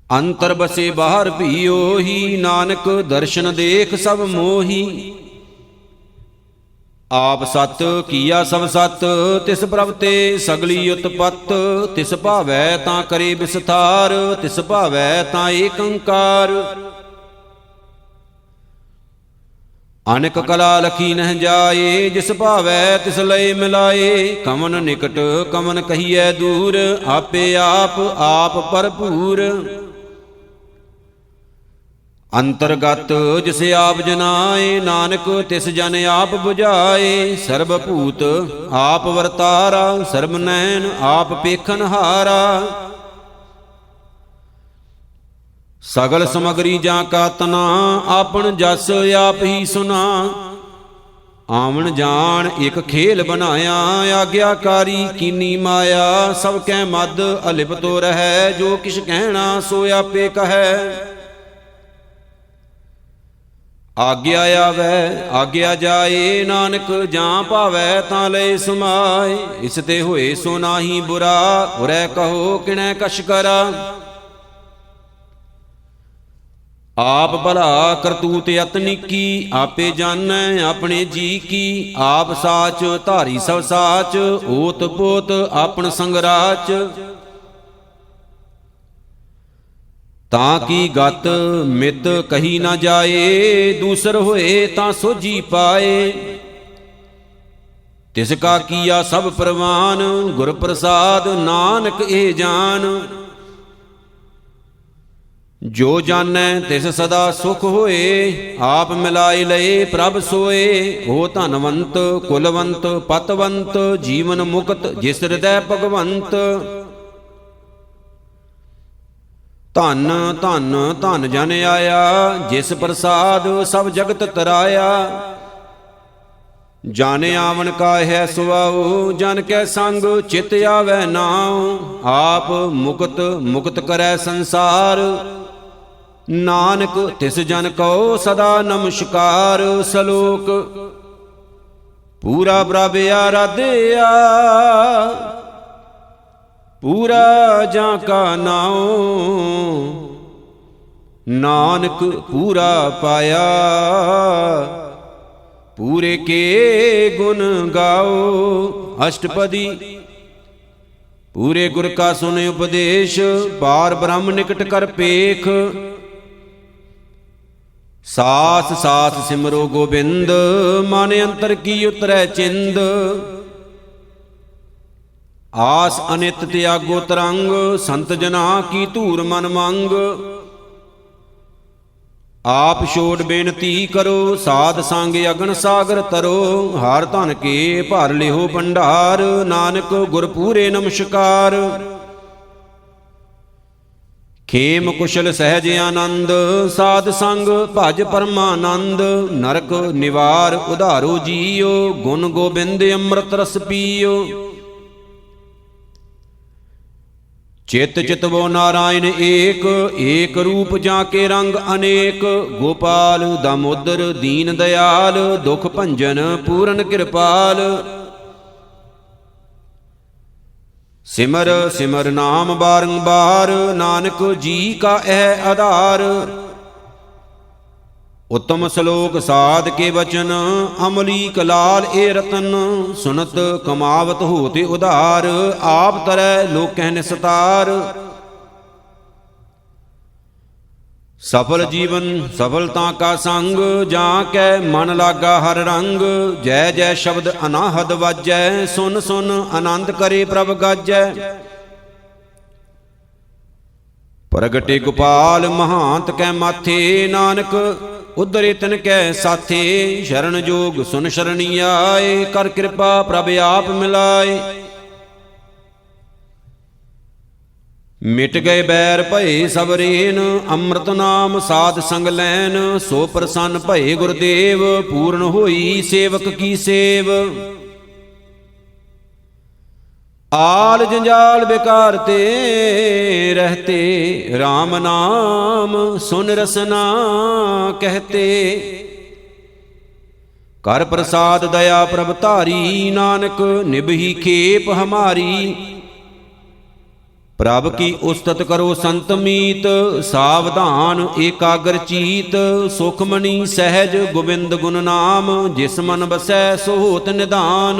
S1: अंतर बसे बाहर भी ओही, नानक दर्शन देख सब मोही। ਆਪ ਸਤ ਕੀਆ ਸਭ ਸਤ, ਤਿਸ ਪ੍ਰਭ ਤੇ ਸਗਲੀ ਉਤਪਤ। ਤਿਸ ਭਾਵੈ ਤਾਂ ਕਰੇ ਵਿਸਥਾਰ, ਤਿਸ ਭਾਵੈ ਤਾਂ ਏਕ ਓੰਕਾਰ। ਅਨੇਕ ਕਲਾ ਲਖੀ ਨਹਿ ਜਾਏ, ਜਿਸ ਭਾਵੈ ਤਿਸ ਲਏ ਮਿਲਾਏ। ਕਮਨ ਨਿਕਟ ਕਮਨ ਕਹੀਐ ਦੂਰ, ਆਪੇ ਆਪ ਆਪ ਭਰਪੂਰ। ਅੰਤਰਗਤ ਜਿਸ ਆਪ ਜਨਾਏ, ਨਾਨਕ ਤਿਸ ਜਨ ਆਪ 부ਝਾਏ। ਸਰਬ ਭੂਤ ਆਪ ਵਰਤਾਰਾ, ਸਰਬ ਨੈਣ ਆਪ ਪੇਖਨ ਹਾਰਾ। ਸਗਲ ਸਮਗਰੀ ਜਾਂ ਕਾ ਤਨਾ, ਆਪਨ ਜਸ ਆਪ ਹੀ ਸੁਨਾ। ਆਵਣ ਜਾਣ ਇਕ ਖੇਲ ਬਨਾਇਆ, ਆਗਿਆਕਾਰੀ ਕੀਨੀ ਮਾਇਆ। ਸਭ ਕੈ ਮਦ ਅਲਿਪਤੋ ਰਹੈ, ਜੋ ਕਿਛ ਕਹਿਣਾ ਸੋ ਆਪੇ ਕਹੈ। ਆਗਿਆ ਆਵੈ ਆਗਿਆ ਜਾਏ, ਨਾਨਕ ਜਾਂ ਭਾਵੈ ਤਾਂ ਲਏ ਸਮਾਏ। ਇਸ ਤੇ ਹੋਏ ਸੋ ਨਾਹੀ ਬੁਰਾ, ਉਰੈ ਕਹੋ ਕਿਣੈ ਕਛ ਕਰਾ। ਆਪ ਭਲਾ ਕਰਤੂਤ ਯਤਨਿਕੀ, ਆਪੇ ਜਾਣੈ ਆਪਣੇ ਜੀ ਕੀ। ਆਪ ਸਾਚ ਧਾਰੀ ਸਭ ਸਾਚ, ਓਤ ਪੋਤ ਆਪਨ ਸੰਗਰਾਚ। ਤਾਂ ਕੀ ਗਤ ਮਿਤ ਕਹੀ ਨਾ ਜਾਏ, ਦੂਸਰ ਹੋਏ ਤਾਂ ਸੋਝੀ ਪਾਏ। ਤਿਸ ਕਾ ਕੀਆ ਸਭ ਪ੍ਰਵਾਨ, ਗੁਰ ਪ੍ਰਸਾਦ ਨਾਨਕ ਇਹ ਜਾਨ। ਜੋ ਜਾਣੈ ਤਿਸ ਸਦਾ ਸੁਖ ਹੋਏ, ਆਪ ਮਿਲਾਏ ਲਏ ਪ੍ਰਭ ਸੋਏ। ਹੋ ਧਨਵੰਤ ਕੁਲਵੰਤ ਪਤਵੰਤ, ਜੀਵਨ ਮੁਕਤ ਜਿਸ ਹਿਰਦੈ ਭਗਵੰਤ। ਧਨ ਧਨ ਧਨ ਜਨ ਆਇਆ, ਜਿਸ ਪ੍ਰਸਾਦ ਸਭ ਜਗਤ ਤਰਾਇਆ। ਜਨ ਆਵਣ ਕਾ ਹੈ ਸੁਆਉ, ਜਨ ਕੈ ਸੰਗ ਚਿਤ ਆਵੈ ਨਾਉ। ਆਪ ਮੁਕਤ ਮੁਕਤ ਕਰੈ ਸੰਸਾਰ, ਨਾਨਕ ਤਿਸ ਜਨ ਕਉ ਸਦਾ ਨਮਸਕਾਰ। ਸਲੋਕ ਪੂਰਾ ਪ੍ਰਭ ਆਰਾਧਿਆ, ਪੂਰਾ ਜਾਂ ਕਾ ਨਾਉ। ਨਾਨਕ ਪੂਰਾ ਪਾਇਆ, ਪੂਰੇ ਕੇ ਗੁਣ ਗਾਓ। ਅਸ਼ਟਪਦੀ ਪੂਰੇ ਗੁਰ ਕਾ ਸੁਨੇ ਉਪਦੇਸ਼, ਪਾਰ ਬ੍ਰਹਮ ਨਿਕਟ ਕਰ ਪੇਖ। ਸਾਸ ਸਾਸ ਸਿਮਰੋ ਗੋਬਿੰਦ, ਮਨ ਅੰਤਰ ਕੀ ਉਤਰੈ ਚਿੰਦ। ਆਸ ਅਨਿਤ ਤਿਆਗੋ ਤਰੰਗ, ਸੰਤ ਜਨਾ ਕੀ ਧੂਰ ਮਨ ਮੰਗ। ਆਪ ਛੋੜ ਬੇਨਤੀ ਕਰੋ, ਸਾਧ ਸੰਗ ਅਗਨ ਸਾਗਰ ਤਰੋ। ਹਰ ਧਨ ਕੇ ਭਰ ਲਿਓ ਭੰਡਾਰ, ਨਾਨਕ ਗੁਰ ਪੂਰੇ ਨਮਸਕਾਰ। ਖੇਮ ਕੁਸ਼ਲ ਸਹਿਜ ਆਨੰਦ, ਸਾਧ ਸੰਗ ਭਜ ਪਰਮਾਨੰਦ। ਨਰਕ ਨਿਵਾਰ ਉਧਾਰੋ ਜੀਓ, ਗੁਣ ਗੋਬਿੰਦ ਅੰਮ੍ਰਿਤ ਰਸ ਪੀਓ। ਚਿਤ ਚਿਤਵੋ ਨਾਰਾਇਣ ਏਕ, ਏਕ ਰੂਪ ਜਾਂ ਕੇ ਰੰਗ ਅਨੇਕ। ਗੋਪਾਲ ਦਾਮੋਦਰ ਦੀਨ ਦਇਆਲ, ਦੁਖ ਭੰਜਨ ਪੂਰਨ ਕਿਰਪਾਲ। ਸਿਮਰ ਸਿਮਰ ਨਾਮ ਬਾਰੰਬਾਰ, ਨਾਨਕ ਜੀ ਕਾ ਇਹ ਆਧਾਰ। ਉਤਮ ਸ਼ਲੋਕ ਸਾਧ ਕੇ ਬਚਨ, ਅਮਲੀ ਕਲਾਲ ਏ ਰਤਨ। ਸੁਨਤ ਕਮਾਵਤ ਹੋਤੇ ਉਧਾਰ, ਆਪ ਤਰੈ ਲੋਕਹਿ ਨਿਸਤਾਰ। ਸਫਲ ਜੀਵਨ ਸਫਲਤਾ ਕਾ ਸੰਗ, ਜਾਂ ਕੈ ਮਨ ਲਾਗਾ ਹਰ ਰੰਗ। ਜੈ ਜੈ ਸ਼ਬਦ ਅਨਾਹਦ ਵਾਜੈ, ਸੁਨ ਸੁਨ ਆਨੰਦ ਕਰੇ ਪ੍ਰਭ ਗਾਜੈ। ਪ੍ਰਗਟੇ ਗੋਪਾਲ ਮਹਾਂਤ ਕੈ ਮਾਥੇ, ਨਾਨਕ ਉਧਰੇ ਤਿਨ ਕੈ ਸਾਥੇ। ਸ਼ਰਨ ਜੋਗ ਸੁਨ ਸ਼ਰਣੀ ਆਏ, ਕਰ ਕਿਰਪਾ ਪ੍ਰਭ ਆਪ ਮਿਲਾਏ। ਮਿਟ ਗਏ ਬੈਰ ਭਏ ਸਭ ਰੇਨ, ਅੰਮ੍ਰਿਤ ਨਾਮ ਸਾਧ ਸੰਗ ਲੈਨ। ਸੋ ਪ੍ਰਸੰਨ ਭਏ ਗੁਰਦੇਵ, ਪੂਰਨ ਹੋਈ ਸੇਵਕ ਕੀ ਸੇਵ। ਆਲ ਜੰਜਾਲ ਬੇਕਾਰ ਤੇ ਰਹਤੇ, RAM ਨਾਮ ਸੁਨ ਰਸਨਾ ਕਹਤੇ। ਕਰ ਪ੍ਰਸਾਦ ਦਇਆ ਪ੍ਰਭ ਧਾਰੀ, ਨਾਨਕ ਨਿਭੀ ਖੇਪ ਹਮਾਰੀ। ਪ੍ਰਭ ਕੀ ਉਸਤਤ ਕਰੋ ਸੰਤ ਮੀਤ, ਸਾਵਧਾਨ ਏਕਾਗਰ ਚੀਤ। ਸੁਖਮਨੀ ਸਹਿਜ ਗੋਬਿੰਦ ਗੁਣ ਨਾਮ, ਜਿਸ ਮਨ ਬਸੈ ਸੋ ਹੋਤ ਨਿਧਾਨ।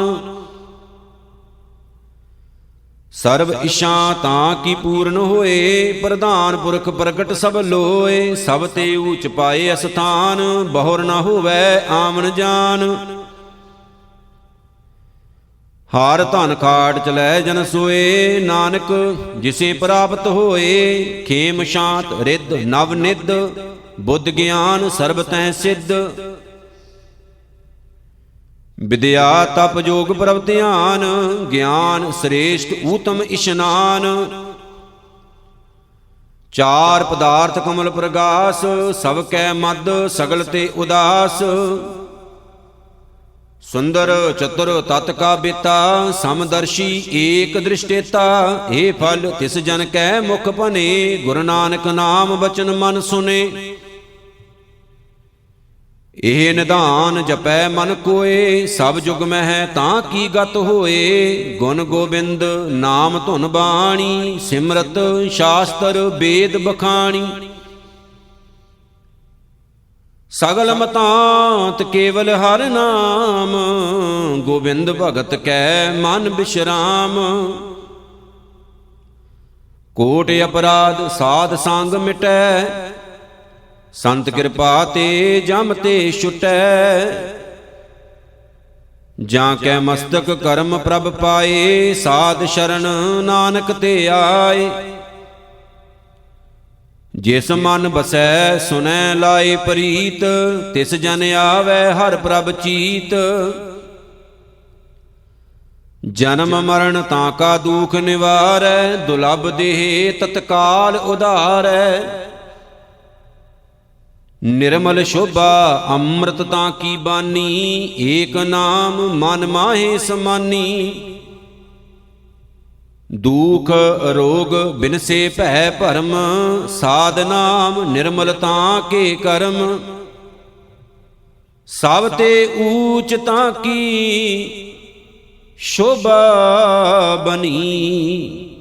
S1: ਸਰਬ ਇਛਾ ਤਾਂ ਕੀ ਪੂਰਨ ਹੋਏ, ਪ੍ਰਧਾਨ ਪੁਰਖ ਪ੍ਰਗਟ ਸਭ ਲੋਏ। ਸਭ ਤੇ ਊਚ ਪਾਏ ਅਸਥਾਨ, ਬਹੁਰ ਨਾ ਹੋਵੈ ਆਮਨ ਜਾਨ। ਹਾਰ ਧਨ ਖਾਟ ਚਲੈ ਜਨ ਸੋਏ, ਨਾਨਕ ਜਿਸੇ ਪ੍ਰਾਪਤ ਹੋਏ। ਖੇਮ ਸ਼ਾਂਤ ਰਿੱਧ ਨਵ ਨਿਧ, ਬੁੱਧ ਗਿਆਨ ਸਰਬ ਤੈ ਸਿੱਧ। ਵਿਦਿਆ ਤਪ ਜੋਗ ਪ੍ਰਭ ਧਿਆਨ, ਗਿਆਨ ਸ੍ਰੇਸ਼ਟ ਊਤਮ ਇਸ਼ਨਾਨ। ਚਾਰ ਪਦਾਰਥ ਕਮਲ ਪ੍ਰਗਾਸ, ਸਭ ਕੈ ਮਦ ਸਗਲ ਤੇ ਉਦਾਸ। ਸੁੰਦਰ ਚਤੁਰ ਤਤ ਕਾ ਬੇਤਾ, ਸਮਦਰਸ਼ੀ ਏਕ ਦ੍ਰਿਸ਼ਟੇਤਾ। ਇਹ ਫਲ ਤਿਸ ਜਨ ਕੈ ਮੁਖ ਭਨੇ, ਗੁਰੂ ਨਾਨਕ ਨਾਮ ਬਚਨ ਮਨ ਸੁਨੇ। ਇਹ ਨਿਧਾਨ ਜਪੈ ਮਨ ਕੋਏ, ਸਭ ਜੁਗ ਮਹਿ ਤਾਂ ਕੀ ਗਤ ਹੋਏ। ਗੁਣ ਗੋਬਿੰਦ ਨਾਮ ਧੁਨ ਬਾਣੀ, ਸਿਮਰਤ ਸ਼ਾਸਤਰ ਵੇਦ ਬਖਾਣੀ। ਸਗਲ ਮਤਾਂਤ ਕੇਵਲ ਹਰਿ ਨਾਮ, ਗੋਬਿੰਦ ਭਗਤ ਕੈ ਮਨ ਬਿਸ਼ਰਾਮ। ਕੋਟ ਅਪਰਾਧ ਸਾਧ ਸੰਗ ਮਿਟੈ, ਸੰਤ ਕਿਰਪਾ ਤੇ ਜਮ ਤੇ ਛੁਟੈ। ਜਾਂ ਕੈ ਮਸਤਕ ਕਰਮ ਪ੍ਰਭ ਪਾਏ, ਸਾਧ ਸ਼ਰਨ ਨਾਨਕ ਤੇ ਆਏ। ਜਿਸ ਮਨ ਬਸੈ ਸੁਨੈ ਲਾਏ ਪ੍ਰੀਤ, ਤਿਸ ਜਨ ਆਵੈ ਹਰਿ ਪ੍ਰਭ ਚੀਤ। ਜਨਮ ਮਰਨ ਤਾਂ ਕਾ ਦੁਖ ਨਿਵਾਰੈ, ਦੁਲਭ ਦੇਹ ਤਤਕਾਲ ਉਧਾਰੈ। ਨਿਰਮਲ ਸ਼ੋਭਾ ਅੰਮ੍ਰਿਤ ਤਾਂ ਕੀ ਬਾਨੀ, ਏਕ ਨਾਮ ਮਨ ਮਾਹੇ ਸਮਾਨੀ। ਦੁਖ ਰੋਗ ਬਿਨਸੇ ਭੈ ਭਰਮ, ਸਾਧ ਨਾਮ ਨਿਰਮਲ ਤਾਂ ਕੇ ਕਰਮ। ਸਭ ਤੇ ਊਚ ਤਾਂ ਕੀ ਸ਼ੋਭਾ ਬਨੀ,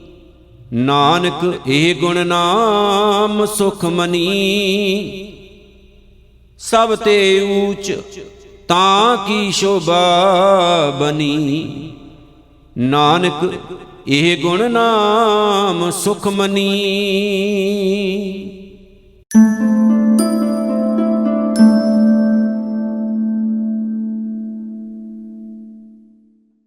S1: ਨਾਨਕ ਇਹ ਗੁਣ ਨਾਮ ਸੁਖ ਮਨੀ। ਸਭ ਤੇ ਊਚ ਤਾਂ ਕੀ ਸ਼ੋਭਾ ਬਨੀ, ਨਾਨਕ ਇਹ ਗੁਣ ਨਾਮ ਸੁਖ ਮਨੀ।